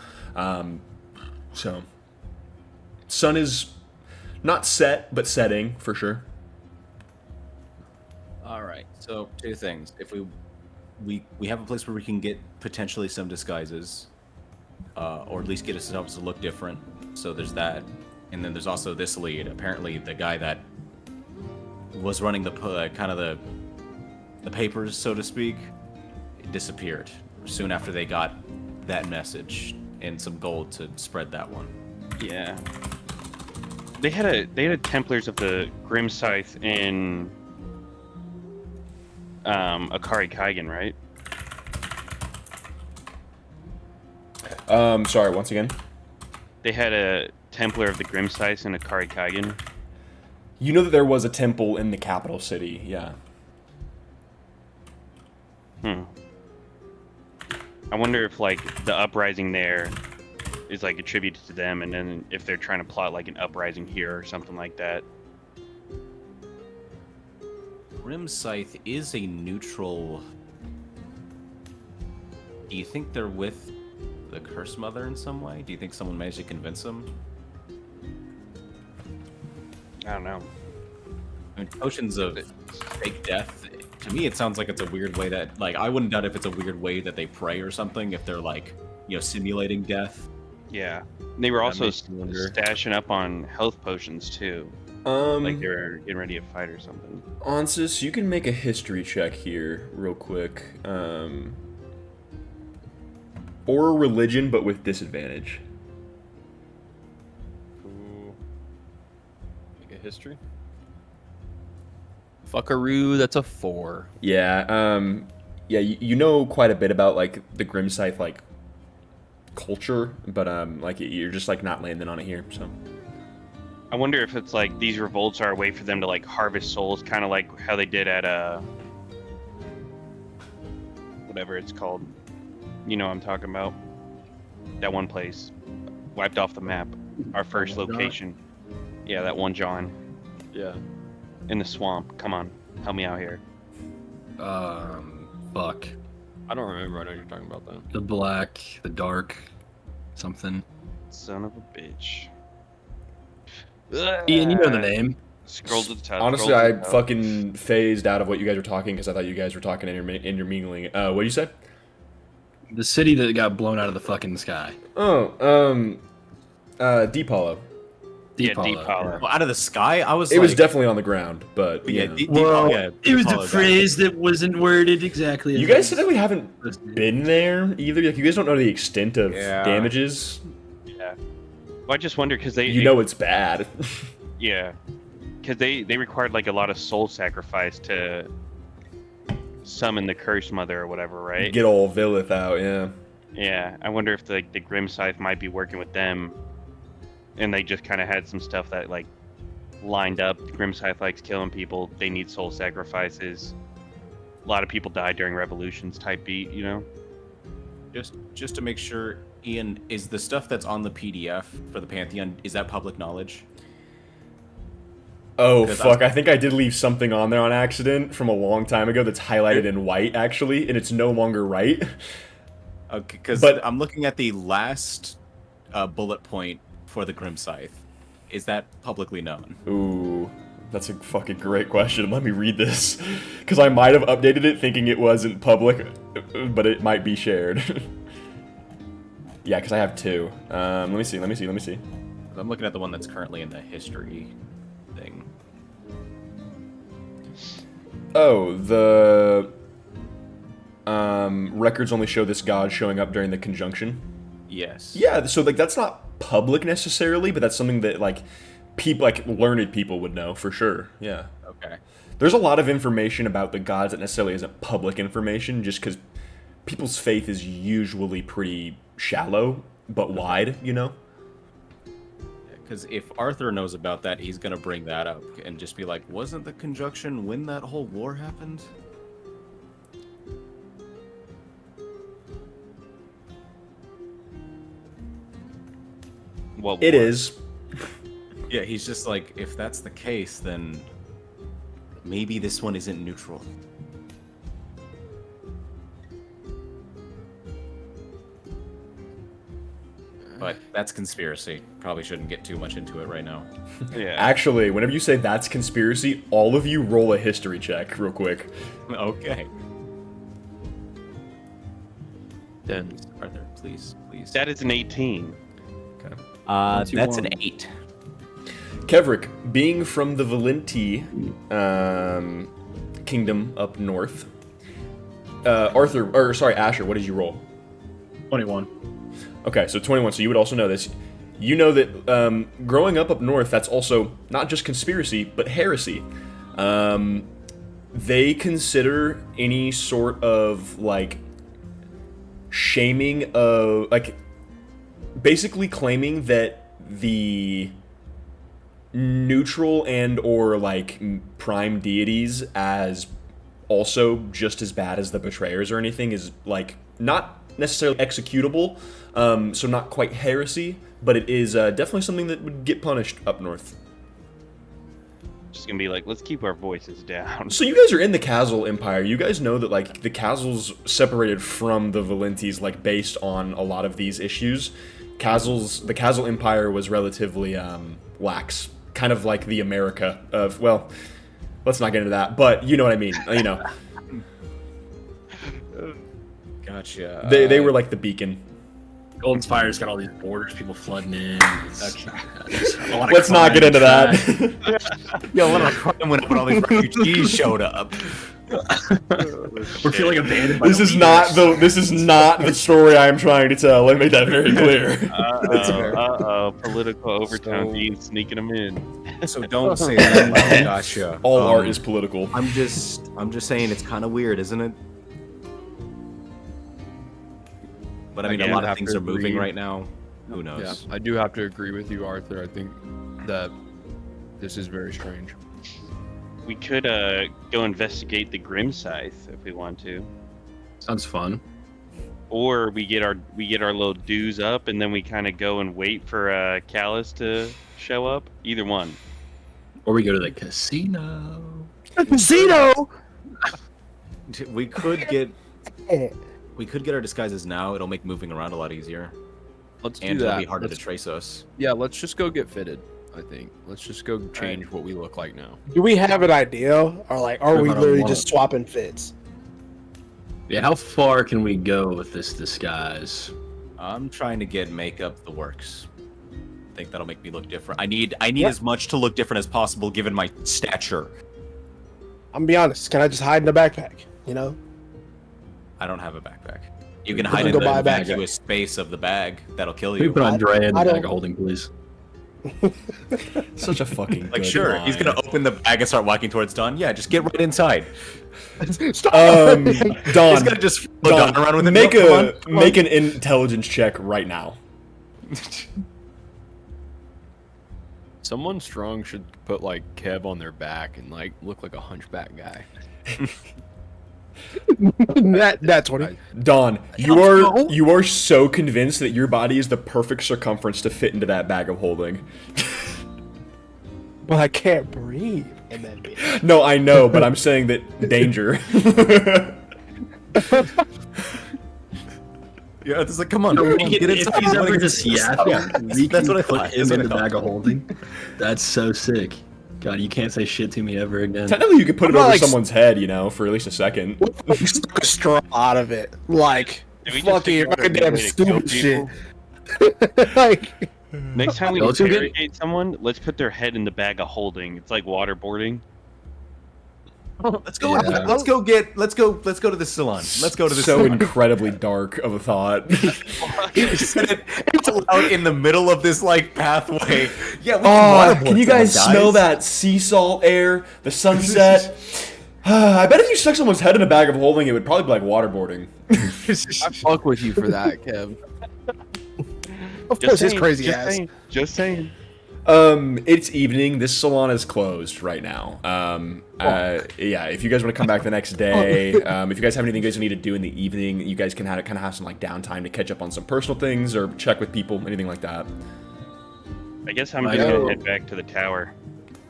So sun is not set, but setting for sure. All right. So two things. If we have a place where we can get potentially some disguises, or at least get ourselves to look different. So there's that, and then there's also this lead. Apparently, the guy that was running the kind of the papers, so to speak, disappeared soon after they got that message and some gold to spread that one. Yeah. They had a Templars of the Grim Scythe in Akari Kaigan, right? Sorry, once again. They had a Templar of the Grim Scythe in Akari Kaigan. You know that there was a temple in the capital city, yeah. I wonder if like the uprising there is like attributed to them, and then if they're trying to plot like an uprising here or something like that. Grim Scythe is a neutral. Do you think they're with the Curse Mother in some way? Do you think someone managed to convince them? I don't know. I mean, potions of fake death. To me, it sounds like it's a weird way that, like, I wouldn't doubt if it's a weird way that they pray or something. If they're like, simulating death. Yeah, they were also makes me wonder. stashing up on health potions too. Like they were getting ready to fight or something. Ansis, you can make a history check here real quick. Or religion, but with disadvantage. Ooh. Make a history. Fuckaroo, that's a 4. Yeah, you know quite a bit about like the Grim Scythe like culture, but like you're just like not landing on it here. So I wonder if it's like these revolts are a way for them to like harvest souls, kind of like how they did at whatever it's called. You know what I'm talking about? That one place wiped off the map. Our first location. Yeah, that one John Yeah. in the swamp. Come on, help me out here. Fuck. I don't remember. I know you're talking about that. The black, the dark, something. Son of a bitch. Ian, you know the name. Scroll to the top. honestly, scroll to I the top. fucking phased out of what you guys were talking because I thought you guys were talking intermingling. What do you say? The city that got blown out of the fucking sky. Oh, Deep Hollow. Yeah, Deep Deep Hollow. Hollow. Well, out of the sky, I was. It was like- definitely on the ground, but Yeah, you know. Deep Well, Hollow, yeah, it was Deep the Hollow guy. phrase that wasn't worded exactly. You as guys I typically haven't listened. been there either. Like you guys don't know the extent of Yeah. damages. Yeah. Well, I just wonder because You know it's bad. Yeah, because they required like a lot of soul sacrifice to summon the Curse Mother or whatever, right? Get all Villith out, yeah. Yeah, I wonder if the Grim Scythe might be working with them, and they just kind of had some stuff that like lined up. The Grim Scythe likes killing people. They need soul sacrifices. A lot of people die during revolutions type beat, you know? Just to make sure, Ian, is the stuff that's on the PDF for the Pantheon, is that public knowledge? Oh, 'Cause fuck. I think I did leave something on there on accident from a long time ago that's highlighted in white, actually, and it's no longer right. Okay, because But- I'm looking at the last bullet point for the Grim Scythe. Is that publicly known? Ooh, that's a fucking great question. Let me read this. Because I might have updated it thinking it wasn't public, but it might be shared. Yeah, because I have two. Let me see. 'Cause I'm looking at the one that's currently in the history thing. Oh, the records only show this god showing up during the conjunction. Yes. Yeah, so like that's not public necessarily, but that's something that like people, like learned people would know for sure. Yeah. Okay. there's a lot of information about the gods that necessarily isn't public information, just because people's faith is usually pretty shallow but wide, you know. Because if Arthur knows about that, he's gonna bring that up and just be like, "Wasn't the conjunction when that whole war happened?" What It war? is. Yeah, he's just like, if that's the case, then maybe this one isn't neutral. But that's conspiracy. Probably shouldn't get too much into it right now. Yeah. Actually, whenever you say that's conspiracy, all of you roll a history check real quick. Okay. Then Arthur, please. That is an 18. That's an 8. Kevrick, being from the Valenti kingdom up north, Asher, what did you roll? 21. Okay, so 21, so you would also know this. You know that growing up north, that's also not just conspiracy, but heresy. They consider any sort of, like, shaming of, like, basically claiming that the neutral and or, like, prime deities as also just as bad as the betrayers or anything is, like, not necessarily executable, so not quite heresy, but it is definitely something that would get punished up north. Just gonna be like, let's keep our voices down. So you guys are in the Khazal Empire. You guys know that, like, the Khazals separated from the Valentis, like, based on a lot of these issues. The Khazal Empire was relatively lax, kind of like the America of, well, let's not get into that, but you know what I mean. You know, Gotcha. they were like the beacon. Golden Spire's got all these borders, people flooding in. Let's not get into that. Yo, what a crime went up when all these refugees showed up. We're feeling abandoned by This is not the story I am trying to tell. Let me make that very clear. Political overtone So- being sneaking them in. So don't say that. Like, gotcha. All art is political. I'm just saying it's kind of weird, isn't it? But I mean, Again, a lot of have things to are moving agree. right now. Who yeah, knows? I do have to agree with you, Arthur. I think that this is very strange. We could go investigate the Grim Scythe if we want to, Sounds fun. or we get our little dues up and then we kind of go and wait for Callus to show up. Either one. Or we go to the casino. Casino. We could get our disguises now. It'll make moving around a lot easier, Let's do and that. it'll be harder Let's- to trace us. Yeah, let's just go get fitted. I think. Let's just go change what we look like now. Do we have an idea, or like, are What we about a literally wallet? just swapping fits? Yeah, how far can we go with this disguise? I'm trying to get makeup the works. I think that'll make me look different. I need as much to look different as possible given my stature. I'm gonna be honest. Can I just hide in the backpack? You know, I don't have a backpack. You can We hide can in go the buy a backpack. contiguous space of the bag. That'll kill Can we you. put Andrea in the I don't- bag of holding, please? Such a fucking Like, good sure, he's line. gonna open the bag and start walking towards Don. Yeah, just get right inside. Stop. Don, He's gonna just follow Don, Don around with him. make No, come on, come on. make an intelligence check right now. Someone strong should put like Kev on their back and like look like a hunchback guy. that 20. Don, you are so convinced that your body is the perfect circumference to fit into that bag of holding. Well, I can't breathe in that bitch. No, I know, but I'm saying that danger. Yeah, it's like, come on, No, come on, if get inside. he's I wanna ever get just inside. yapping, we That's can what I put thought. him That's in what the I bag thought. of holding. That's so sick. God, you can't say shit to me ever again. Technically, you could put I'm it not over like- someone's head, you know, for at least a second. Like, stuck a straw out of it, like Did we just fucking figure out a new goddamn way to kill stupid shit. people? Like, Next time we Let's go get- interrogate someone, let's put their head in the bag of holding. It's like waterboarding. Let's go. Yeah. Let's go to the salon. Let's go to the So salon. incredibly dark of a thought. It's out in the middle of this like pathway. Yeah. We Oh, waterboard can you guys someone, smell that sea salt air, the sunset? I bet if you stuck someone's head in a bag of holding, it would probably be like waterboarding. I fuck with you for that, Kev. Of course, his crazy just ass. Saying, just saying. It's evening. This salon is closed right now. Yeah, if you guys want to come back the next day, if you guys have anything you guys need to do in the evening, you guys can kind of have some like downtime to catch up on some personal things or check with people, anything like that. I guess I'm just gonna head back to the tower.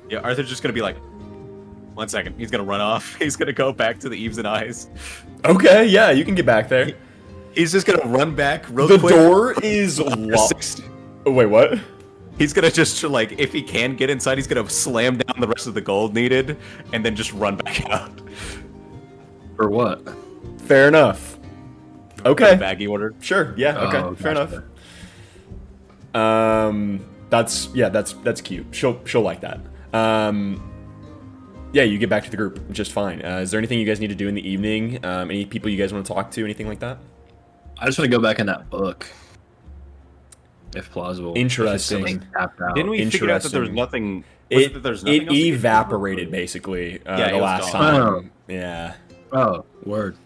Yeah, Arthur's just gonna be like, 1 second. He's gonna run off. He's gonna go back to the Eaves and Eyes. Okay, yeah, you can get back there. He's just gonna run back real The quick. door is locked. Oh, wait, what? He's gonna just like, if he can get inside, he's gonna slam down the rest of the gold needed, and then just run back out. For what? Fair enough. Okay. The bag he ordered. Sure. Yeah. Okay. Oh, Fair gotcha. enough. That's cute. She'll like that. Yeah, you get back to the group just fine. Is there anything you guys need to do in the evening? Any people you guys want to talk to? Anything like that? I just want to go back in that book, if plausible. Interesting. If it's something tapped out. Didn't we figure out that there was Interesting. nothing? Was It that there's nothing it else to get? evaporated basically Yeah, the it was last gone. time. Oh. Yeah. Oh, word.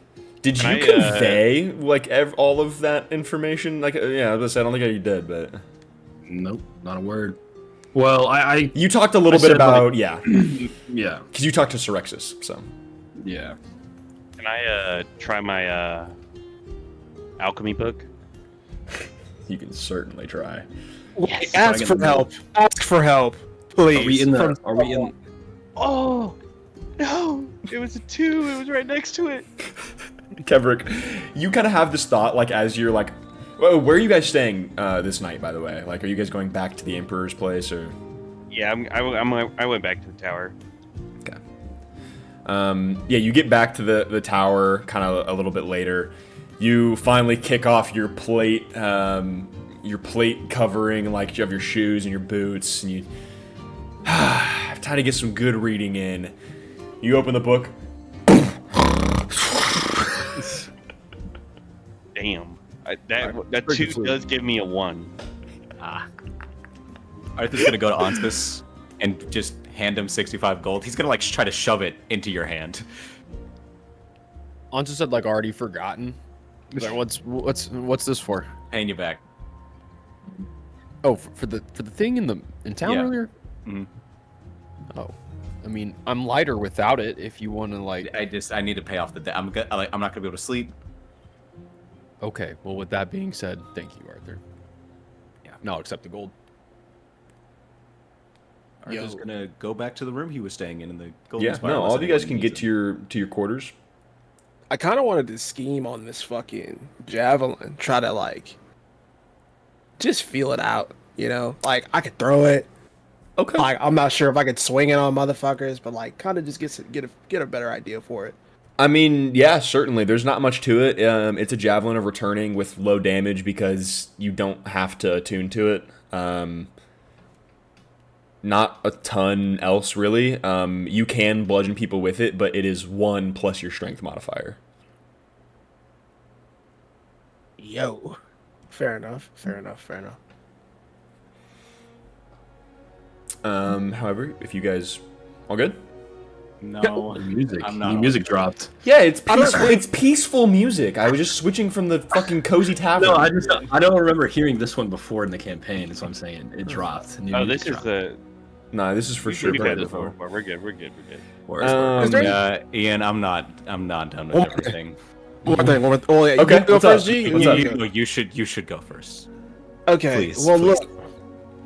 Did you Can I, convey like all of that information? Like, yeah, I was gonna say, I don't think you did, but Nope, not a word. Well, I you talked a little I bit said, about like- yeah, yeah, because you talked to Sorexis, so yeah. Can I try my alchemy book? you can certainly try. Ask for help. Ask for help, please. Are we in the? From- Are we in? Oh no! It was a 2. It was right next to it. Kevrick, you kind of have this thought, like, as you're like, whoa, where are you guys staying this night, by the way? Like, are you guys going back to the Emperor's place, or? Yeah, I went back to the tower. Okay. Yeah, you get back to the tower kind of a little bit later. You finally kick off your plate covering, like, you have your shoes and your boots, and you have time to get some good reading in. You open the book. Damn. That 2 does give me a 1. Arthur's gonna go to Onsis and just hand him 65 gold. He's gonna like try to shove it into your hand. Ansa said like already forgotten. He's like, what's this for? Paying you back. Oh, for the thing in town Yeah. earlier. Mhm. Oh, I mean, I'm lighter without it. If you want to like, I need to pay off the debt. I'm not gonna be able to sleep. okay. Well, with that being said, thank you, Arthur. Yeah. No, accept the gold. Arthur's Yo. gonna go back to the room he was staying in the Golden Yeah, Spire. no, all of you guys can get to to your quarters. I kind of wanted to scheme on this fucking javelin. Try to like, just feel it out. You know, like I could throw it. Okay. Like I'm not sure if I could swing it on motherfuckers, but like kind of just get a better idea for it. I mean, yeah, certainly. There's not much to it. It's a javelin of returning with low damage because you don't have to attune to it. Not a ton else, really. You can bludgeon people with it, but it is 1 plus your strength modifier. Yo, fair enough. However, if you guys all good? No, The music. I'm The not. music dropped. Yeah, it's peaceful. It's peaceful music. I was just switching from the fucking cozy tavern. No, I don't remember hearing this one before in the campaign. That's what I'm saying. It dropped. New Oh, music this is dropped. the. Nah, this is for sure. We've played had this before. before. We're good. Um, Ian, I'm not done with One- everything. One thing. Oh, yeah, Okay, you go what's up? first, G. What's up? You should go first. Okay. Please, well, please. look,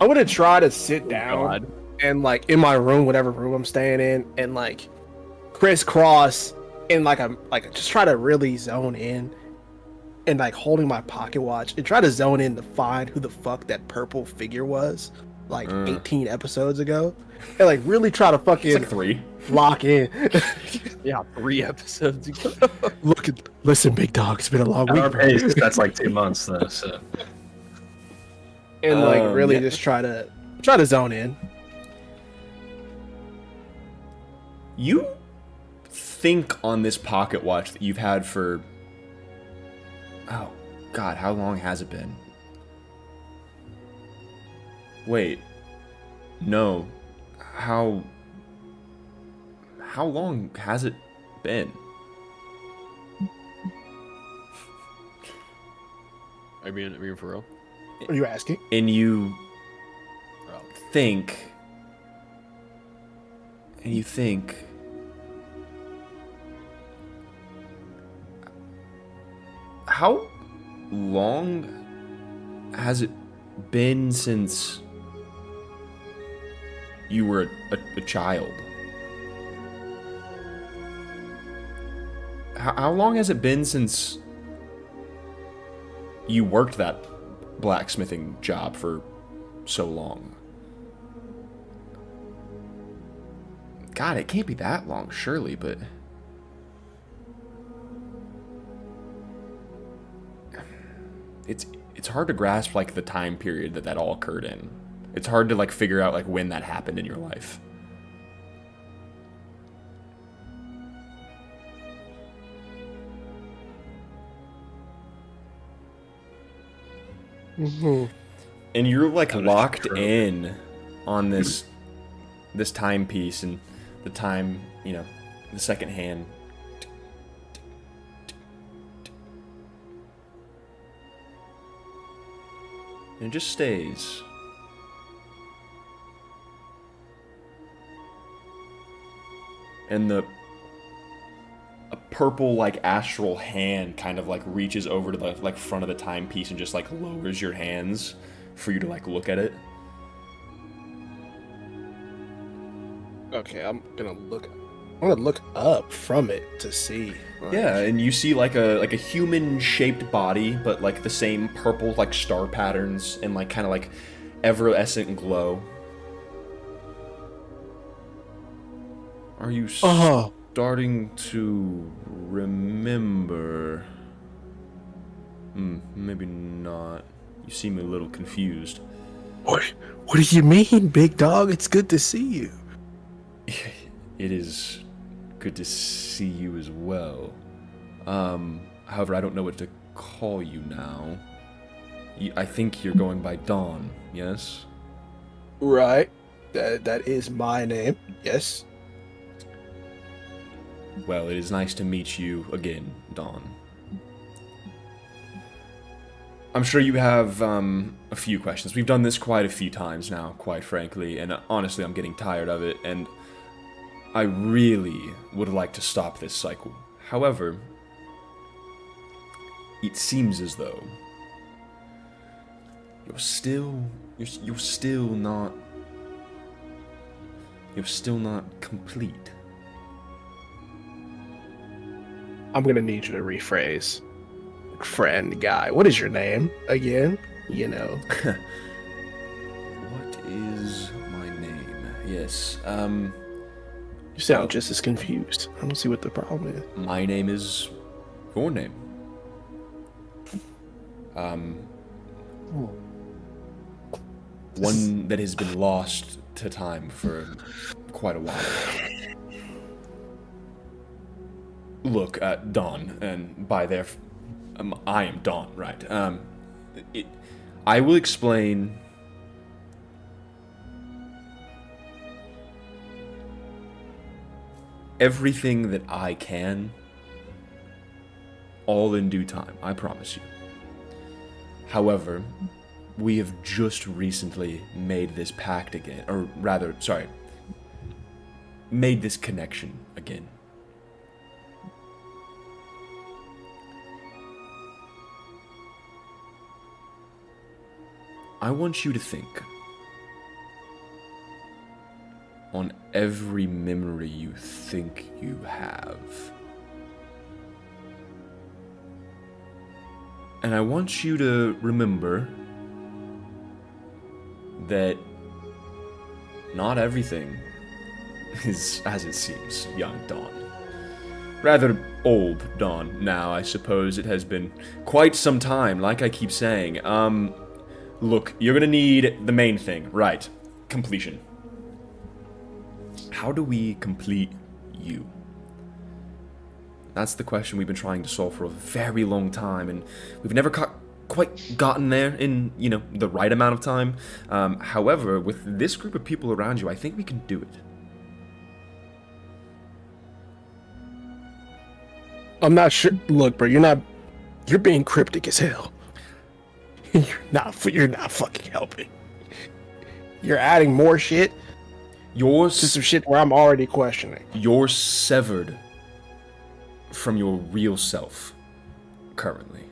I'm gonna try to sit down God. and like in my room, whatever room I'm staying in, and like crisscross and like I'm like just try to really zone in and like holding my pocket watch and try to zone in to find who the fuck that purple figure was like 18 episodes ago, and like really try to It's fucking like 3. lock in. Yeah, 3 episodes ago. Listen, big dog, it's been a long At week, our bro. pace, that's like 2 months though. So And like really yeah. just try to zone in. You think on this pocket watch that you've had for... Oh, God, how long has it been? Wait. No. How long has it been? Are you being for real? What are you asking? And you Oh. think... And you think... How long has it been since you were a child? How long has it been since you worked that blacksmithing job for so long? God, it can't be that long, surely, but... It's hard to grasp, like, the time period that all occurred in. It's hard to, like, figure out, like, when that happened in your life. Mm-hmm. And you're, like, That is locked true. in on this timepiece, and the time, you know, the second hand. And it just stays. And a purple, like, astral hand kind of, like, reaches over to the, like, front of the timepiece and just, like, lowers your hands for you to, like, look at it. Okay, I'm gonna look up from it to see. like- Yeah, and you see like a human shaped body, but like the same purple like star patterns and like kind of like evanescent glow. Are you Oh, starting to remember? Maybe not. You seem a little confused. what do you mean, big dog? It's good to see you. It is good to see you as well. However, I don't know what to call you now. I think you're going by Dawn, yes? Right. That is my name. Yes. Well, it is nice to meet you again, Dawn. I'm sure you have a few questions. We've done this quite a few times now, quite frankly, and honestly, I'm getting tired of it, and I really would like to stop this cycle. However, it seems as though you're still not complete. I'm gonna need you to rephrase. Friend guy, what is your name again? You know. What is my name? Yes, You sound just as confused. I don't see what the problem is. my name is your name. One that has been lost to time for quite a while. Look, Dawn, and by there, I am Dawn, right? I will explain. Everything that I can, all in due time, I promise you. However, we have just recently made this pact again, or rather, sorry, made this connection again. I want you to think on every memory you think you have. And I want you to remember that not everything is as it seems, young Dawn. Rather old Dawn now, I suppose. It has been quite some time, like I keep saying. Look, you're gonna need the main thing, right? Completion. How do we complete you? That's the question we've been trying to solve for a very long time, and we've never quite gotten there in, the right amount of time. However, with this group of people around you, I think we can do it. I'm not sure. Look, bro, you're being cryptic as hell. You're not fucking helping. You're adding more shit You're to some shit where I'm already questioning. You're severed from your real self currently.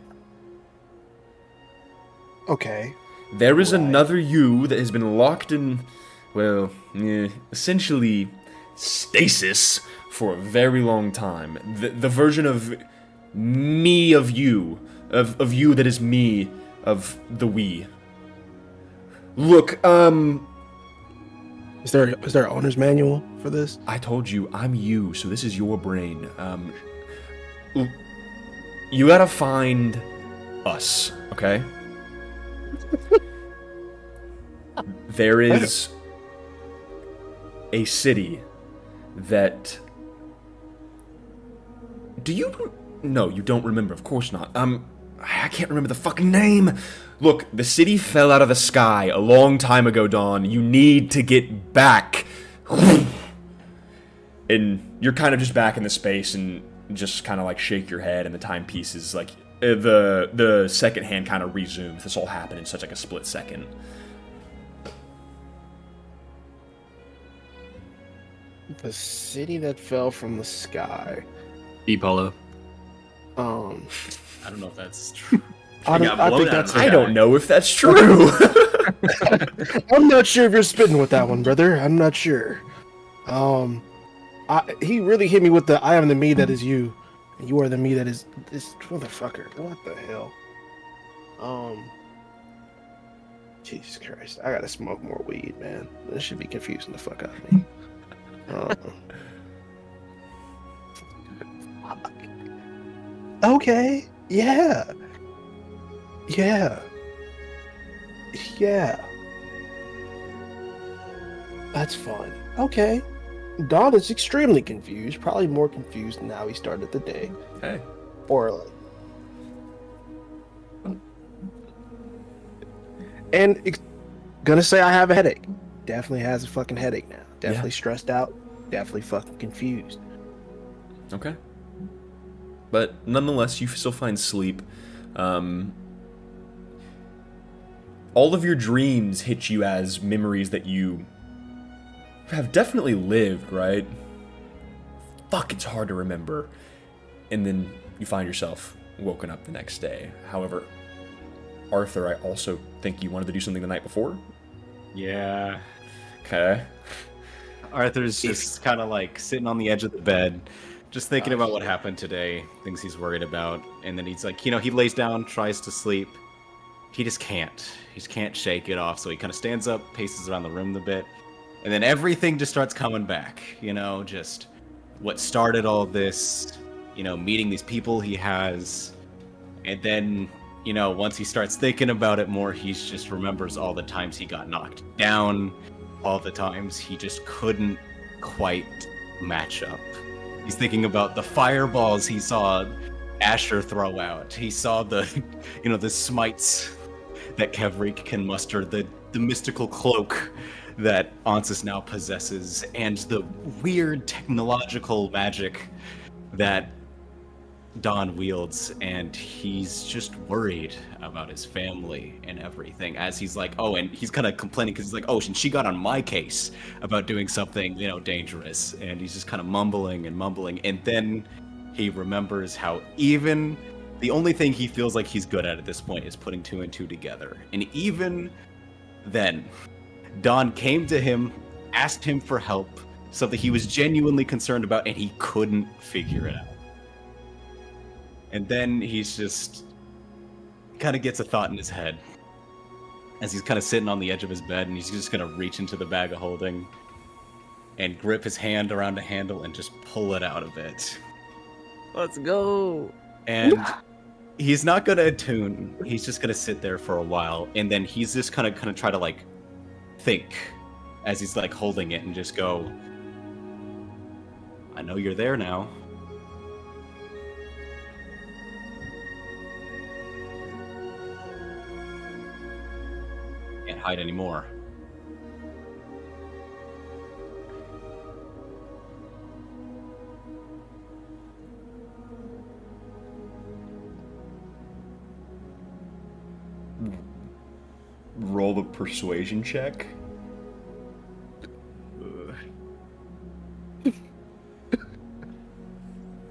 Okay. There is Right. another you that has been locked in, well, essentially stasis for a very long time. The version of me of you, of you that is me, of the we. Look, Is there an owner's manual for this? I told you, I'm you, so this is your brain. You gotta find us, okay? There is a city that... Do you... No, you don't remember, of course not. I can't remember the fucking name! Look, the city fell out of the sky a long time ago, Dawn. You need to get back. And you're kind of just back in the space and just kind of like shake your head, and the timepieces, like, the second hand kind of resumes. This all happened in such like a split second. The city that fell from the sky. Polo. I don't know if that's true. I think that's. I don't know if that's true. I'm not sure if you're spitting with that one, brother. I'm not sure. He really hit me with the "I am the me that is you, and you are the me that is this motherfucker." What the hell? Jesus Christ! I gotta smoke more weed, man. This should be confusing the fuck out of me. Fuck. Okay. Yeah. That's fun. Okay. Don is extremely confused. Probably more confused than how he started the day. Hey. Or like. And gonna say I have a headache. Definitely has a fucking headache now. Definitely stressed out. Definitely fucking confused. Okay. But nonetheless, you still find sleep. All of your dreams hit you as memories that you have definitely lived, right? Fuck, it's hard to remember. And then you find yourself woken up the next day. However, Arthur, I also think you wanted to do something the night before? Yeah. Okay. Arthur's just kind of like sitting on the edge of the bed, just thinking about what happened today, things he's worried about. And then he's like, he lays down, tries to sleep. He just can't. He just can't shake it off. So he kind of stands up, paces around the room a bit. And then everything just starts coming back, just what started all this, meeting these people he has. And then, once he starts thinking about it more, he just remembers all the times he got knocked down, all the times he just couldn't quite match up. He's thinking about the fireballs he saw Asher throw out. He saw the, the smites that Kevrik can muster, the mystical cloak that Ansys now possesses, and the weird technological magic that Don wields, and he's just worried about his family and everything, as he's like, and he's kind of complaining because he's like, and she got on my case about doing something, dangerous, and he's just kind of mumbling, and then he remembers how even the only thing he feels like he's good at this point is putting two and two together, and even then, Don came to him, asked him for help, something he was genuinely concerned about, and he couldn't figure it out. And then he's just kind of gets a thought in his head as he's kind of sitting on the edge of his bed, and he's just going to reach into the bag of holding and grip his hand around a handle and just pull it out of it. Let's go. And he's not going to attune. He's just going to sit there for a while, and then he's just kind of try to like think as he's like holding it and just go, I know you're there now. hide anymore. Roll the persuasion check.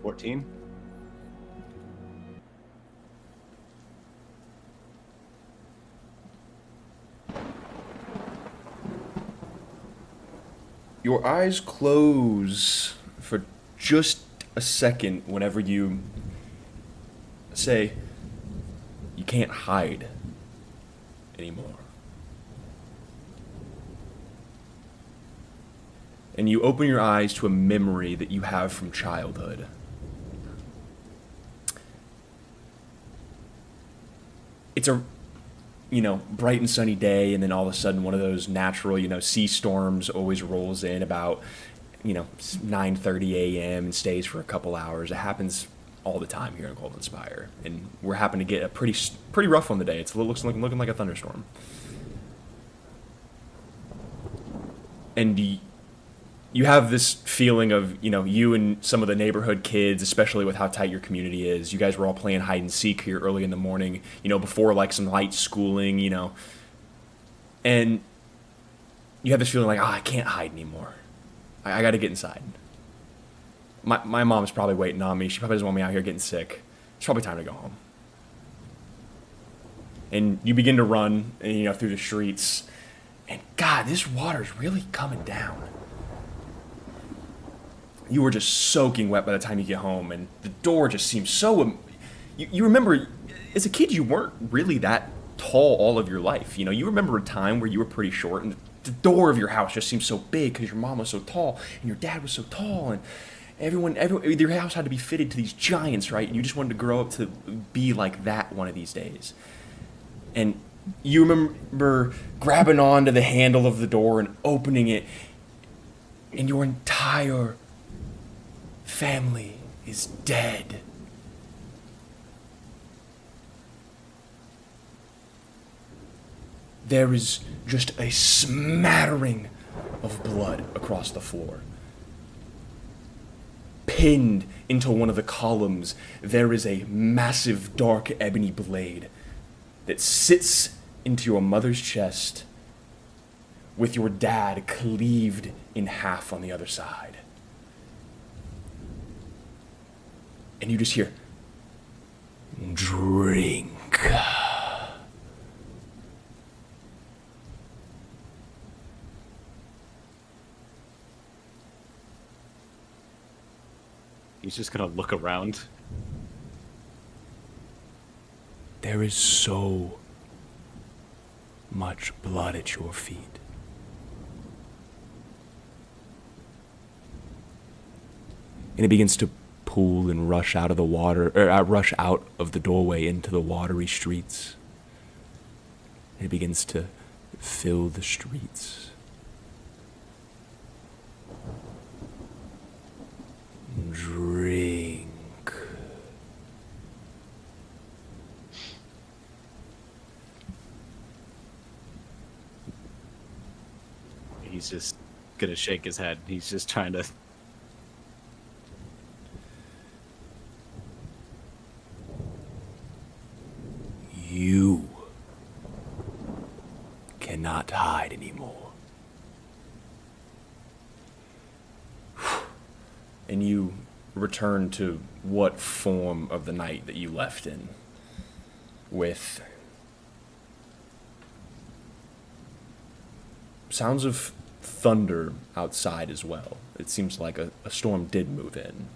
14. Your eyes close for just a second whenever you say, you can't hide anymore. And you open your eyes to a memory that you have from childhood. It's a, bright and sunny day, and then all of a sudden one of those natural, sea storms always rolls in about, 9:30 a.m. and stays for a couple hours. It happens all the time here in Golden Spire, and we're happen to get a pretty rough one today. It's looking like a thunderstorm. And you have this feeling of, you and some of the neighborhood kids, especially with how tight your community is. You guys were all playing hide and seek here early in the morning, before like some light schooling, and you have this feeling like, I can't hide anymore. I got to get inside. My mom's probably waiting on me. She probably doesn't want me out here getting sick. It's probably time to go home. And you begin to run, through the streets, and God, this water's really coming down. You were just soaking wet by the time you get home, and the door just seems so... You remember, as a kid, you weren't really that tall all of your life. You remember a time where you were pretty short, and the door of your house just seemed so big because your mom was so tall, and your dad was so tall, and everyone, your house had to be fitted to these giants, right? And you just wanted to grow up to be like that one of these days. And you remember grabbing onto the handle of the door and opening it, and your entire family is dead. There is just a smattering of blood across the floor. Pinned into one of the columns, there is a massive dark ebony blade that sits into your mother's chest, with your dad cleaved in half on the other side. And you just hear, drink. He's just gonna look around. There is so much blood at your feet. And it begins to pool and rush out of the water, or rush out of the doorway into the watery streets. And it begins to fill the streets. Drink. He's just gonna shake his head. He's just trying to... You cannot hide anymore. And you return to what form of the night that you left in, with sounds of thunder outside as well. It seems like a storm did move in.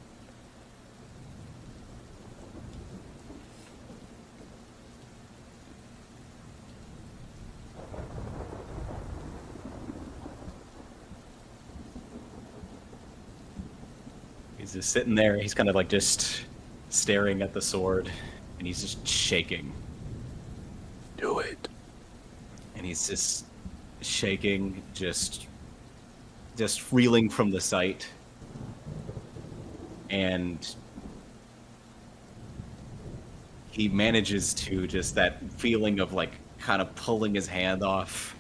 He's just sitting there. He's kind of like just staring at the sword, and he's just shaking. Do it. And he's just shaking, just reeling from the sight. And he manages to just that feeling of like kind of pulling his hand off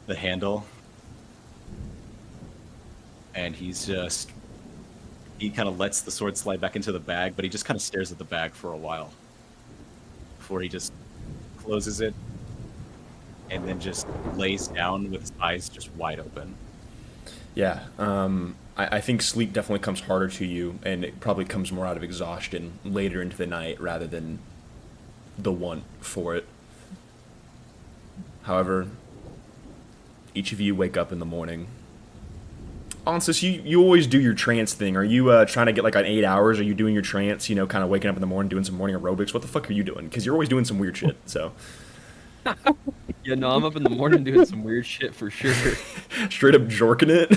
the handle, and he kind of lets the sword slide back into the bag, but he just kind of stares at the bag for a while before he just closes it and then just lays down with his eyes just wide open. Yeah, I think sleep definitely comes harder to you, and it probably comes more out of exhaustion later into the night rather than the want for it. However, each of you wake up in the morning. Ansis, you always do your trance thing. Are you trying to get like on 8 hours? Are you doing your trance, you know, kind of waking up in the morning, doing some morning aerobics? What the fuck are you doing? Because you're always doing some weird shit, so. Yeah, no, I'm up in the morning doing some weird shit for sure. Straight up jorking it?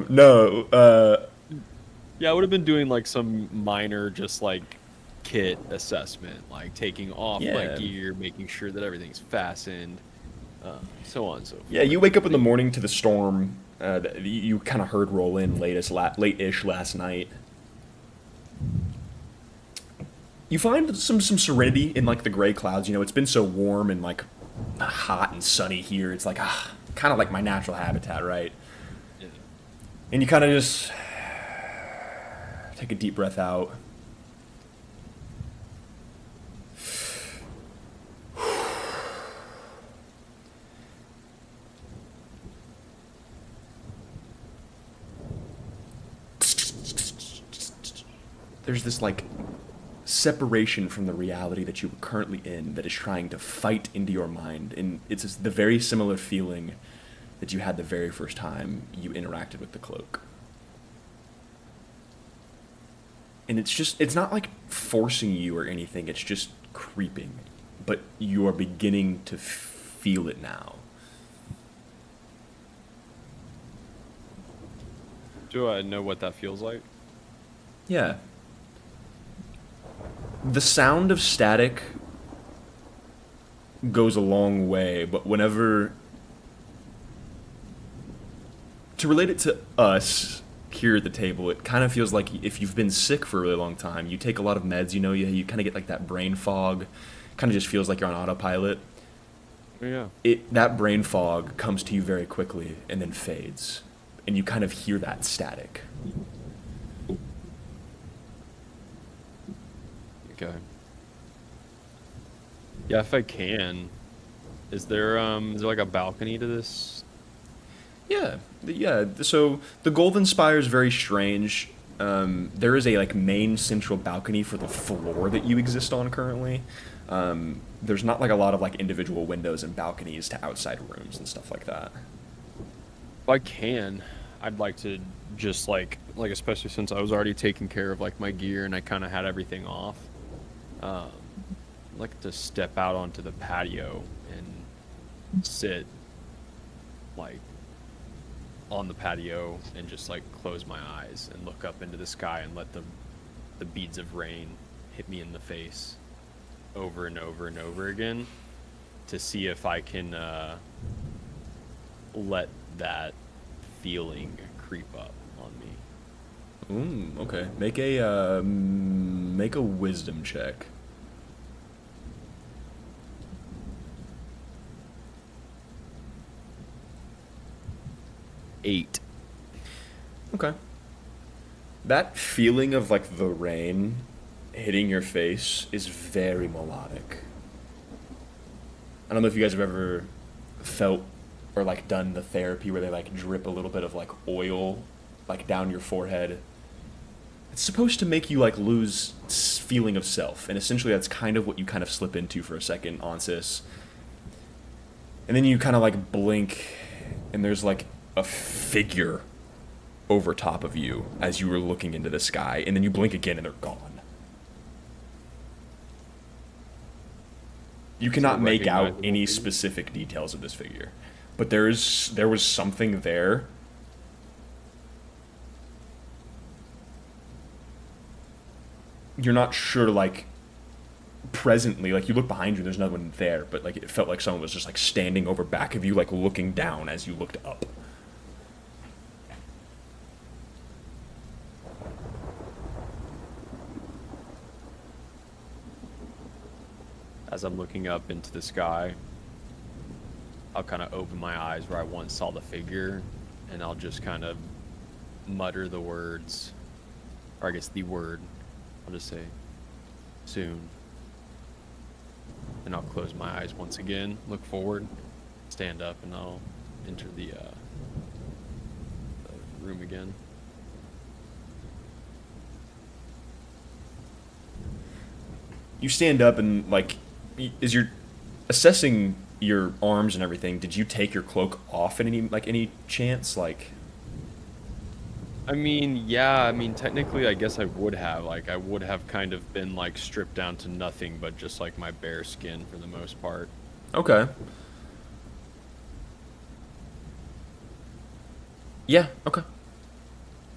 No. Yeah, I would have been doing like some minor, just like kit assessment, like taking off my Yeah. gear, making sure that everything's fastened, so on and so forth. Yeah, you wake up in the morning to the storm that you kind of heard roll in late-ish last night. You find some serenity in like the gray clouds. You know, it's been so warm and like hot and sunny here. It's like kind of like my natural habitat, right? Yeah. And you kind of just take a deep breath out. There's this like separation from the reality that you're currently in that is trying to fight into your mind, and it's the very similar feeling that you had the very first time you interacted with the cloak. And it's not like forcing you or anything, it's just creeping, but you are beginning to feel it now. Do I know what that feels like? Yeah. The sound of static goes a long way, but whenever... To relate it to us here at the table, it kind of feels like if you've been sick for a really long time, you take a lot of meds, you know, you kind of get like that brain fog, kind of just feels like you're on autopilot. Yeah. That brain fog comes to you very quickly and then fades, and you kind of hear that static. Okay. Yeah, if I can, is there like a balcony to this? Yeah. So the Golden Spire is very strange. There is a like main central balcony for the floor that you exist on currently. There's not like a lot of like individual windows and balconies to outside rooms and stuff like that. If I can, I'd like to just like especially since I was already taking care of like my gear and I kind of had everything off. I'd like to step out onto the patio and sit like on the patio and just like close my eyes and look up into the sky and let the beads of rain hit me in the face over and over and over again to see if I can let that feeling creep up on me. Okay. Make a wisdom check. Eight. Okay. That feeling of like the rain hitting your face is very melodic. I don't know if you guys have ever felt or like done the therapy where they like drip a little bit of like oil like down your forehead. It's supposed to make you like lose feeling of self, and essentially that's kind of what you kind of slip into for a second, Ansis. And then you kind of like blink, and there's like a figure over top of you as you were looking into the sky, and then you blink again and they're gone. You cannot make out any specific details of this figure, but there was something there. You're not sure, like, presently, like, you look behind you, there's no one there, but, like, it felt like someone was just, like, standing over back of you, like, looking down as you looked up. As I'm looking up into the sky, I'll kind of open my eyes where I once saw the figure, and I'll just kind of mutter the words, or I guess the word. I'll just say, soon. And I'll close my eyes once again, look forward, stand up, and I'll enter the room again. You stand up and like, as you're assessing your arms and everything, did you take your cloak off at any chance? Like, I mean, yeah, I mean, technically, I guess I would have. Like, I would have kind of been, like, stripped down to nothing but just, like, my bare skin for the most part. okay. Yeah, okay.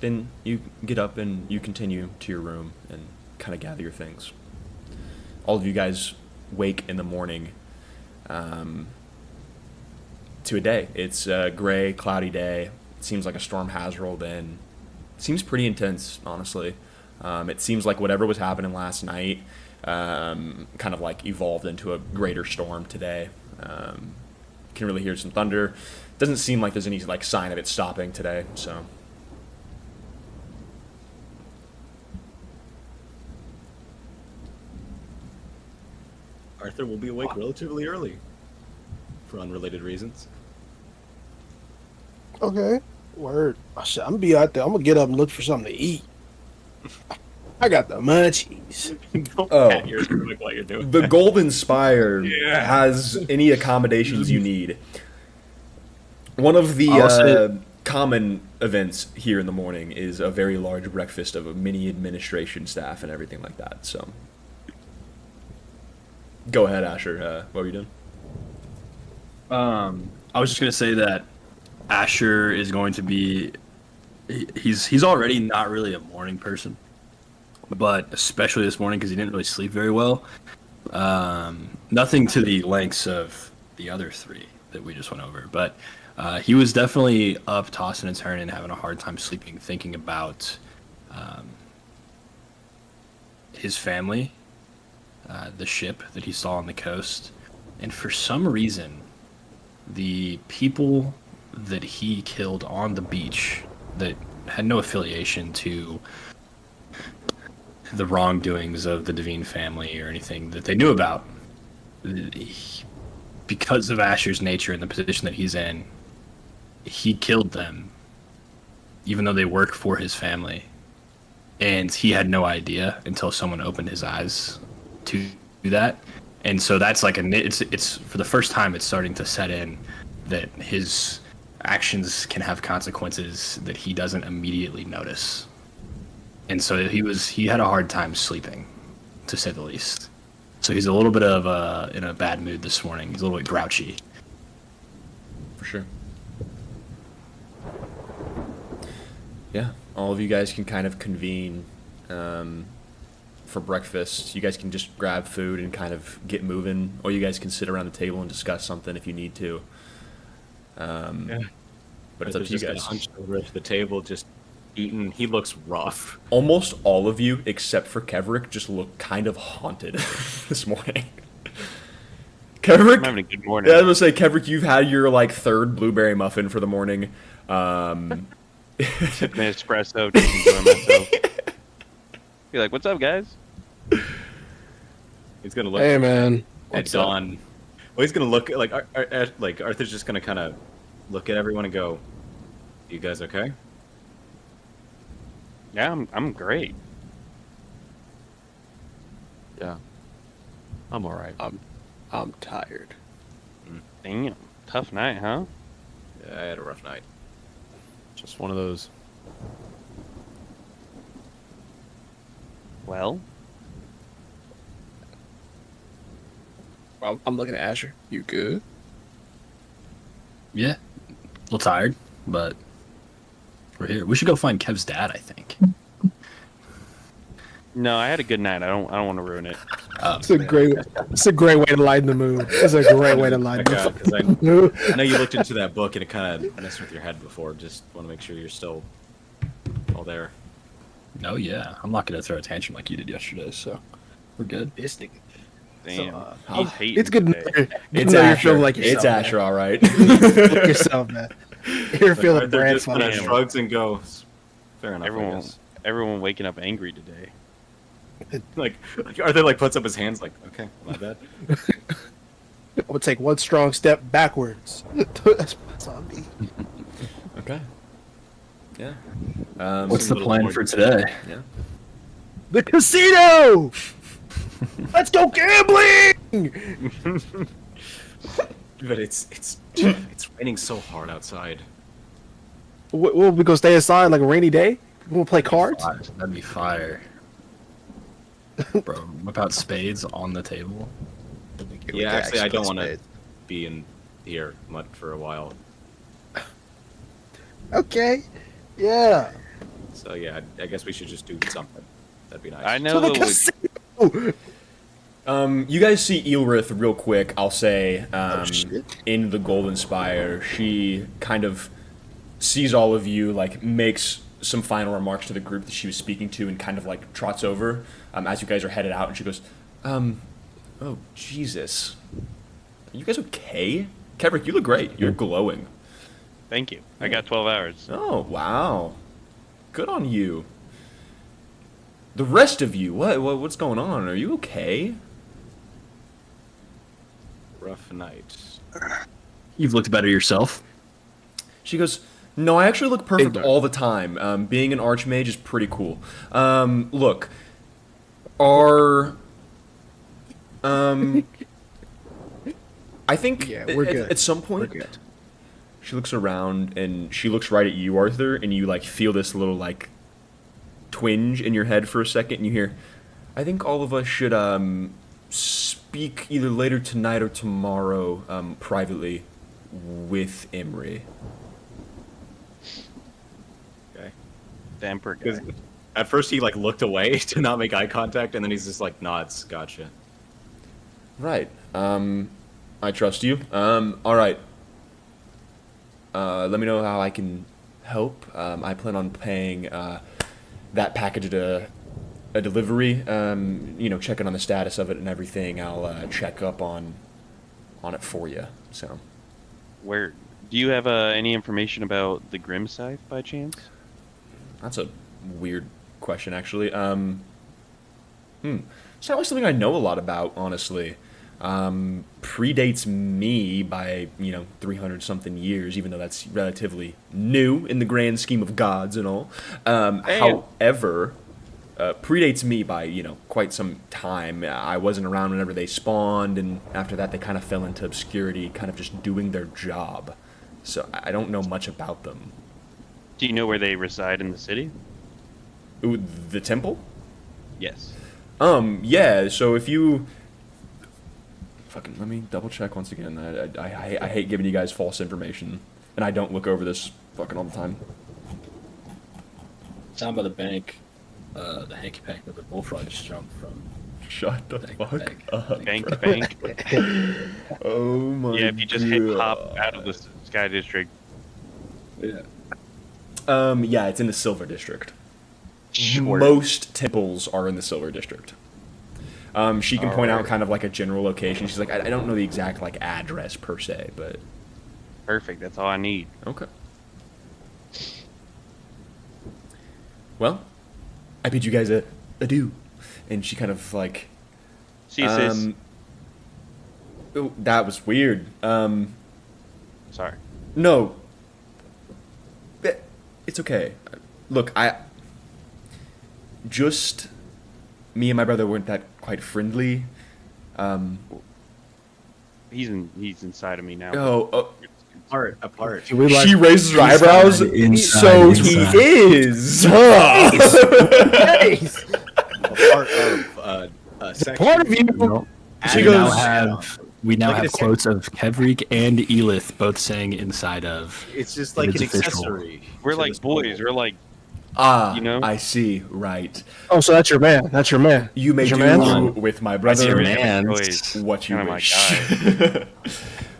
Then you get up and you continue to your room and kind of gather your things. All of you guys wake in the morning to a day. It's a gray, cloudy day. It seems like a storm has rolled in. It seems pretty intense, honestly. It seems like whatever was happening last night kind of like evolved into a greater storm today. You can really hear some thunder. Doesn't seem like there's any like sign of it stopping today, so. Arthur will be awake relatively early, for unrelated reasons. Okay. Word. Oh, shit, I'm gonna be out there. I'm gonna get up and look for something to eat. I got the munchies. Oh. Pat your stomach while you're doing The that. Golden Spire has any accommodations you need. One of the I'll say- common events here in the morning is a very large breakfast of a mini administration staff and everything like that. So, go ahead, Asher. What were you doing? I was just gonna say that Asher is going to be. He's already not really a morning person, but especially this morning because he didn't really sleep very well. Nothing to the lengths of the other three that we just went over, but he was definitely up, tossing and turning, having a hard time sleeping, thinking about his family, the ship that he saw on the coast, and for some reason, the people that he killed on the beach that had no affiliation to the wrongdoings of the Devine family or anything that they knew about. Because of Asher's nature and the position that he's in, he killed them, even though they work for his family. And he had no idea until someone opened his eyes to do that. And so that's like it's for the first time it's starting to set in that his actions can have consequences that he doesn't immediately notice. And so he had a hard time sleeping, to say the least. So he's a little bit of in a bad mood this morning. He's a little bit grouchy. For sure. Yeah, all of you guys can kind of convene for breakfast. You guys can just grab food and kind of get moving, or you guys can sit around the table and discuss something if you need to. But it's up to you Just kinda guys. hunched over at the table, just eating. He looks rough. Almost all of you, except for Kevrick, just look kind of haunted this morning. Kevrick, I'm having a good morning. yeah, I was gonna say, Kevrick, you've had your like third blueberry muffin for the morning. Sipping an espresso, just enjoying myself. Be like, "What's up, guys?" He's gonna look Hey, man. at What's up? Dawn. Well, he's gonna look at like Arthur's just gonna kind of look at everyone and go, "You guys okay?" Yeah, I'm great. Yeah. I'm alright. I'm tired. Damn, tough night, huh? Yeah, I had a rough night. Just one of those. Well, I'm looking at Asher. You good? Yeah, a little tired, but we're here. We should go find Kev's dad, I think. no, I had a good night. I don't want to ruin it. It's a great way to lighten the mood. It's a great way to lighten Okay, the 'cause I mood. I know you looked into that book and it kind of messed with your head before. Just want to make sure you're still all there. Oh yeah, I'm not gonna throw a tantrum like you did yesterday, so we're good. This nigga. Damn. So, He's hating it's good to today. know, good to It's know you're Asher. feeling like yourself. It's man. Asher, all right. Like yourself, man. You're feeling Arthur brand just kind of fucking. shrugs and goes. Fair enough. I Everyone, guess. everyone waking up angry today. Like Arthur like puts up his hands like, okay, my bad. I'm gonna take one strong step backwards. That's on me. Okay. Yeah. What's the little plan more for today? Yeah. The casino. Let's go gambling. But it's raining so hard outside. What, we gonna stay inside like a rainy day? We gonna play cards? That'd be fire. Bro, whip out spades on the table. Yeah, actually, I don't want to be in here much for a while. Okay. Yeah. So yeah, I guess we should just do something. That'd be nice. I know To the that casino. You guys see Eelrith real quick, I'll say, shit. in the Golden Spire. She kind of sees all of you, like, makes some final remarks to the group that she was speaking to and kind of, like, trots over as you guys are headed out. And she goes, oh, Jesus. Are you guys okay? Kevrick, you look great. You're glowing. Thank you. I got 12 hours. Oh, wow. Good on you. The rest of you, what's going on? Are you okay? Rough night. You've looked better yourself. She goes, no, I actually look perfect Big all the time. Being an archmage is pretty cool. Look, our... I think Yeah, we're good. at some We're point, good. she looks around and she looks right at you, Arthur, and you, like, feel this little, like, twinge in your head for a second, and you hear, I think all of us should, speak either later tonight or tomorrow, privately with Imri. Okay. The Emperor guy. Because at first he like looked away to not make eye contact, and then he's just like nods. Gotcha. Right. I trust you. All right. Let me know how I can help. I plan on paying that package at a delivery. Checking on the status of it and everything. I'll check up on it for you. So. Where do you have any information about the Grim Scythe by chance? That's a weird question, actually. It's not really something I know a lot about, honestly. Predates me by 300 something years, even though that's relatively new in the grand scheme of gods and all. However, predates me by quite some time. I wasn't around whenever they spawned, and after that they kind of fell into obscurity, kind of just doing their job. So I don't know much about them. Do you know where they reside in the city? Ooh, the temple? Yes. Yeah, so if you... Fucking, let me double check once again. I hate giving you guys false information, and I don't look over this fucking all the time. Down by the bank, the hanky pank with the bullfrog just jumped from. Shut the Bank, fuck bank. up. Bank to bank. Oh my Yeah, if you just hit hop out of the Sky District. Yeah. Yeah, it's in the Silver District. Sure. Most temples are in the Silver District. She can point out Alright. kind of like a general location. She's like, I don't know the exact like address per se, but Perfect. That's all I need. okay. Well, I bid you guys adieu. And she kind of like, See you, sis. oh, that was weird. Sorry. No. It's okay. Look, just me and my brother weren't that quite friendly. He's inside of me now. Oh, Apart. Can we, like, she raises her eyebrows. inside, So inside. he is. Nice. Part of section. Part of you. She we goes- now have Like have it said- quotes of Kevrik and Elith both saying inside of. It's just like It an is official. accessory. We're to like this boys. puzzle. We're like, Ah, I see. Right. Oh, so that's your man. That's your man. You may That's do your man? with my That's your brother man. boys. what you Kinda my wish. guy.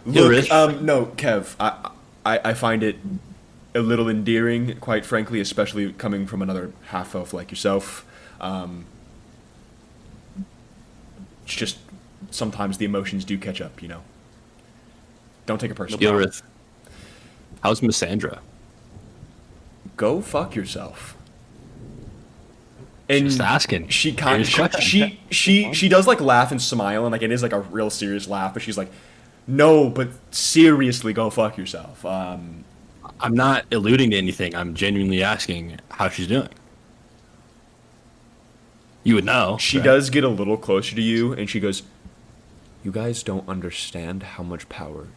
Look, rich. no, Kev, I find it a little endearing, quite frankly, especially coming from another half elf like yourself. It's just sometimes the emotions do catch up, you know. Don't take it personally. Gilrith, how's Missandra? Go fuck yourself. And Just asking. she kind Serious of question. she does like laugh and smile, and like it is like a real serious laugh, but she's like, no, but seriously, go fuck yourself. I'm not alluding to anything. I'm genuinely asking how she's doing. You would know. She right? does get a little closer to you, and she goes, you guys don't understand how much power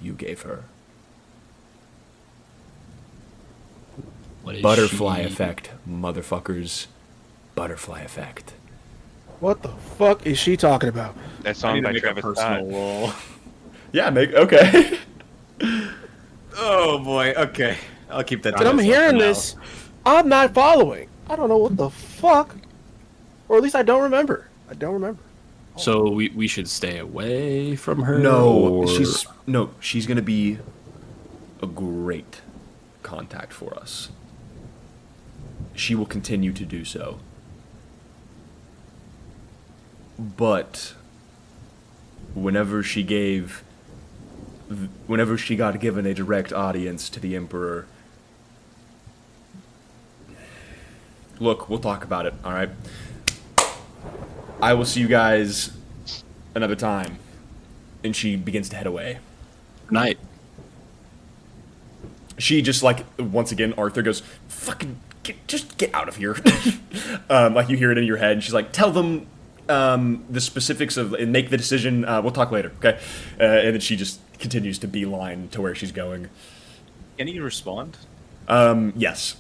you gave her. What is Butterfly she- effect, motherfuckers. Butterfly effect. What the fuck is she talking about? That I song need to by make a Travis personal Scott. roll. Yeah, okay. Oh boy. Okay, I'll keep that. to And I'm myself for hearing now. this. I'm not following. I don't know what the fuck. Or at least I don't remember. I don't remember. So we should stay away from her. No, or- she's gonna be a great contact for us. She will continue to do so. But whenever she got given a direct audience to the Emperor, look, we'll talk about it, all right? I will see you guys another time. And she begins to head away. night. She just like, once again, Arthur goes, fucking, just get out of here. Like you hear it in your head, and she's like, tell them the specifics of, and make the decision, we'll talk later, okay? And then she just continues to beeline to where she's going. Can he respond? Yes.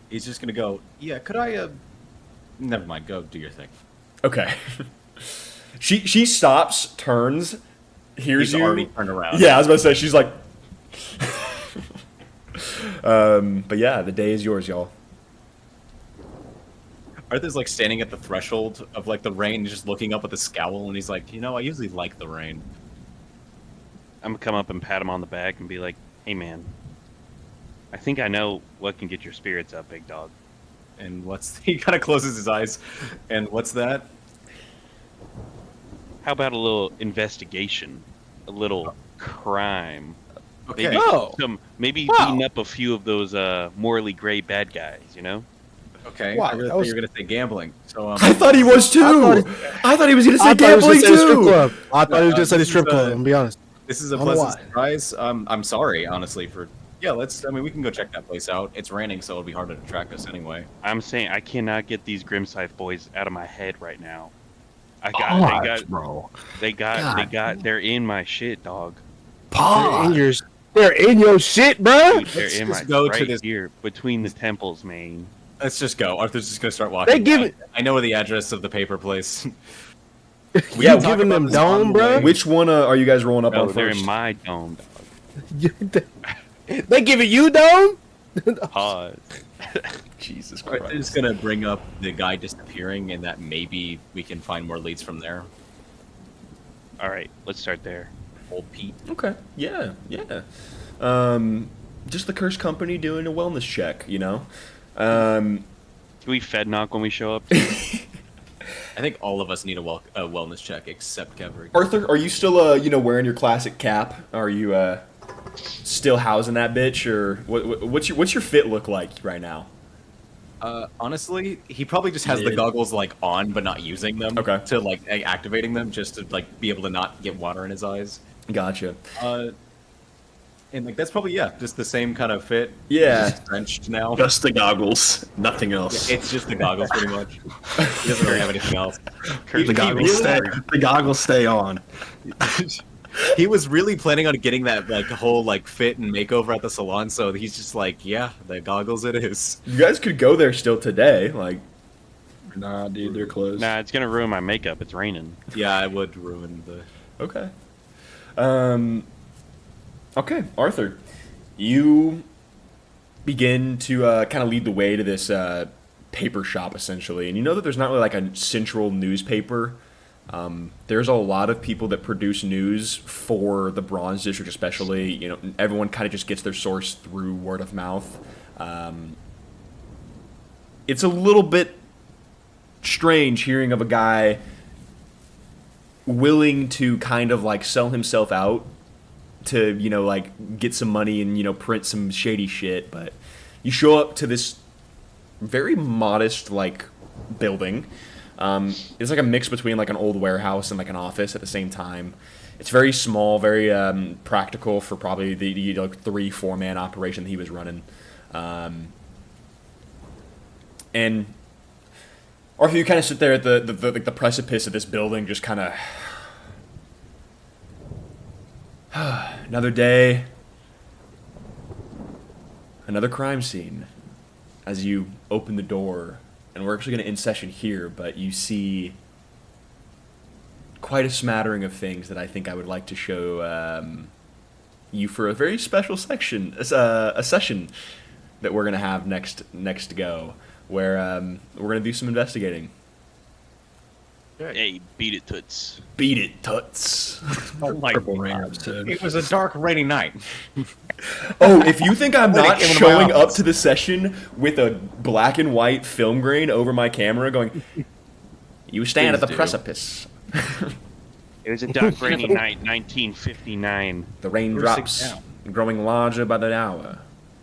He's just gonna go. Yeah. Could I? Never mind. Go do your thing. Okay. She stops, turns, hears He's you. already turned around. Yeah, I was about to say, she's like, but yeah, the day is yours, y'all. Arthur's like standing at the threshold of like the rain, just looking up with a scowl, and he's like, you know, I usually like the rain. I'm gonna come up and pat him on the back and be like, "Hey, man, I think I know what can get your spirits up, big dog." And what's he kind of closes his eyes, and what's that? How about a little investigation, a little crime? Okay. Maybe Oh. maybe Wow. beating up a few of those morally gray bad guys. You know? Okay. Wow, I really that thought was- you were gonna say gambling. So I thought he was too! I thought he was gonna say I thought he was gambling gonna say the strip too! club. I thought he was No, gonna say the this strip is, club. I'm gonna be honest. this is a I don't know pleasant why. surprise. I'm sorry, honestly, for yeah. Let's. I mean, we can go check that place out. It's raining, so it'll be harder to track us anyway. I'm saying I cannot get these Grimscythe boys out of my head right now. Bro. They're in my shit, dog. They're in your shit, bro. Dude, they're Let's in just my go to right this- here between the temples, man. Let's just go. Arthur's just gonna start walking. They give down. it- I know the address of the paper place. You Yeah, giving them this on dome, the bro? way. Which one are you guys rolling up No, on they're first? in my dome, dog. They giving you dome? Pause. Jesus Arthur's gonna bring up the guy disappearing, and that maybe we can find more leads from there. All right, let's start there. Old Pete. Okay. Yeah. Just the Curse Company doing a wellness check, you know? Can we Fed knock when we show up? I think all of us need a wellness check except Kevrick. Arthur, are you still, wearing your classic cap? Are you, still housing that bitch, or what's your fit look like right now? Honestly, he probably just has the Mid. goggles like on, but not using them. Okay. To like activating them, just to like be able to not get water in his eyes. Gotcha. And like that's probably just the same kind of fit. Yeah. Just drenched now. Just the goggles, nothing else. It's just the goggles, pretty much. He doesn't really have anything else. The goggles stay. The goggles stay on. He was really planning on getting that like whole like fit and makeover at the salon, so he's just like, yeah, the goggles it is. You guys could go there still today, like... Nah, dude, they're closed. Nah, it's gonna ruin my makeup. It's raining. Yeah, I would ruin the. Okay. Okay, Arthur. You begin to kind of lead the way to this paper shop, essentially. And you know that there's not really like a central newspaper. There's a lot of people that produce news for the Bronze District especially. You know, everyone kind of just gets their source through word of mouth. It's a little bit strange hearing of a guy willing to kind of like sell himself out to, you know, like get some money and, you know, print some shady shit. But you show up to this very modest like building. It's like a mix between like an old warehouse and like an office at the same time. It's very small, very practical for probably the like 3-4 man operation that he was running. And Arthur, you kind of sit there at the precipice of this building, just kind of another day, another crime scene. As you open the door, and we're actually going to end session here, but you see quite a smattering of things that I think I would like to show you for a very special section, a session that we're going to have next go, where we're going to do some investigating. Hey, beat it, toots. Beat it, toots. Oh my Purple Rain God. episode. It was a dark, rainy night. Oh, if you think I'm not Came into my showing up office. to the session with a black and white film grain over my camera going, you stand at the Please do. precipice. It was a dark, rainy night, 1959. The raindrops down. growing larger by the hour.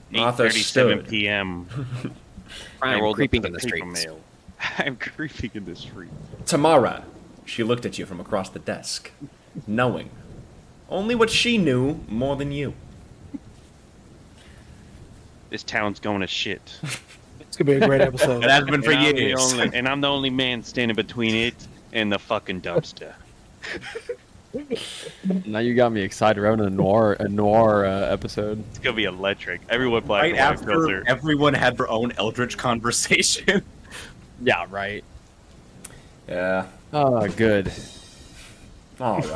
Martha 8:37 stood. p.m. I I'm rolled up creeping to in the paper streets. mail. I'm creeping in the street. Tamara, she looked at you from across the desk, knowing only what she knew more than you. This town's going to shit. It's gonna be a great episode. It has been for And I'm the years. and I'm the only man standing between it and the fucking dumpster. Now you got me excited. We're having a noir episode. It's gonna be electric. Everyone black Right and white after filter. everyone had their own eldritch conversation. Yeah, right. Yeah. Oh, good. All right.